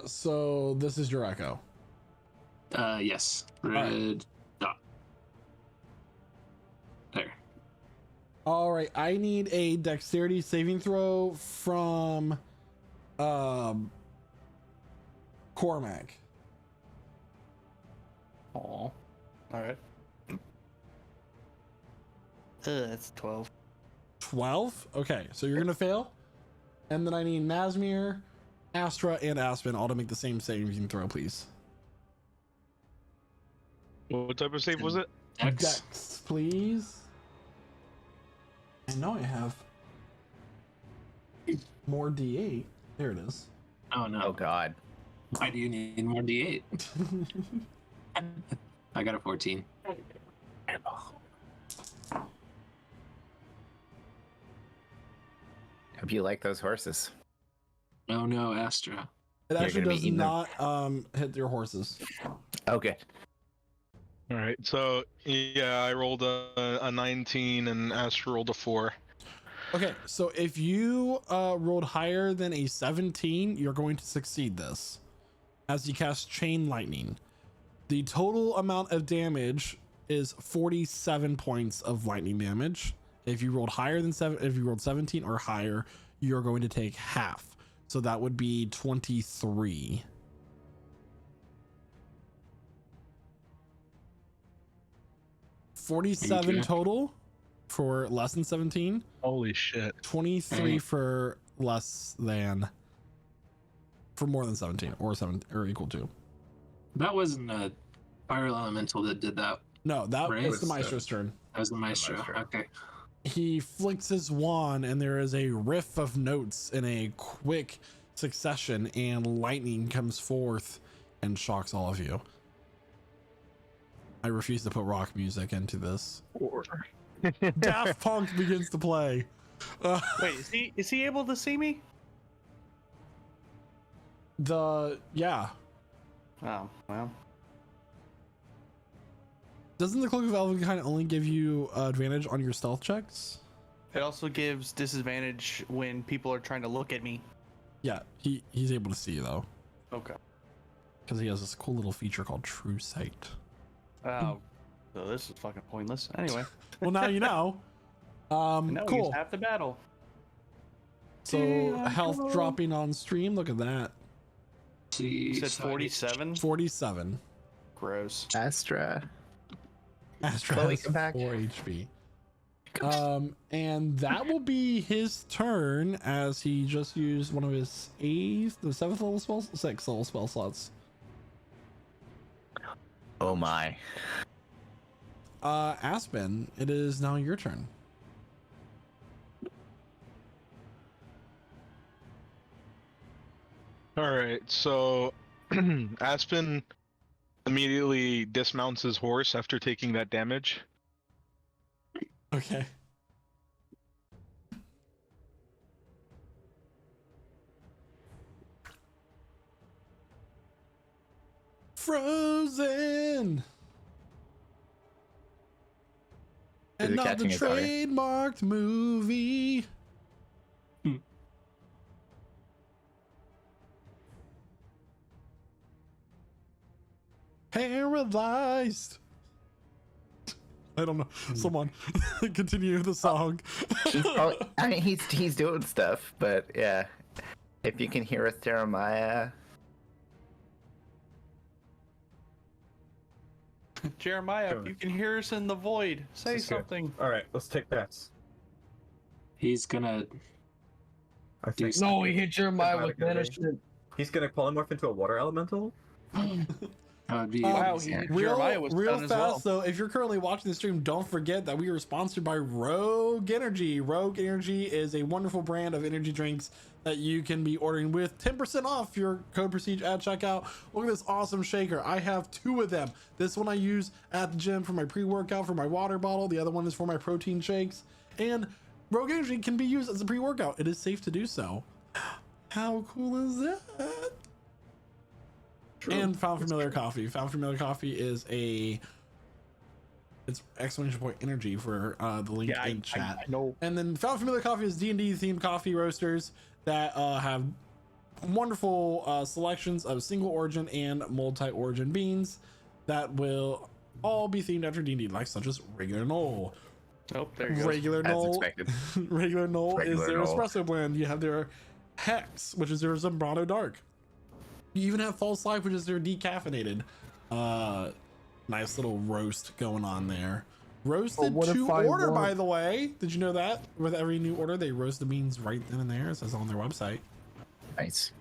So this is your echo. Yes. Red dot. There. All right, I need a dexterity saving throw from Cormac. Aw. All right. That's 12. 12? Okay, so you're gonna fail. And then I need Nazmir, Astra, and Aspen all to make the same saving throw, please. What type of save was it? X. Dex, please. I know I have more D8. There it is. Oh no. Oh God. Why do you need more D8? I got a 14. Hope you like those horses. Oh no, Astra. It You're actually gonna be does eating them. not hit your horses. Okay. All right. So yeah, I rolled a 19 and Astra rolled a 4. Okay, so if you rolled higher than a 17, you're going to succeed this. As you cast Chain Lightning. The total amount of damage is 47 points of lightning damage. If you rolled higher than if you rolled 17 or higher, you're going to take half. So that would be 23. $47 Okay. total for less than 17. Holy shit. 23 for less than, for more than 17 or 7 or equal to. That wasn't a fire elemental that did that. No, that Right. was the It was, maestro's turn. That was the maestro. maestro. Okay. He flicks his wand and there is a riff of notes in a quick succession, and lightning comes forth and shocks all of you. I refuse to put rock music into this. Daft Punk begins to play. Wait, is he able to see me? Yeah. Oh, well. Doesn't the Cloak of Elvenkind only give you advantage on your stealth checks? It also gives disadvantage when people are trying to look at me. Yeah, he's able to see you though, Okay. because he has this cool little feature called True Sight. Oh, so this is fucking pointless. Anyway, Well, now you know. no, Cool. he's half the battle. So Yeah, health cool. dropping on stream. Look at that. See, You said so I- 47? 47. Gross. Astra. Astra Chloe, has come back. 4 HP. And that will be his turn, as he just used one of his 7th level spells, 6th level spell slots. Oh my. Aspen, it is now your turn. All right, so Aspen immediately dismounts his horse after taking that damage. Okay. Frozen. Is And it not the catching his daughter? trademarked movie. Paralyzed. I don't know. Someone continue the song. He's probably, I mean, he's doing stuff, but yeah. If you can hear us, Jeremiah. Jeremiah, Sure. if you can hear us in the void, say That's good. something. All right, let's take bets. He's gonna. I think No, he hit Jeremiah Is with that gonna be- banishment. he's gonna polymorph into a water elemental. That would be. Wow, easy. Jeremiah was real done as fast well. though, if you're currently watching the stream, don't forget that we are sponsored by Rogue Energy. Rogue Energy is a wonderful brand of energy drinks that you can be ordering with 10% off your code Prestige at checkout. Look at this awesome shaker. I have 2 of them. This one I use at the gym for my pre-workout for my water bottle. The other one is for my protein shakes. And Rogue Energy can be used as a pre-workout. It is safe to do so. How cool is that? And Found Familiar Coffee. Found Familiar Coffee is it's exclamation point energy for the link in chat. I know. And then Found Familiar Coffee is D&D themed coffee roasters that have wonderful selections of single origin and multi-origin beans that will all be themed after D&D, like such as regular Knoll. Oh, there you go. Regular As Knoll. expected. Regular Knoll is Regular their Knoll. espresso blend. You have their Hex, which is their Zambrano Dark. You even have False Life, which is their decaffeinated. Nice little roast going on there. Roasted what if to I order, by want- the way. Did you know that? With every new order, they roast the beans right then and there. It says on their website. Nice.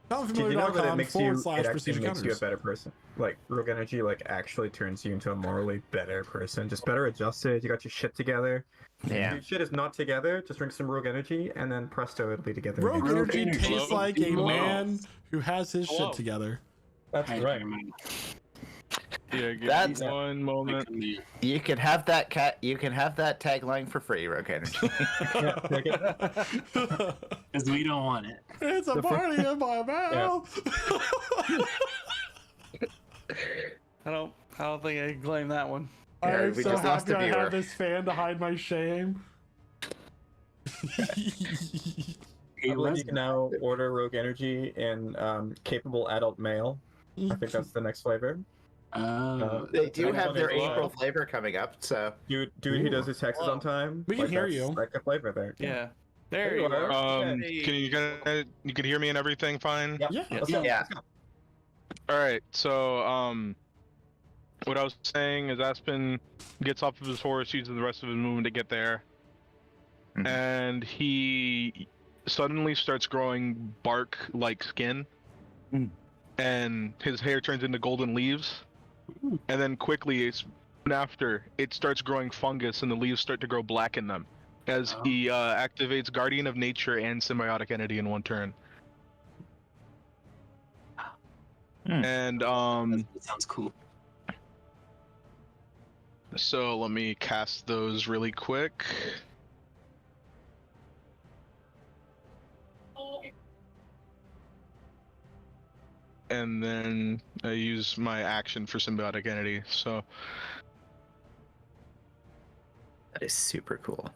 Did you know that it Foundfamiliar.com makes forward you? slash It actually procedure makes you a counters. better person. Like Rogue Energy, like actually turns you into a morally better person. Just better adjusted. You got your shit together. Yeah. If your shit is not together, just drink some Rogue Energy, and then presto, it'll be together. Rogue again. Energy Energy. tastes Hello? like a Hello? man who has his Hello? shit together. That's Hi, right. Jeremiah. Yeah, give That's- me one moment. You can have that You can have that tagline for free, Rogue Energy. Yeah, take it. Because we don't want it. It's a party in my mouth. I don't think I can claim that one. Yeah, I'm we so just lost happy a I viewer. have this fan to hide my shame. I believe you can now order Rogue Energy in capable adult male. I think that's the next flavor. They do Next have one their is, April flavor coming up, so Dude who does his taxes on time. We can hear that's you. like a flavor there. Yeah. There you are. Can you can hear me and everything fine? Yep. Yeah. Let's go. Yeah. Let's go. All right. So what I was saying is Aspen gets off of his horse, uses the rest of his movement to get there, Mhm. and he suddenly starts growing bark-like skin, and his hair turns into golden leaves, and then quickly, after, it starts growing fungus, and the leaves start to grow black in them, as he activates Guardian of Nature and Symbiotic Entity in one turn. And That sounds cool. so let me cast those really quick. And then I use my action for Symbiotic Entity. So That is super cool.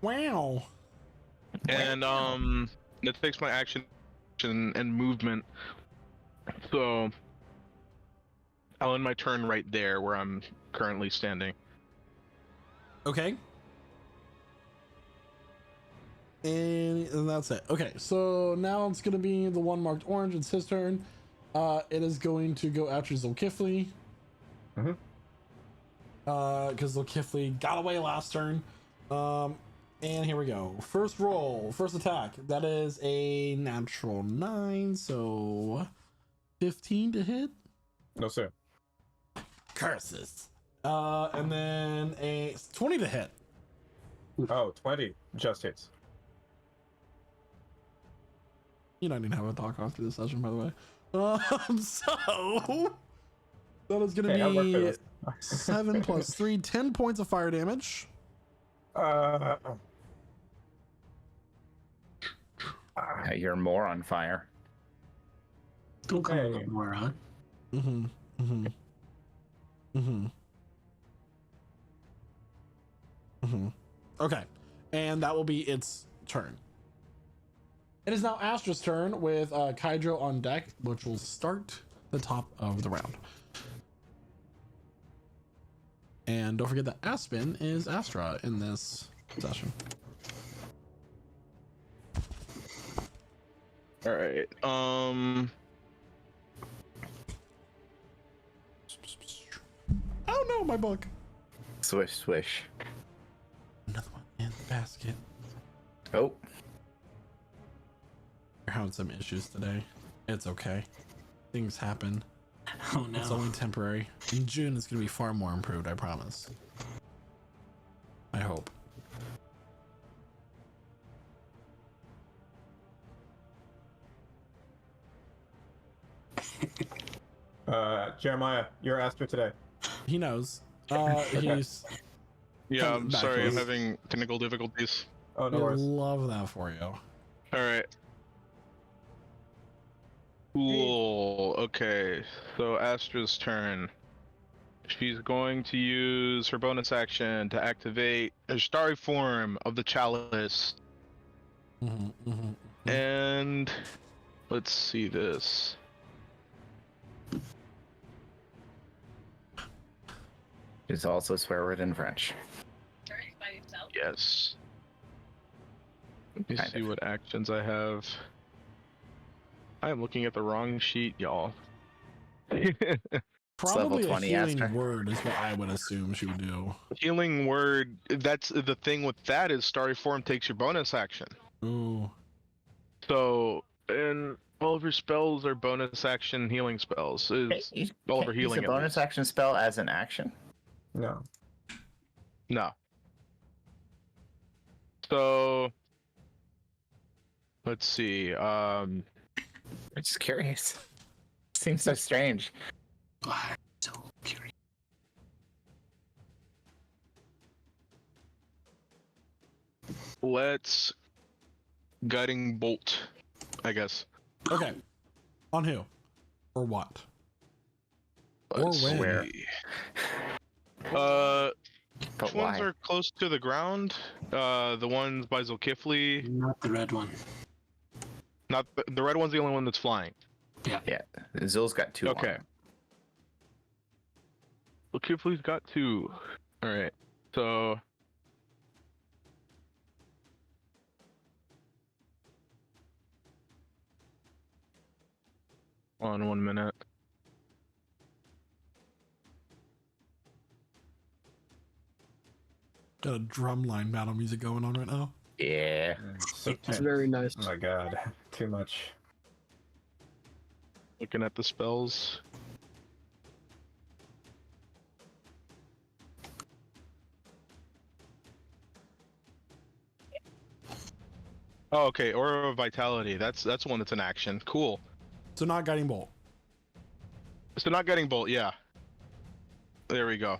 Wow. and that takes my action and movement. So I'll end my turn right there where I'm currently standing. Okay. And that's it. Okay, so now it's gonna be the one marked orange. It's his turn. It is going to go after Zulkifli. Mhm. Because Zulkifli got away last turn. And here we go. First roll, first attack. That is a natural 9, so 15 to hit. No, sir. Curses. And then a 20 to hit. Oh, 20 just hits. You don't need to have a talk after this session, by the way. So that is going to Hey, I work for be this. 7 plus 3, 10 points of fire damage. You're more on fire. Don't come Hey. more, huh? Mm-hmm. Mm-hmm. Mm-hmm. Mm-hmm. Okay. And that will be its turn. It is now Astra's turn with Kydro on deck, which will start the top of the round. And don't forget that Aspen is Astra in this session. All right. Oh no, my book. Swish, swish. Another one in the basket. Oh, We're having some issues today. It's okay. Things happen. Oh no. It's only temporary. In June, it's going to be far more improved, I promise. I hope. Jeremiah, you're Astra today. He knows. He's. Yeah, Coming I'm back sorry, to I'm us. having technical difficulties. Oh, no I worries. love that for you. All right. Cool. Okay, so Astra's turn. She's going to use her bonus action to activate a starry form of the chalice. Mm-hmm, mm-hmm. And let's see this. it's also a swear word in French. Yes. Let me Kind see of. what actions I have. I am looking at the wrong sheet, y'all. Probably a 20 healing Astra. word is what I would assume she would do. Healing word, that's the thing with that is starry form takes your bonus action. Ooh. So, and all of her spells are bonus action healing spells. Is You all of her can't use healing a at bonus least. action spell as an action. No. No. So, let's see. I'm just curious. Seems so strange. Ah, so curious. Let's guiding bolt, I guess. Okay. On who? Or what? Let's when? Where? see. But Which why? ones are close to the ground? The ones by Zulkifli. Not the red one. Not the red one's the only one that's flying. Yeah, Zill's got 2 on Okay. him. Zulkifli's got 2. All right. So On 1 minute. Got a drumline battle music going on right now. Yeah. So It's tense. very nice. Oh my god, too much. Looking at the spells. Oh, okay. Aura of Vitality. That's one that's an action. Cool. So not guiding bolt. So not getting bolt. Yeah. There we go.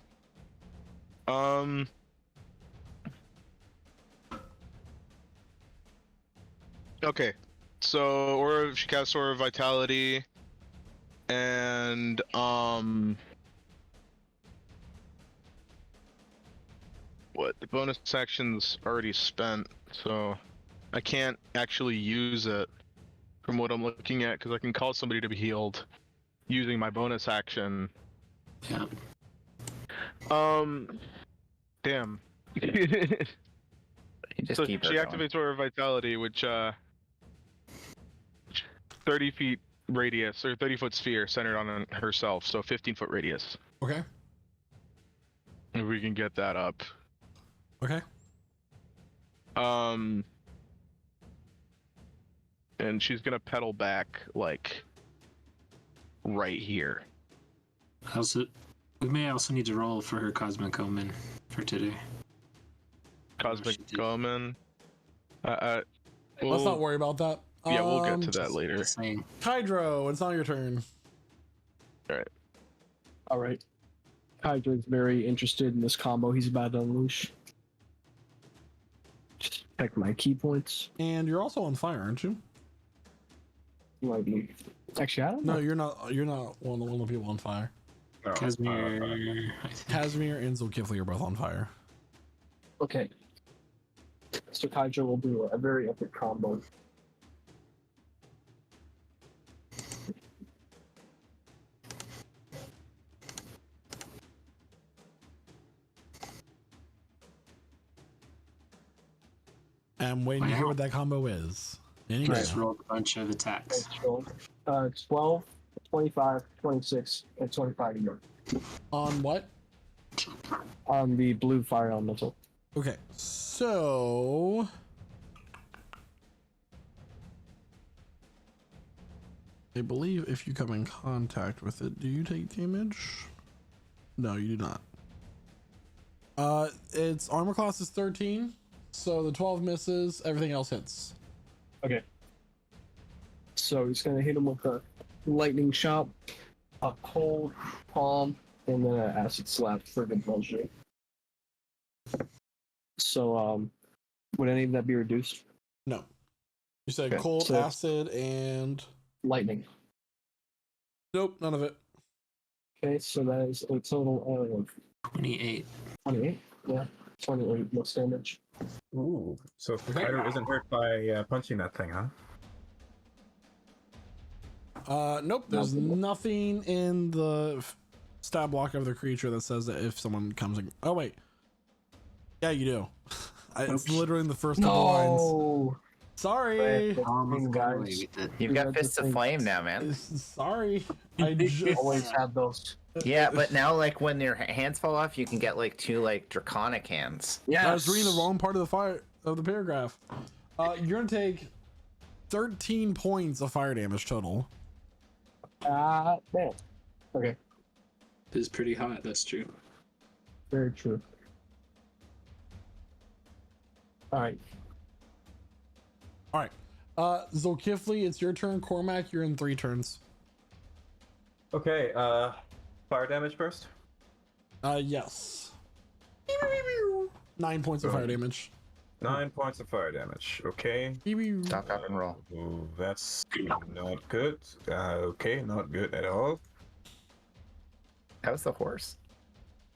Okay. So Aura, she casts Aura of Vitality, and what? The bonus action's already spent, so I can't actually use it from what I'm looking at because I can call somebody to be healed using my bonus action. Yeah. Damn. You just So keep her she going. activates Aura of Vitality, which 30 feet radius or 30-foot sphere centered on herself, so 15-foot radius. Okay. If we can get that up. Okay. And she's gonna pedal back like right here. Also, we may also need to roll for her Cosmic Omen for today. Cosmic she did. Omen. Let's We'll- not worry about that. Yeah, we'll get to that later. Just saying. Hydro, it's not your turn. All right. Hydra's very interested in this combo he's about to unleash. Just check my key points. And you're also on fire, aren't you? Might be. Actually, I don't No, know. you're not. You're not one of the people on fire. No, Casimir. I think. Casimir and Zulkifli are both on fire. Okay. So Hydra will do a very epic combo. I'm waiting to hear Wow. what that combo is. Any He just minute. rolled a bunch of attacks. Let's roll. 12, 25, 26, and 25 again. On what? On the blue fire elemental. Okay, so I believe if you come in contact with it, do you take damage? No, you do not. Its armor class is 13, so the 12 misses, everything else hits. Okay. So he's gonna hit him with a lightning shot, a cold palm, and then an acid slap for good measure. So, would any of that be reduced? No. You said Okay, cold, so- acid, and Lightning. nope, none of it. Okay, so that is a total of 28. 28. Yeah, 28 most damage. Ooh. So Kyro isn't hurt by punching that thing, huh? Nope, there's nothing in the stat block of the creature that says that if someone comes in. Oh, wait. Yeah, you do. It's literally in the first couple lines. No! Sorry. Almost got away Guys. with it. You've We got got fists the of flame things. now, man. Sorry. I just Always have those. Yeah, but now like when your hands fall off, you can get like 2 like draconic hands. Yeah. I was reading the wrong part of the fire of the paragraph. You're gonna take 13 points of fire damage total. Man. Okay, It's pretty hot, that's true. very true. Alright. All right. Zulkifli, it's your turn. Cormac, you're in 3 turns. Okay, fire damage first. Yes. 9 points of fire damage. 9 points of fire damage. Okay. Stop, up, and roll. Ooh, that's not good. Okay, not good at all. How's the horse?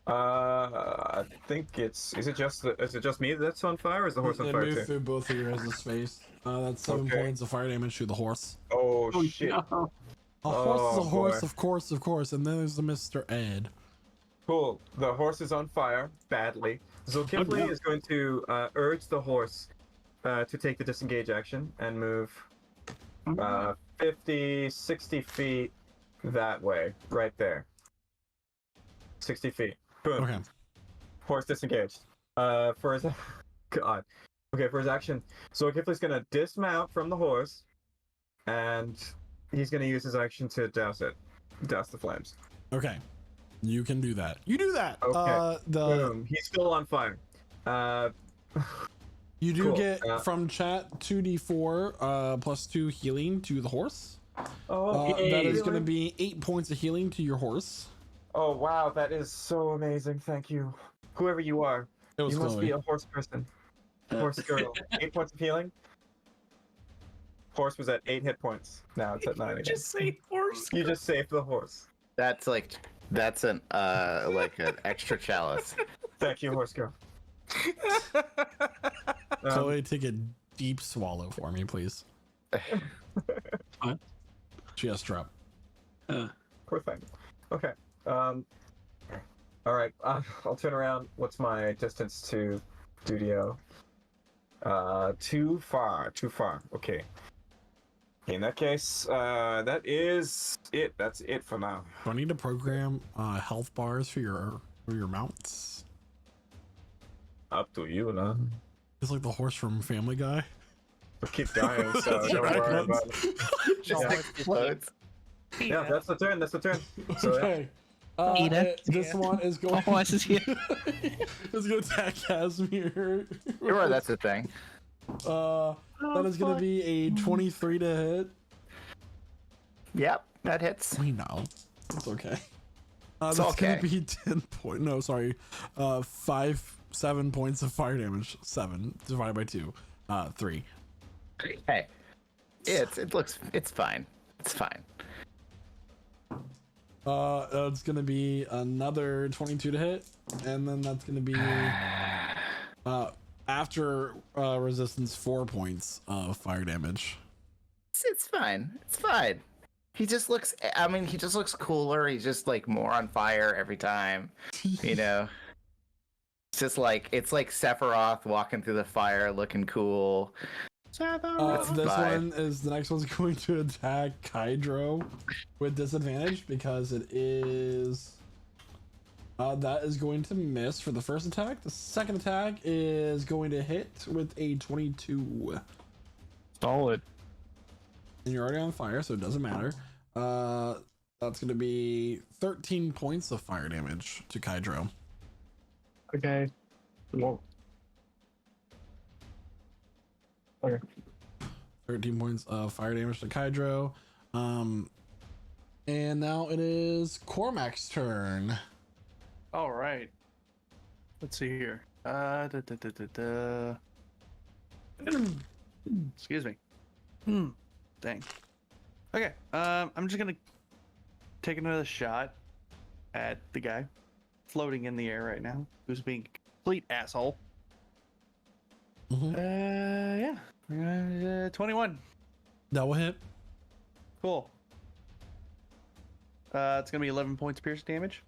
I think is it just me that's on fire, or is the horse on It fire moved too? through both of your guys' face. That's 7 Okay. points of fire damage to the horse. Oh shit! No. A horse is a Oh, horse, boy. of course. And then there's the Mr. Ed. Cool. The horse is on fire badly. Zulkifli no. is going to urge the horse to take the disengage action and move 50, 60 feet that way, right there. 60 feet. Boom. Okay. Horse disengaged. For his God. Okay, for his action. So Kifley's gonna dismount from the horse, and he's gonna use his action to douse it. Douse the flames. Okay. You can do that. You do that. Okay. Boom. He's still on fire. You do Cool. get from chat 2d4 plus 2 healing to the horse. That is going to be 8 points of healing to your horse. Oh wow, that is so amazing. Thank you. Whoever you are. It was You must Chloe. be a horse person. Horse girl. 8 points of healing. Horse was at 8 hit points. Now it's at 9 again. Just say horse. You just saved the horse. That's an like an extra chalice. Thank you, horse girl. Chloe, take a deep swallow for me, please. What? Chest drop. Poor thing. Okay. All right. I'll turn around. What's my distance to studio? Too far. Too far. Okay. In that case, that is it. That's it for now. Do I need to program health bars for your mounts? Up to you, man. It's like the horse from Family Guy. We'll keep dying, so don't worry about it. Just Yeah. explodes. Yeah, that's the turn. That's the turn. So yeah. Okay. Peter. This one is going. Oh, this is here. It's gonna attack Casimir. Sure, that's the thing. That is gonna be a 23 to hit. Yep, that hits. We know. It's okay. It's That's okay. gonna be 10 point. No, sorry. 7 points of fire damage. 7 divided by 2. 3. Hey, it's fine. It's fine. It's gonna be another 22 to hit, and then that's gonna be after resistance 4 points of fire damage. It's fine. It's fine. He just looks. I mean, he just looks cooler. He's just like more on fire every time. You know. It's just like Sephiroth walking through the fire, looking cool. This one is the next one's going to attack Kydro with disadvantage because it is that is going to miss for the first attack. The second attack is going to hit with a 22. Solid. And you're already on fire, so it doesn't matter. That's going to be 13 points of fire damage to Kydro. Okay. Well. Okay. 13 points of fire damage to Kydro. And now it is Cormac's turn. All right. Let's see here. Excuse me. Dang. Okay. I'm just gonna take another shot at the guy floating in the air right now, who's being a complete asshole. Yeah. 21. That will hit. Cool. It's gonna be 11 points pierce damage.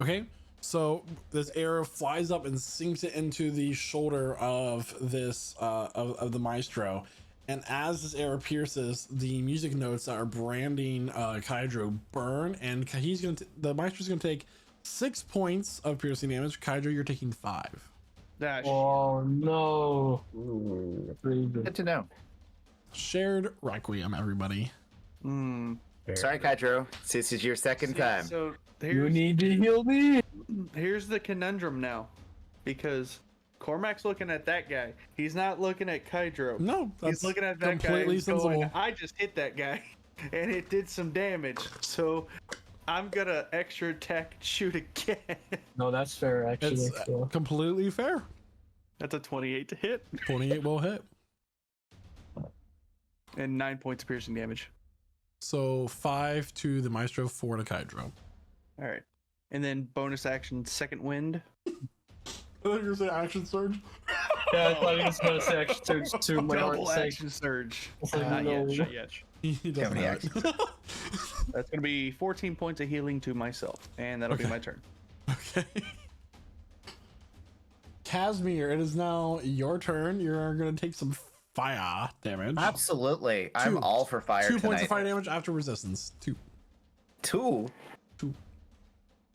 Okay. So this arrow flies up and sinks it into the shoulder of this of the maestro. And as this arrow pierces, the music notes that are branding Kydro burn, and the maestro's gonna take 6 points of piercing damage. Kydro, you're taking 5. Dash. Oh no. Ooh. Good to know. Shared requiem, everybody. Sorry, Kydro. This is your second time. So You need to heal me. here's the conundrum now, because Cormac's looking at that guy. He's not looking at Kydro. No, that's He's looking at that guy. completely And sensible. going, I just hit that guy, and it did some damage. So I'm gonna extra attack and shoot again. No, that's fair actually. It's So. completely fair. That's a 28 to hit 28 will hit. and 9 points of piercing damage. So 5 to the maestro, 4 to Kydro. All right, and then bonus action, second wind. I thought you were gonna say action surge. Yeah, I thought he was gonna say actually to my Double heart action surge. It's like, Not no. yet, not yet. He doesn't many have it. That's gonna be 14 points of healing to myself, and that'll be Okay. my turn. Okay. Casimir, it is now your turn. You're gonna take some fire damage. Absolutely. I'm Two. all for fire 2 tonight. points of fire damage after resistance. 2. Two.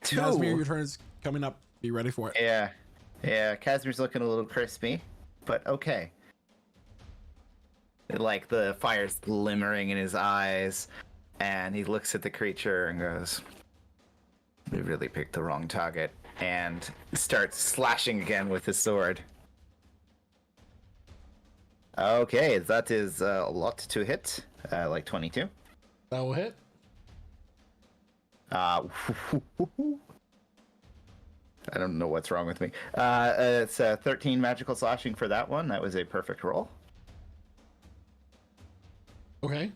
Casimir, your turn is coming up. Be ready for it. Yeah. Casimir's looking a little crispy, but okay. Like the fire's glimmering in his eyes, and he looks at the creature and goes, "We really picked the wrong target," and starts slashing again with his sword. Okay, that is a lot to hit, like 22. That will hit. I don't know what's wrong with me. It's 13 magical slashing for that one. That was a perfect roll. Okay.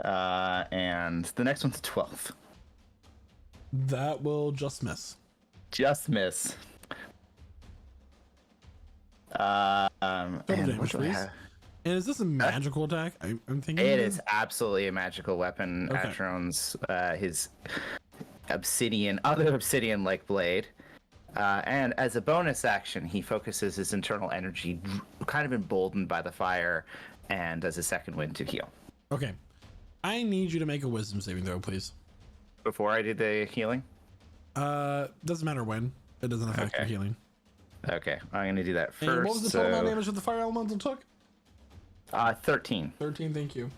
And the next one's 12. That will just miss. Just miss. Total And damage, what do I please. have? And is this a magical attack? I'm thinking It is absolutely a magical weapon. Okay. Atron's his other obsidian-like blade. And as a bonus action, he focuses his internal energy, kind of emboldened by the fire, and does a second wind to heal. Okay. I need you to make a wisdom saving throw, please. Before I did the healing? Doesn't matter when. It doesn't affect your Okay. healing. Okay, I'm gonna do that first. And what was the total amount of damage that the fire elemental took? 13. 13, thank you.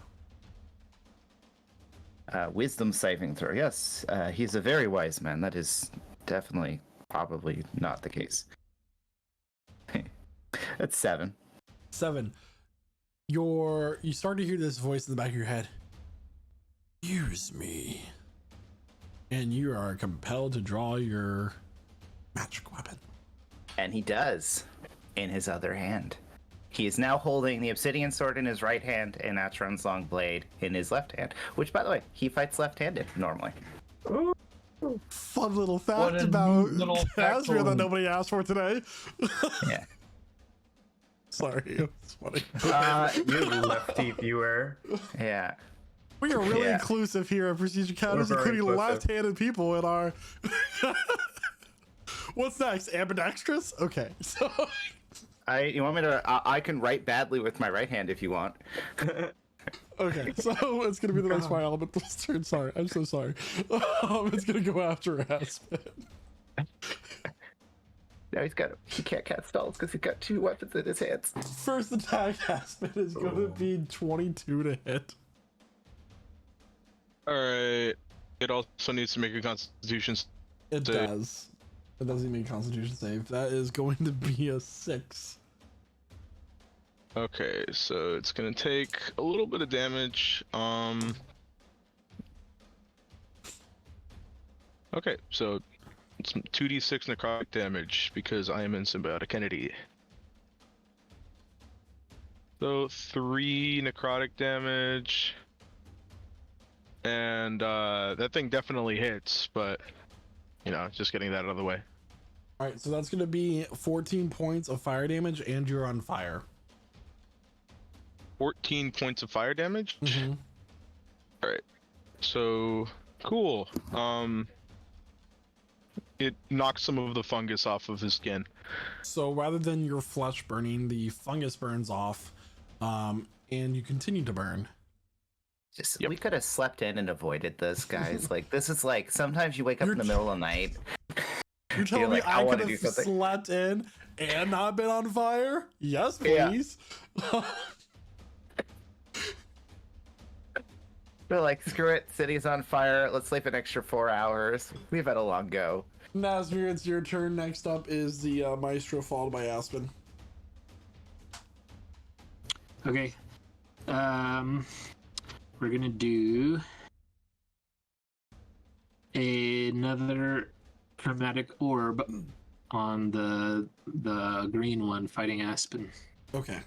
Wisdom saving throw. Yes, he's a very wise man. That is definitely, probably not the case. That's 7. 7. You start to hear this voice in the back of your head. Use me. And you are compelled to draw your magic weapon. And he does, in his other hand. He is now holding the obsidian sword in his right hand and Atron's long blade in his left hand. Which, by the way, he fights left-handed normally. Fun little What fact a about neat little Casimir that factoid. nobody asked for today. Yeah. Sorry, it's funny. You lefty viewer. Yeah. We are really Yeah. inclusive here at Prestige Encounters, We're very including inclusive. left-handed people in our... What's next? Ambidextrous? Okay, so... You want me to? I can write badly with my right hand if you want. Okay, so it's gonna be the next fire elemental's turn. Sorry, I'm so sorry. It's gonna go after Aspen. Now he can't cast spells because he's got 2 weapons in his hands. First attack, Aspen, is gonna be 22 to hit. Alright. It also needs to make a constitution It save. does. It doesn't make a Constitution save. That is going to be a 6. Okay, so it's gonna take a little bit of damage. Okay, so it's 2d6 necrotic damage because I am in symbiotic entity. So 3 necrotic damage. And that thing definitely hits, but just getting that out of the way. All right, so that's gonna be 14 points of fire damage, and you're on fire. 14 points of fire damage. Mm-hmm. All right, so cool. It knocks some of the fungus off of his skin. So rather than your flesh burning, the fungus burns off, and you continue to burn. We could have slept in and avoided this, guys. Like, this is like sometimes you wake up in the middle of the night. You're telling me like, I wanna could do have something. slept in and not been on fire? Yes, Yeah. please. We're like, screw it, city's on fire. Let's sleep an extra 4 hours. We've had a long go. Nazmir, it's your turn. Next up is the Maestro, followed by Aspen. Okay. We're gonna do another chromatic orb on the green one fighting Aspen. Okay.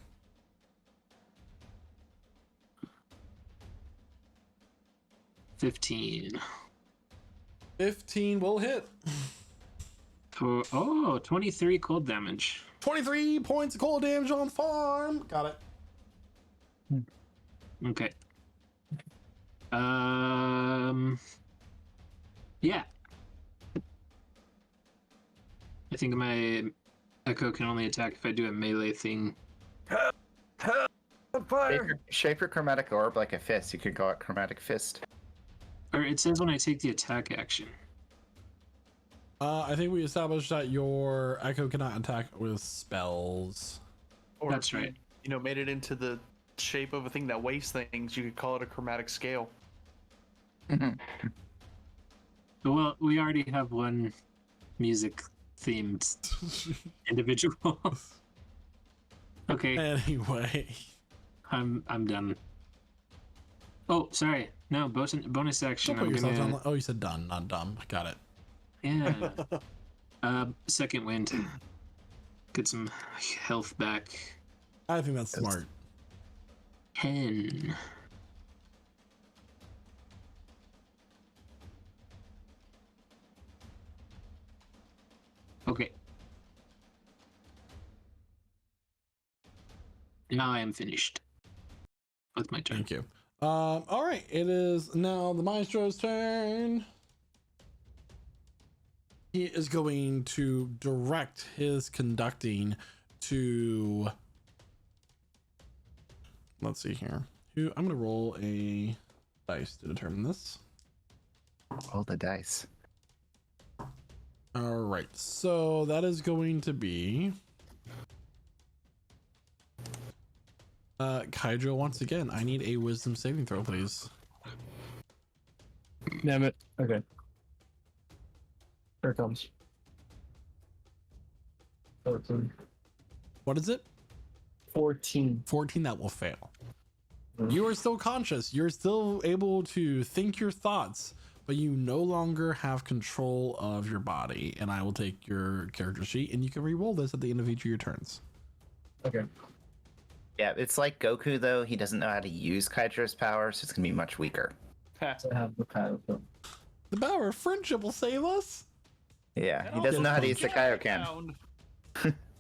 $15. 15 will hit. 23 cold damage. 23 points of cold damage on farm. Got it. Okay. Yeah. I think my echo can only attack if I do a melee thing. Fire! Shape your chromatic orb like a fist. You could call it chromatic fist. Or it says when I take the attack action. I think we established that your echo cannot attack with spells. Or That's if you, right. You know, made it into the shape of a thing that weighs things, you could call it a chromatic scale. Well, we already have one music themed individual. Okay, Anyway. I'm done. Oh, sorry. No, bonus action. Don't put I'm yourself gonna, down. Oh, you said done, not dumb. Got it. yeah. Second wind. Get some health back. I think that's smart. 10. Okay. Now I am finished with my turn. Thank you. All right. It is now the maestro's turn. He is going to direct his conducting to. Let's see here. I'm going to roll a dice to determine this. Roll the dice. All right. So that is going to be. Kydro, once again, I need a wisdom saving throw, please. Damn it. Okay. Here it comes. 14. What is it? 14. 14, that will fail. You are still conscious. You're still able to think your thoughts, but you no longer have control of your body. And I will take your character sheet, and you can re-roll this at the end of each of your turns. Okay. Yeah, it's like Goku though. He doesn't know how to use Kaitro's power, so it's gonna be much weaker. I have the power. The power of friendship will save us. Yeah, he doesn't know how to use the Kaioken.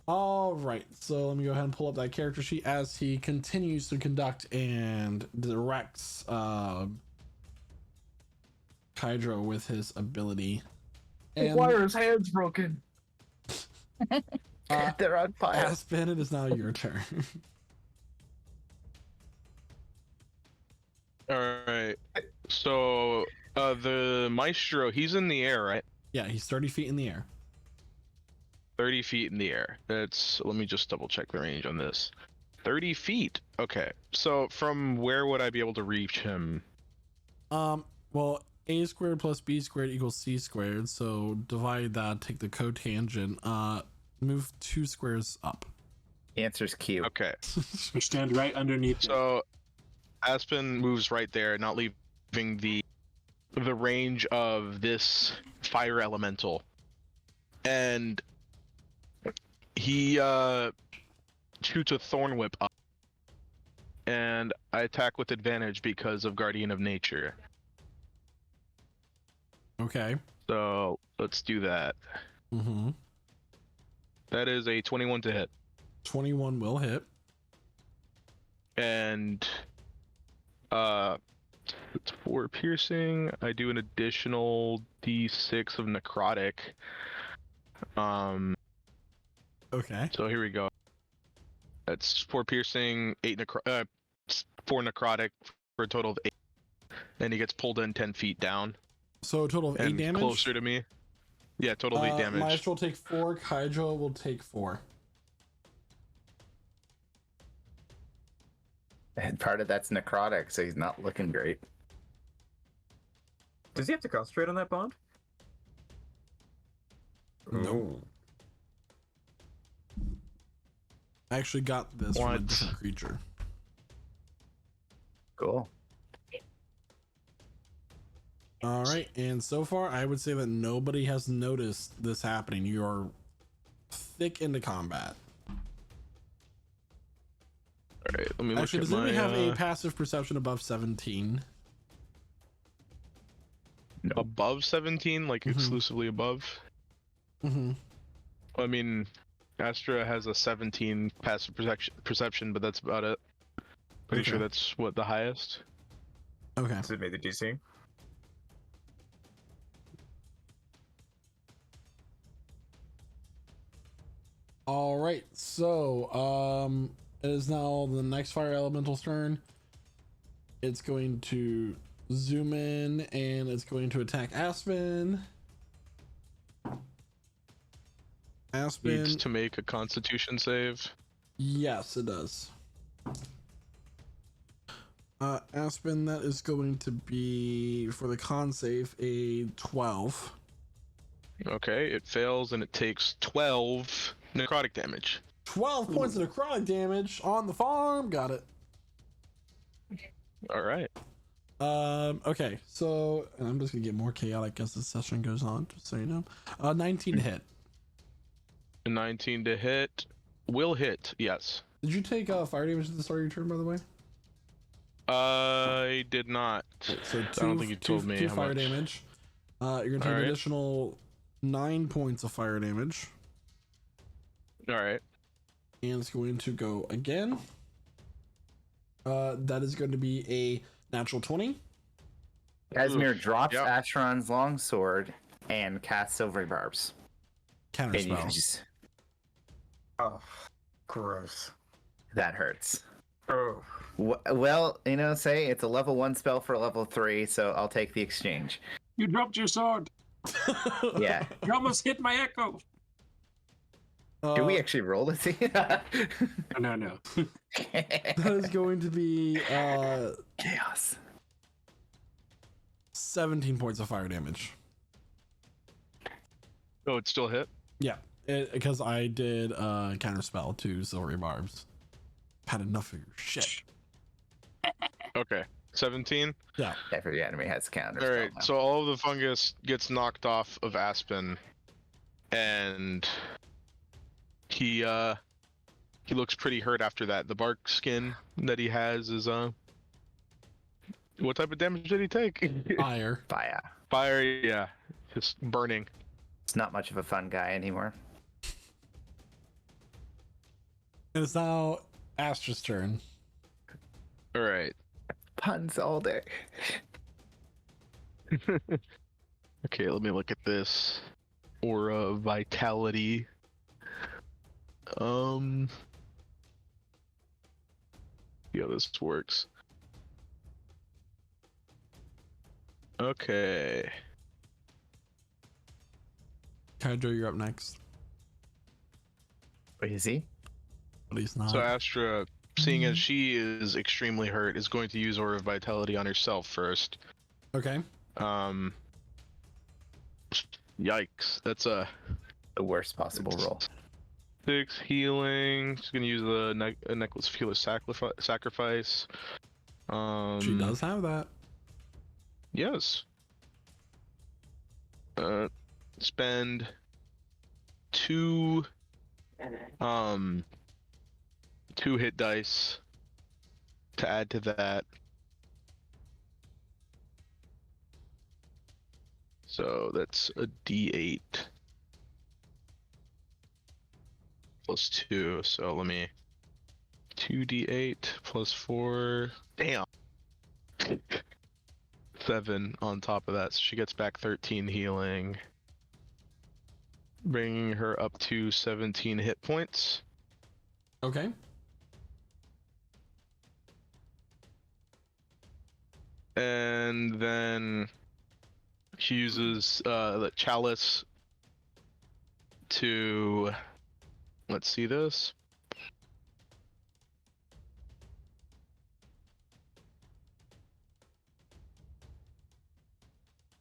All right, so let me go ahead and pull up that character sheet as he continues to conduct and directs Kydro with his ability. And Why are his hands broken? They're on fire. Aspen, it is now your turn. All right. So the maestro, he's in the air, right? Yeah, he's 30 feet in the air. 30 feet in the air. That's, let me just double check the range on this. 30 feet. Okay. So from where would I be able to reach him? Well, a squared plus b squared equals c squared. So divide that, take the cotangent, move 2 squares up. The answer's Q. Okay. I stand right underneath it. So Aspen moves right there, not leaving the range of this fire elemental. And he shoots a thorn whip up. And I attack with advantage because of Guardian of Nature. Okay. So let's do that. Mm-hmm. That is a 21 to hit. 21 will hit. And it's 4 piercing. I do an additional d6 of necrotic. Okay. So here we go. That's 4 piercing, 4 necrotic for a total of 8. And he gets pulled in 10 feet down. So a total of 8 and damage. closer to me. Yeah, total of 8 damage. Maestro will take 4. Kydro will take 4. And part of that's necrotic, so he's not looking great. Does he have to concentrate on that bond? No. I actually got this from a different creature. Cool. All right, and so far I would say that nobody has noticed this happening. You are thick into combat. All right, let me look Actually, at does my. anybody have a passive perception above 17? Above 17, like Mhm. exclusively above. Mm-hmm. I mean, Astra has a 17 passive perception, but that's about it. Pretty Okay. sure that's what the highest. Okay. Does it make the DC? All right, so it is now the next fire elemental's turn. It's going to zoom in, and it's going to attack Aspen. Aspen. Needs to make a Constitution save. Yes, it does. Aspen, that is going to be, for the con save, a 12. Okay, it fails and it takes 12 necrotic damage. 12 points of necrotic damage on the farm. Got it. All right. Okay, so and I'm just gonna get more chaotic as the session goes on, just so you know. 19 to hit. 19 to hit. Will hit, yes. Did you take fire damage at the start of your turn, by the way? I did not. So I don't think you told me two how fire much. damage. You're gonna take an Alright. additional 9 points of fire damage, All right. and it's going to go again. That is going to be a natural 20. Casimir Oof. drops Yep. Asheron's longsword and casts silvery barbs. Counter And you spell. can just, Oh, gross. that hurts. Oh, Well, say it's a level 1 spell for a level 3, so I'll take the exchange. You dropped your sword. Yeah. You almost hit my echo. Do we actually roll this? No. That is going to be Chaos. 17 points of fire damage. Oh, it still hit? Yeah, because I did counter spell to silvery barbs. Had enough of your shit. Okay. 17? Yeah. Every enemy has counter. All right, so all of the fungus gets knocked off of Aspen, and he looks pretty hurt after that. The bark skin that he has is what type of damage did he take? Fire. Fire. Fire, yeah, just burning. It's not much of a fun guy anymore. And it's now Astra's turn. All right. Puns all day. Okay, let me look at this. Aura vitality. See how this works. Okay. Kydra, you're up next. Wait, is he? But he's not. So Astra, seeing as she is extremely hurt, is going to use Aura of Vitality on herself first. Okay. Yikes. That's a The worst possible roll. 6 healing. She's gonna use the necklace of healer sacrifice. She does have that. Yes. Spend 2 hit dice to add to that. So that's a D8 plus 2. So let me 2D8 plus 4. Damn. 7 on top of that, so she gets back 13 healing, bringing her up to 17 hit points. Okay. And then she uses the chalice to, let's see this.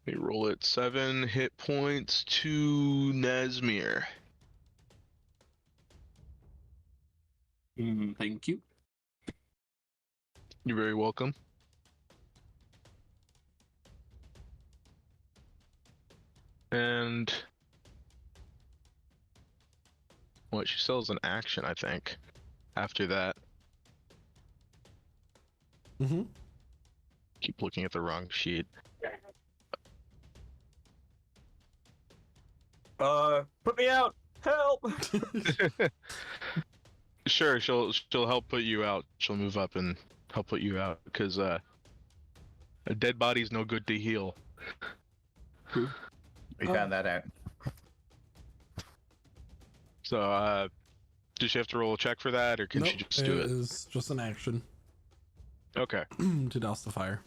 We roll it 7 hit points to Nesmir. Thank you. You're very welcome. And what she sells an action, I think. After that, Mm-hmm. keep looking at the wrong sheet. Put me out! Help! Sure, she'll help put you out. She'll move up and help put you out because a dead body's no good to heal. We found that out. So, does she have to roll a check for that, or can she just do It it? is just an action Okay. to douse the fire.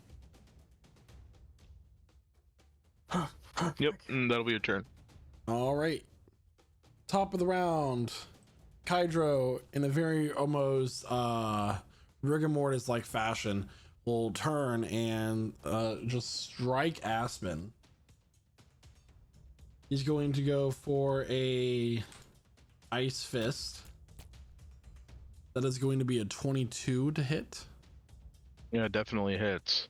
Yep, and that'll be your turn. All right. Top of the round. Kydro, in a very almost rigor mortis like fashion, will turn and just strike Aspen. He's going to go for a ice fist. That is going to be a 22 to hit. Yeah, definitely hits.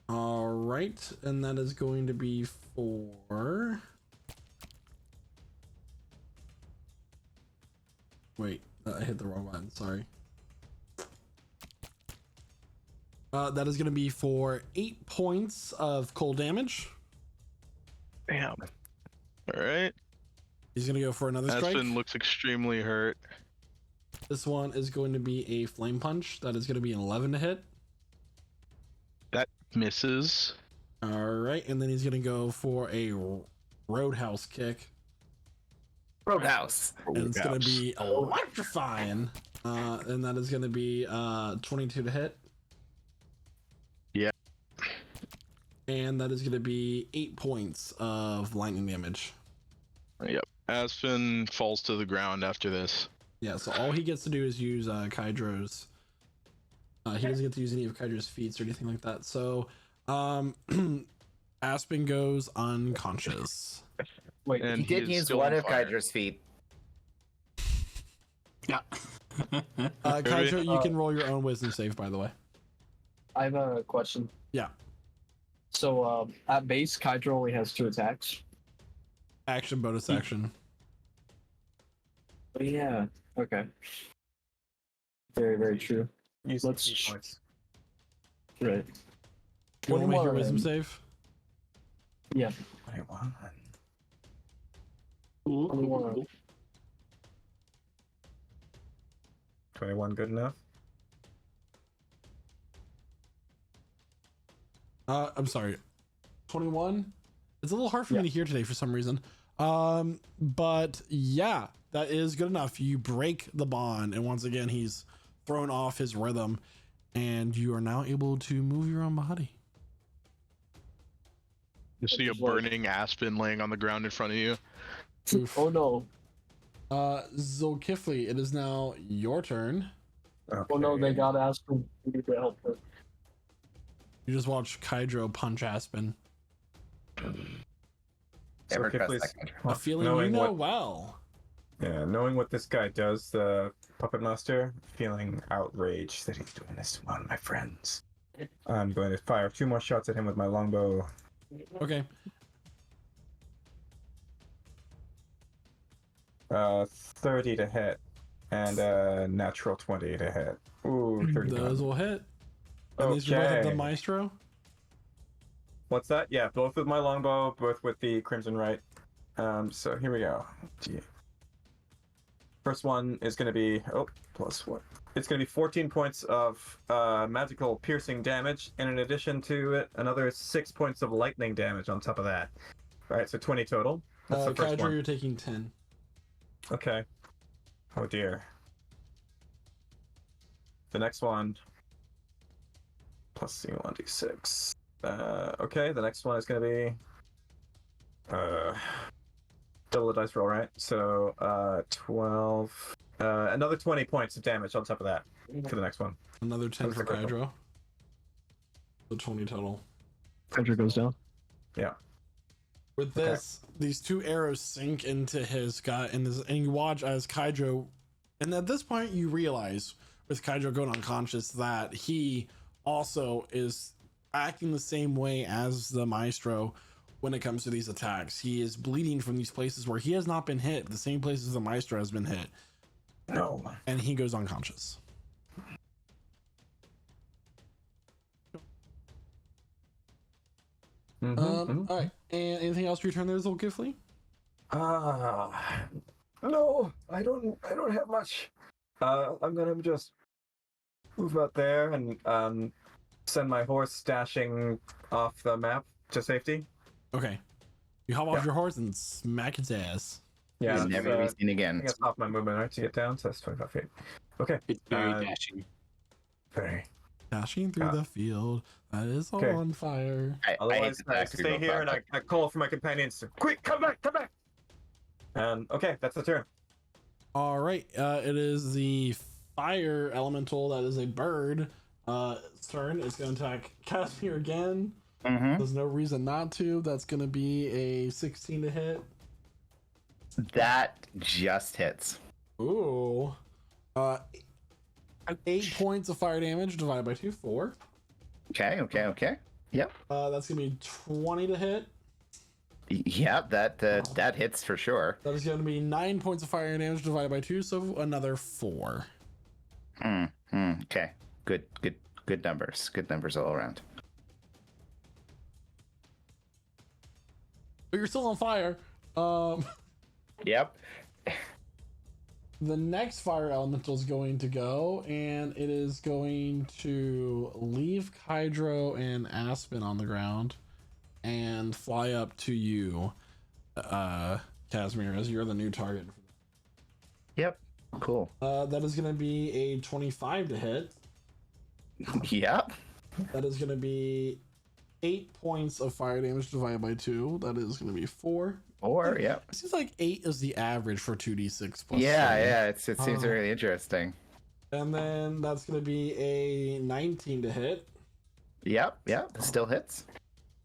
All right, and that is going to be for. Wait, I hit the wrong button. Sorry. That is going to be for 8 points of cold damage. Damn. All right. He's going to go for another strike. Aspen looks extremely hurt. This one is going to be a flame punch. That is going to be an 11 to hit. That misses. All right, and then he's going to go for a roadhouse kick. Roadhouse. And it's going to be electrifying. And that is going to be 22 to hit. Yeah. And that is going to be 8 points of lightning damage. Yep. Aspen falls to the ground after this. Yeah, so all he gets to do is use Kydro's. He doesn't get to use any of Kydro's feats or anything like that. So Aspen goes unconscious. Wait, And He did is use still one on of fire. Kydra's feet. Yeah. Kydro, you can roll your own wisdom save, by the way. I have a question. Yeah. So at base, Kydra only has 2 attacks. Action, bonus action. Oh, yeah. Okay. Very, very true. Use Let's- key points. Right. You want to make your 21. wisdom save? Yeah. 21. 21. 21 good enough? I'm sorry. 21? It's a little hard for me to hear today for some reason. But yeah, that is good enough. You break the bond, and once again, he's thrown off his rhythm, and you are now able to move your own body. You see a burning Aspen laying on the ground in front of you. Oof. Oh no. Zulkifli, it is now your turn. Okay. Oh no, they got Aspen. We need to help her. You just watch Kydro punch Aspen. Never trust Kifley's- that Kydra. A feeling you knowing know what- well. Yeah, knowing what this guy does, the puppet master, feeling outraged that he's doing this to one of my friends. I'm going to fire 2 more shots at him with my longbow. Okay. 30 to hit, and natural 20 to hit. Ooh, 31. Those will hit. And these are both of the Okay. Maestro. What's that? Yeah, both with my longbow, both with the Crimson Right. So here we go. First one is going to be plus what? It's going to be 14 points of magical piercing damage, and in addition to it, another 6 points of lightning damage on top of that. All right, so 20 total. That's the first Kydro, one. you're taking 10. Okay. Oh dear. The next one. Plus C1d6. Okay, the next one is going to be double the dice roll, right? So 12. Another 20 points of damage on top of that for the next one. Another 10 That's for the quick Kydro. So 20 total. Kydra goes down. Yeah. With this, these 2 arrows sink into his gut, and you watch as Kydro, and at this point you realize with Kydro going unconscious that he also is acting the same way as the Maestro when it comes to these attacks. He is bleeding from these places where he has not been hit, the same places the Maestro has been hit, No. and he goes unconscious. Mhm. All right, and anything else for your turn there, Zulkifli? No, I don't have much. I'm gonna just move out there and send my horse dashing off the map to safety. Okay. You hop off Yeah. your horse and smack its ass. Yeah, He's that's, never to be seen I again. think that's half my movement, right, to get down, so that's 25 feet. Okay. It's very Uh, dashing. Very. Dashing through the field that is Okay. on fire. I hate Otherwise, the I fact stay here and I call for my companions. Quick, come back, come back. Okay, that's the turn. All right, it is the fire elemental that is a bird. Its turn. It's going to attack Casimir again. Mm-hmm. There's no reason not to. That's going to be a 16 to hit. That just hits. Ooh. 8 points of fire damage divided by 2, 4. Okay. Yep. That's going to be 20 to hit. Yep, that hits for sure. That is going to be 9 points of fire damage divided by 2, so another 4. Okay. Good numbers. Good numbers all around. But you're still on fire. Yep. The next fire elemental is going to go, and it is going to leave Hydro and Aspen on the ground and fly up to you, Casimir, as you're the new target. Yep. Cool. That is going to be a 25 to hit. Yep. That is going to be 8 points of fire damage divided by 2. That is going to be 4. Or yep. It seems like 8 is the average for 2d6 plus. Yeah. It seems really interesting. And then that's going to be a 19 to hit. Yep. It still hits.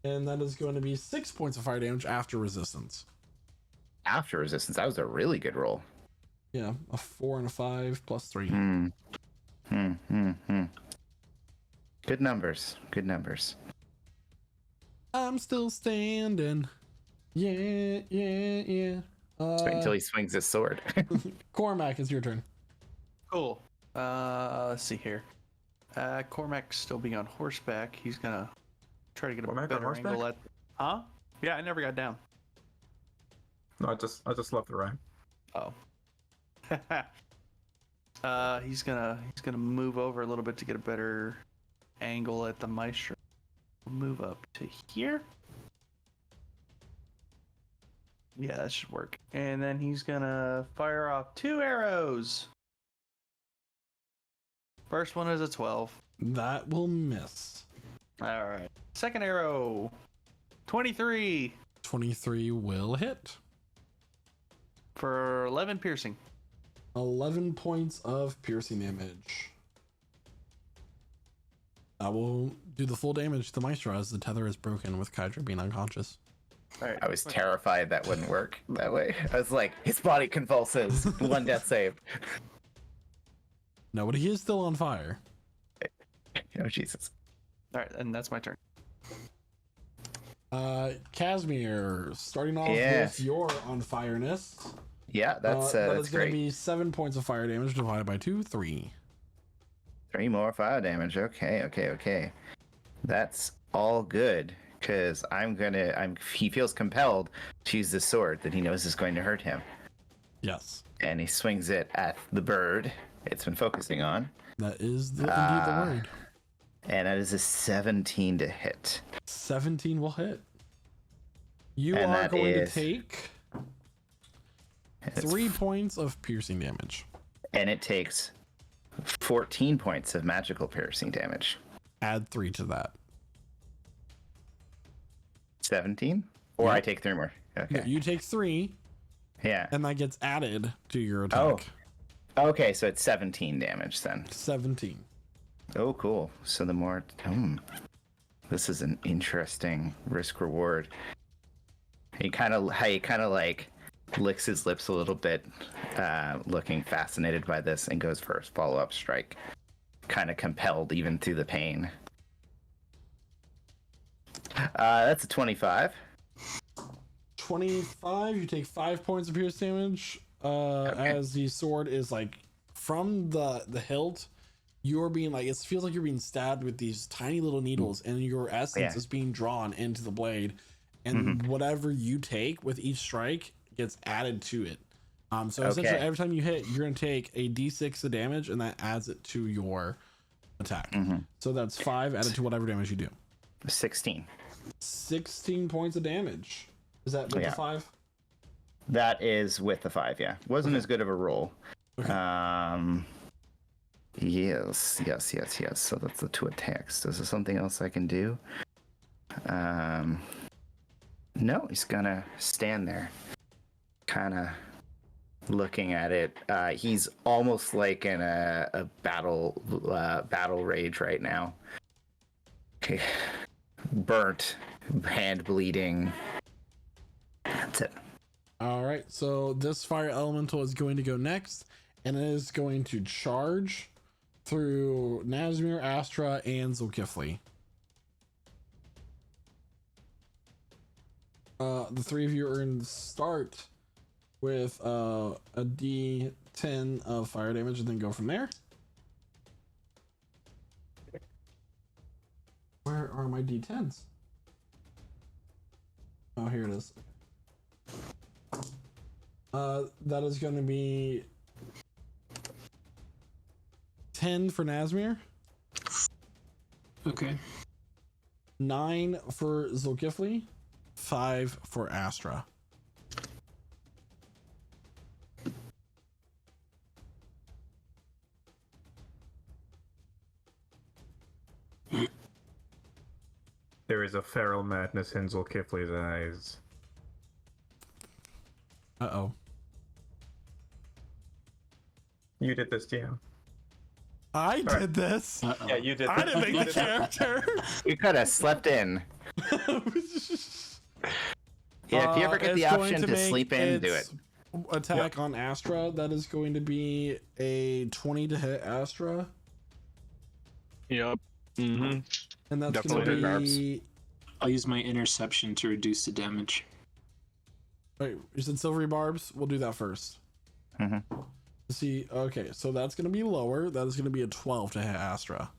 And that is going to be 6 points of fire damage after resistance. After resistance, that was a really good roll. Yeah, a 4 and a 5 plus 3. Good numbers. I'm still standing. Yeah. Wait until he swings his sword. Cormac, it's your turn. Cool. Let's see here. Cormac's still being on horseback. He's gonna try to get a Cormac on better horseback? angle at. Huh? Yeah, I never got down. No, I just love the rhyme. Oh. He's gonna move over a little bit to get a better angle at the maestro. Move up to here. Yeah, that should work. And then he's gonna fire off 2 arrows. First one is a 12. That will miss. All right. Second arrow, 23 23 will hit. for 11 piercing. 11 points of piercing damage. I will do the full damage to the Maestro as the tether is broken with Kydra being unconscious. All right. I was terrified that wouldn't work that way. I was like, his body convulses. 1 death save. No, but he is still on fire. Oh, Jesus. All right, and that's my turn. Casimir, starting off Yes. with your on fireness. Yeah, That that's is going great. to be 7 points of fire damage divided by 2, 3. 3 more fire damage. Okay. That's all good. Because he feels compelled to use this sword that he knows is going to hurt him. Yes. And he swings it at the bird it's been focusing on. That is indeed the word. And that is a 17 to hit. 17 will hit. You And are that going is- to take It's 3 points of piercing damage. And it takes 14 points of magical piercing damage. Add 3 to that. 17? Or Yeah. I take 3 more. Okay. No, you take 3, Yeah. and that gets added to your attack. Oh. Okay, so it's 17 damage then. 17. Oh, cool. So the more... this is an interesting risk reward. He kind of like licks his lips a little bit, looking fascinated by this, and goes for his follow-up strike. Kind of compelled even through the pain. That's a 25. 25, you take 5 points of pierce damage. As the sword is like from the hilt, you're being like, it feels like you're being stabbed with these tiny little needles, and your essence is being drawn into the blade, and whatever you take with each strike gets added to it. So essentially every time you hit, you're going to take a d6 of damage, and that adds it to your attack. So that's 5 added to whatever damage you do. 16. 16 points of damage. Is that with the 5? That is with the 5, yeah. Wasn't as good of a roll. Okay. Yes. So that's the 2 attacks. Is there something else I can do? No, he's gonna stand there, kind of looking at it. He's almost like in a battle rage right now. Burnt, hand bleeding. That's it. All right, so this fire elemental is going to go next, and it is going to charge through Nazmir, Astra, and Zulkifli. The 3 of you are going to start with a D10 of fire damage, and then go from there. Where are my D10s? Oh, here it is. That is going to be 10 for Nazmir. Okay. 9 for Zulkifli. 5 for Astra. There is a feral madness in Zulkifli's eyes. Uh-oh. You did this, DM. I did this. Uh-oh. Yeah, you did. I didn't make the character. You could have slept in. Yeah, if you ever get the It's going option to make sleep in, do it. its attack on Astra. That is going to be a 20 to hit Astra. Yep. Mm-hmm. And that's Definitely going to hit be... I'll use my interception to reduce the damage. Wait, you said silvery barbs? We'll do that first. Mm-hmm. See, okay, so that's going to be lower. That is going to be a 12 to hit Astra.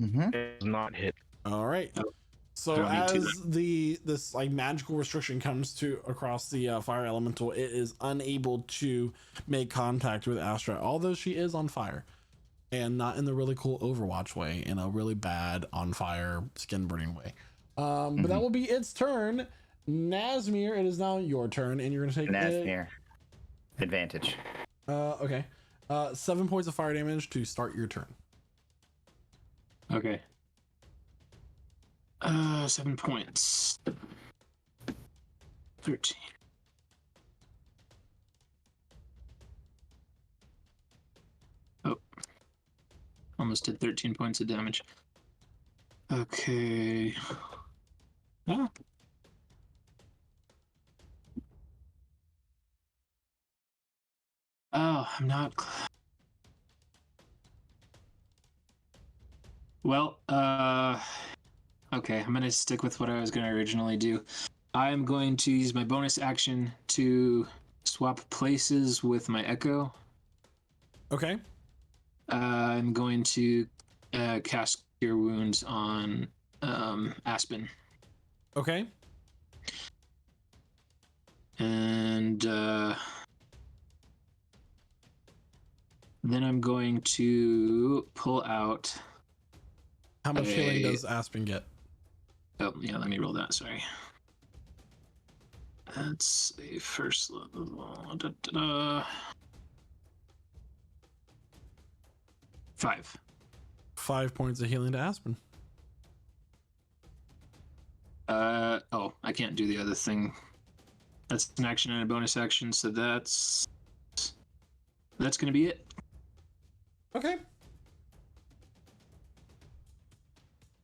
Mm-hmm. Does not hit. All right. Oh, So I don't need as this like magical restriction comes to across the fire elemental, it is unable to make contact with Astra, although she is on fire, and not in the really cool Overwatch way, in a really bad on fire skin burning way. But that will be its turn. Nazmir, it is now your turn, and you're gonna take Nazmir. Advantage. Okay. 7 points of fire damage to start your turn. Okay. 7 points. 13. Oh. Almost did 13 points of damage. Okay. Ah. Oh, I'm not. Well, okay, I'm gonna stick with what I was gonna originally do. I'm going to use my bonus action to swap places with my Echo. Okay. I'm going to cast Cure Wounds on Aspen. Okay. And then I'm going to pull out. How much healing does Aspen get? Oh, yeah, let me roll that, sorry. That's a first level. 5. 5 points of healing to Aspen. Oh, I can't do the other thing. That's an action and a bonus action, so that's gonna be it. Okay.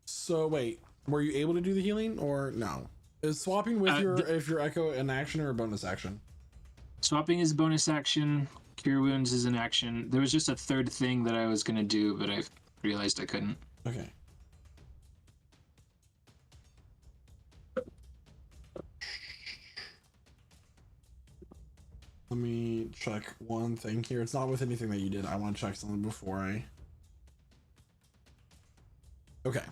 So wait, were you able to do the healing or no? Is swapping with if your Echo an action or a bonus action? Swapping is a bonus action. Cure Wounds is an action. There was just a third thing that I was gonna do, but I realized I couldn't. Okay. Let me check one thing here. It's not with anything that you did. I want to check something before I... Okay.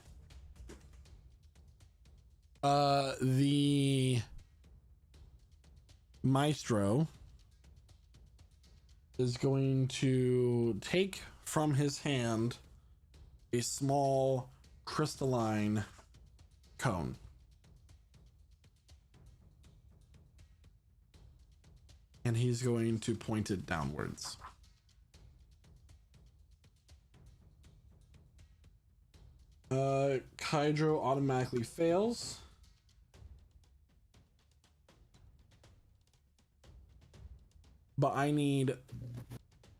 The Maestro is going to take from his hand a small crystalline cone. And he's going to point it downwards. Hydro automatically fails. But I need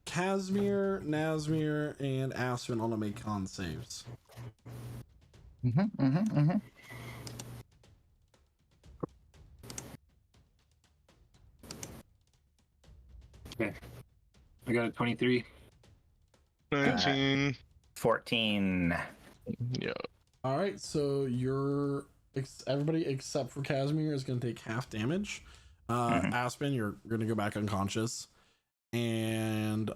Casimir, Nazmir, and Aspen all to make con saves. Okay. I got a 23. 19. 14. Yeah. All right, so everybody except for Casimir is going to take half damage. Aspen, you're going to go back unconscious, and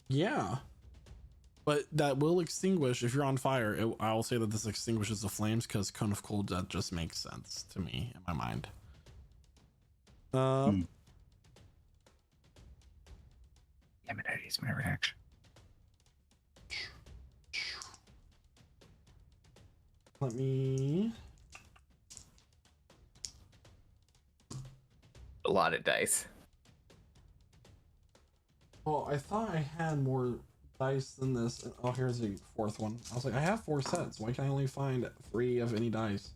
yeah, but that will extinguish if you're on fire. I will say that this extinguishes the flames because cone of cold that just makes sense to me in my mind. Damn it, I use my reaction. Let me. A lot of dice. Oh, I thought I had more dice than this. Oh, here's the fourth one. I was like, I have 4 sets. Why can I only find 3 of any dice?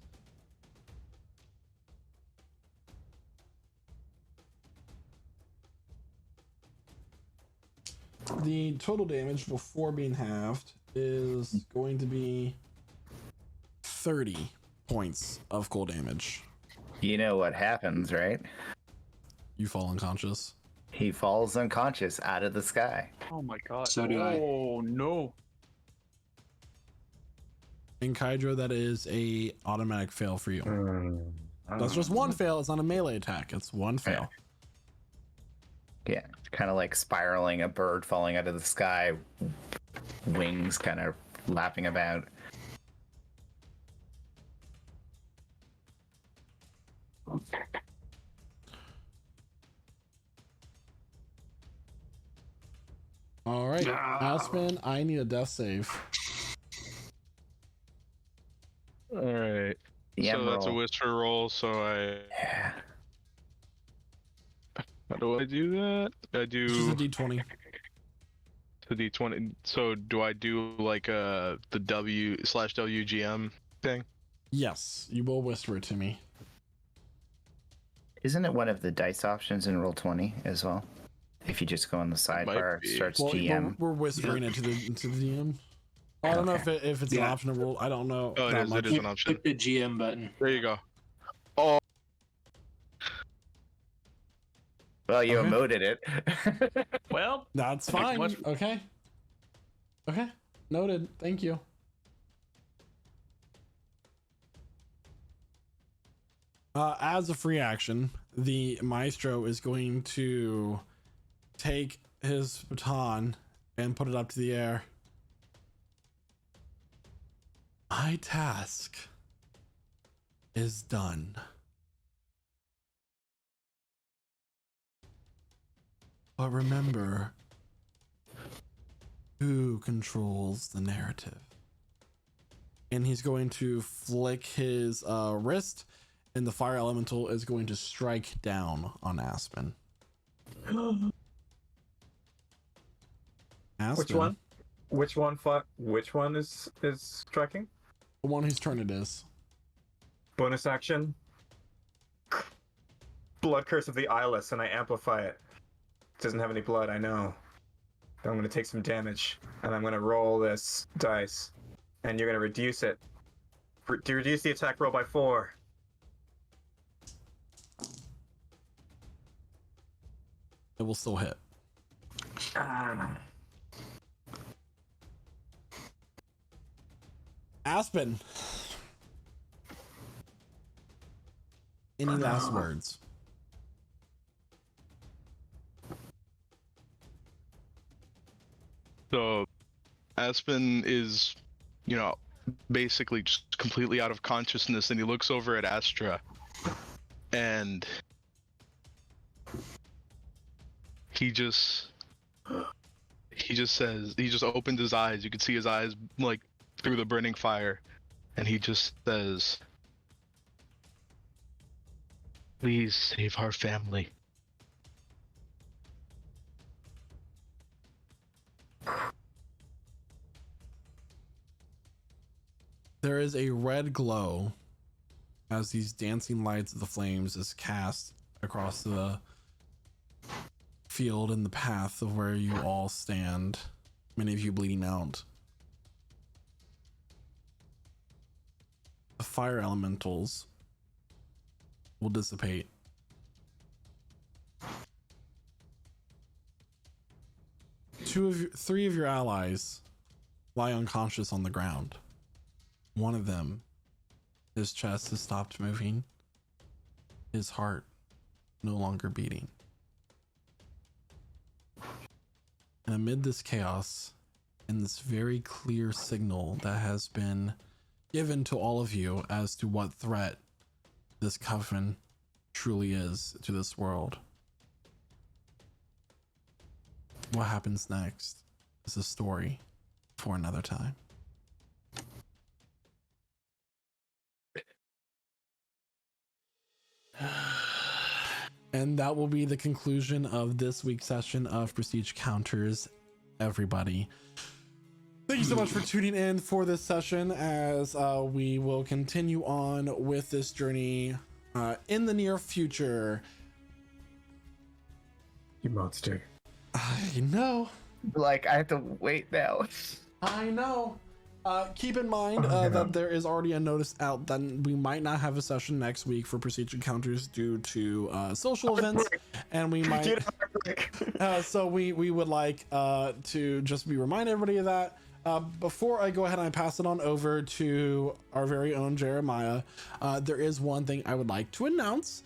The total damage before being halved is going to be 30 points of cold damage. You know what happens, right? You fall unconscious. He falls unconscious out of the sky. Oh my god. So do I. Oh no. In Kydro, that is a automatic fail for you. That's just Ah. one fail. It's not a melee attack. It's one fail. Yeah, kind of like spiraling, a bird falling out of the sky, wings kind of lapping about. All right, Aspen, I need a death save. All right. The So that's a emerald. whisper roll. So Yeah. how do I do that? I It's do just a d20. the D20. So do I do like the W/WGM thing? Yes, you will whisper it to me. Isn't it one of the dice options in Roll20 as well? If you just go on the might sidebar, be. search Well, GM. we're whispering it to the DM. I don't know if it's an Yeah. option to roll. I don't know Oh, it that is. much. It is an option. Click the GM button. There you go. Oh, Well, you Okay. emoted it. Well, That's Thanks fine. much. Okay. Okay. Noted. Thank you. As a free action, the maestro is going to take his baton and put it up to the air. My task is done. But remember, who controls the narrative? And he's going to flick his wrist, and the fire elemental is going to strike down on Aspen. Aspen, Which one is striking? the one whose turn it is. Bonus action. Blood Curse of the Eyeless, and I amplify it. Doesn't have any blood, I know. But I'm gonna take some damage, and I'm gonna roll this dice, and you're gonna reduce it. Reduce the attack roll by 4. It will still hit. Aspen, any last words? so Aspen is, basically just completely out of consciousness, and he looks over at Astra, and he just opened his eyes. You could see his eyes like through the burning fire, and he just says, "Please save our family." there is a red glow as these dancing lights of the flames is cast across the field and the path of where you all stand, many of you bleeding out. The fire elementals will dissipate. Three of your allies lie unconscious on the ground. One of them, his chest has stopped moving. His heart no longer beating. And amid this chaos and this very clear signal that has been given to all of you as to what threat this coven truly is to this world, what happens next is a story for another time. And that will be the conclusion of this week's session of Prestige Counters, everybody. Thank you so much for tuning in for this session as we will continue on with this journey in the near future. You monster. I know. Like, I have to wait now. I know. Keep in mind that there is already a notice out that we might not have a session next week for Prestige Encounters due to social events, and we might. So we would like to just remind everybody of that. Before I go ahead and I pass it on over to our very own Jeremiah, there is one thing I would like to announce.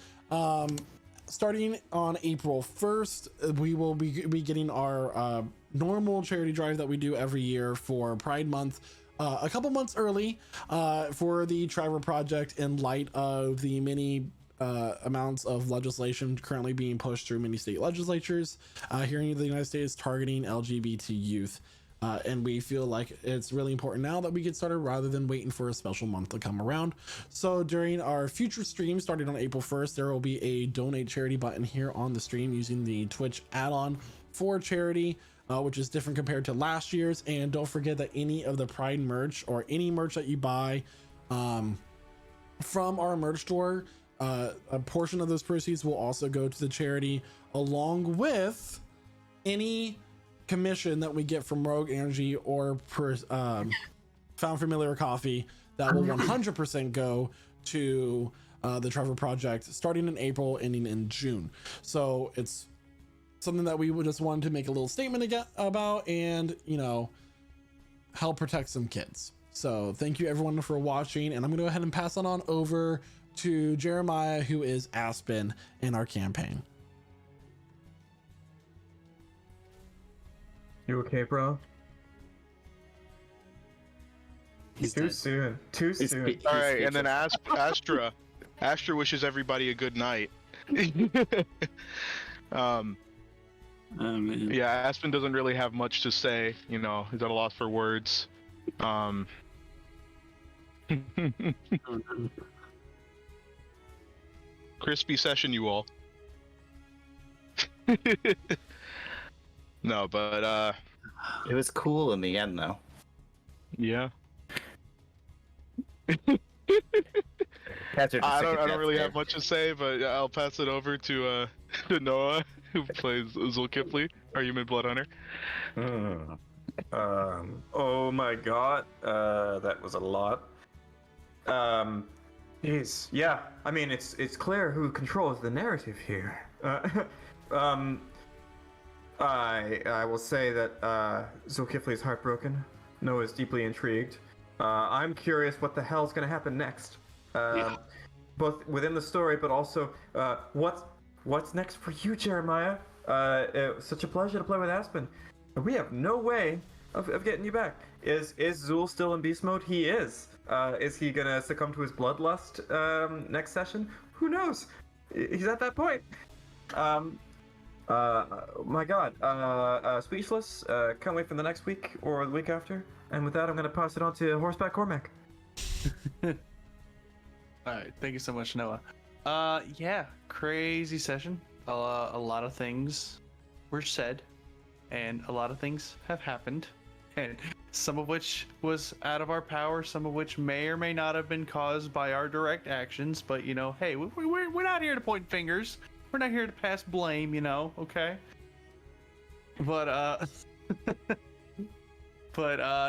Starting on April 1st, we will be getting our normal charity drive that we do every year for Pride Month a couple months early for the Trevor Project in light of the many amounts of legislation currently being pushed through many state legislatures here in the United States targeting LGBT youth. And we feel like it's really important now that we get started rather than waiting for a special month to come around. So during our future stream starting on April 1st, there will be a donate charity button here on the stream using the Twitch add-on for charity, which is different compared to last year's. And don't forget that any of the Pride merch or any merch that you buy from our merch store, a portion of those proceeds will also go to the charity, along with any commission that we get from Rogue Energy or Found Familiar Coffee that will 100% go to the Trevor Project starting in April, ending in June. So it's something that we would just wanted to make a little statement about and, you know, help protect some kids. So thank you everyone for watching, and I'm gonna go ahead and pass it on over to Jeremiah, who is Aspen in our campaign. You okay, bro? He's Too dead. soon. Too soon. All right, and then Astra wishes everybody a good night. Man. Yeah, Aspen doesn't really have much to say. You know, he's at a loss for words. Crispy session, you all. No, but It was cool in the end, though. yeah. Cats are just I sick of don't really Jets, have much to say, but I'll pass it over to Noah, who plays Zulkifli, our human blood hunter. Oh my god, that was a lot. Jeez, yeah. I mean, it's clear who controls the narrative here. I will say that Zulkifli is heartbroken. Noah is deeply intrigued. I'm curious what the hell's gonna happen next. Both within the story, but also what's next for you, Jeremiah? It was such a pleasure to play with Aspen. We have no way of getting you back. Is Zul still in beast mode? He is. Is he gonna succumb to his bloodlust next session? Who knows? He's at that point. My god. Speechless. Can't wait for the next week or the week after. And with that, I'm gonna pass it on to Horseback Cormac. Alright, thank you so much, Noah. Yeah, crazy session. A lot of things were said, and a lot of things have happened. And some of which was out of our power, some of which may or may not have been caused by our direct actions. But, you know, hey, we're not here to point fingers. We're not here to pass blame, you know, okay? But,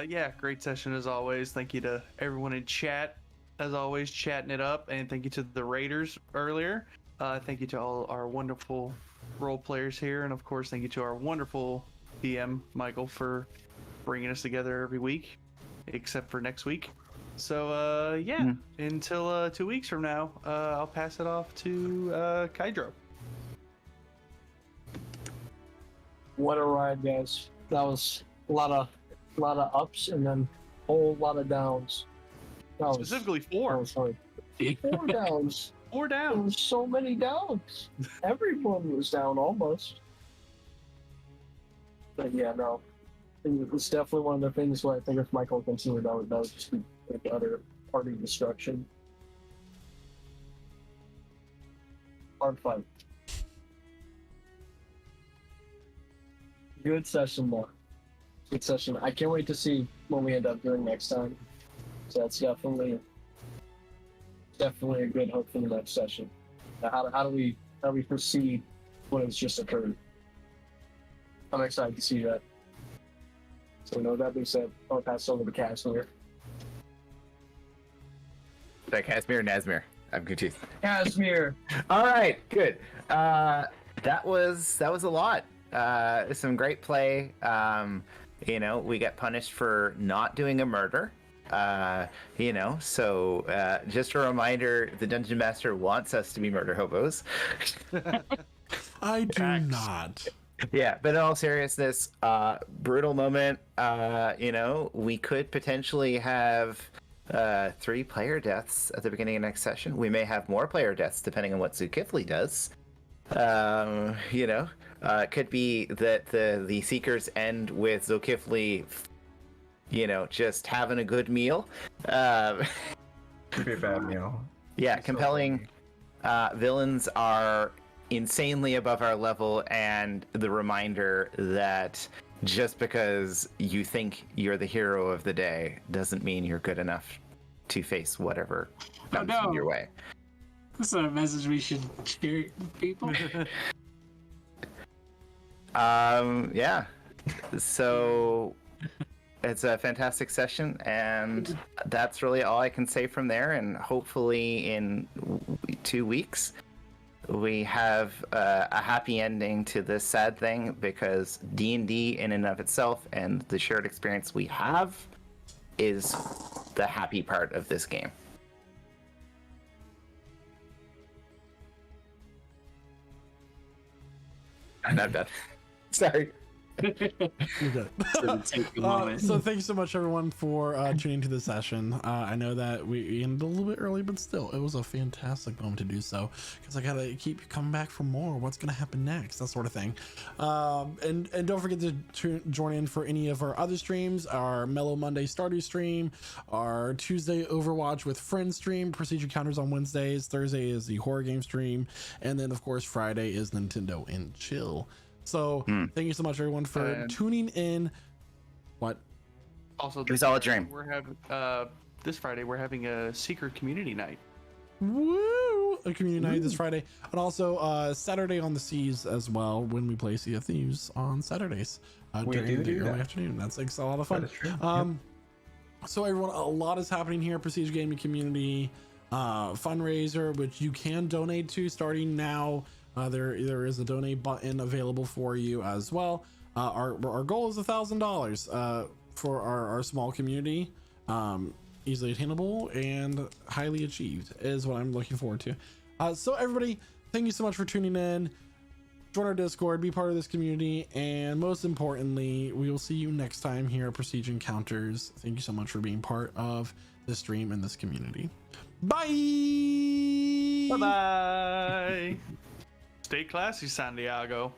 yeah, great session as always. Thank you to everyone in chat, as always, chatting it up. And thank you to the Raiders earlier. Thank you to all our wonderful role players here. And, of course, thank you to our wonderful DM, Michael, for bringing us together every week, except for next week. So, yeah, until 2 weeks from now, I'll pass it off to Kydro. What a ride, guys! That was a lot of ups and then a whole lot of downs. Specifically 4. Oh, sorry. 4 downs. 4 There down. was so many downs. Everyone was down almost. But yeah, no. It's definitely one of the things where I think if Michael continued, that would just be like utter party destruction. Hard fight. Good session, though. Good session. I can't wait to see what we end up doing next time. So that's definitely a good hope for the next session. Now, how do we proceed when it's just occurred? I'm excited to see that. So, with that being said, I'll pass over to Casimir. Is that Casimir or Nazmir? I'm confused. Casimir! All right, good. That was a lot. Some great play. You know, we got punished for not doing a murder. You know, so just a reminder: the dungeon master wants us to be murder hobos. I do not. Yeah, but in all seriousness, brutal moment. You know, we could potentially have 3 player deaths at the beginning of next session. We may have more player deaths depending on what Zulkifli does. You know, it could be that the Seekers end with Zulkifli, you know, just having a good meal. Could be a bad meal. Yeah, So compelling. Villains are insanely above our level, and the reminder that just because you think you're the hero of the day doesn't mean you're good enough to face whatever comes your way. That's not a message we should share, people. Yeah. So it's a fantastic session, and that's really all I can say from there. And hopefully in 2 weeks we have a happy ending to this sad thing, because D&D in and of itself and the shared experience we have is the happy part of this game. And I'm done. Sorry. You're good. So thank you so much, everyone, for tuning to the session. I know that we ended a little bit early, but still, it was a fantastic moment to do so, because I gotta keep coming back for more. What's gonna happen next? That sort of thing. And don't forget to join in for any of our other streams: our Mellow Monday Stardew stream, our Tuesday Overwatch with Friends stream, Procedure Counters on Wednesdays, Thursday is the horror game stream, and then of course Friday is Nintendo and Chill. So thank you so much, everyone, for tuning in. What? Also, it was all a dream. We're having this Friday. We're having a secret community night. Woo! A community night this Friday, and also Saturday on the Seas as well, when we play Sea of Thieves on Saturdays during the early afternoon. That's like a lot of fun. So everyone, a lot is happening here. Prestige Gaming Community fundraiser, which you can donate to starting now. There is a donate button available for you as well. Our goal is $1,000 for our small community. Easily attainable and highly achieved is what I'm looking forward to. So everybody, thank you so much for tuning in. Join our Discord, be part of this community, and most importantly, we will see you next time here at Prestige Encounters. Thank you so much for being part of this stream and this community. Bye. Bye-bye. Stay classy, San Diego.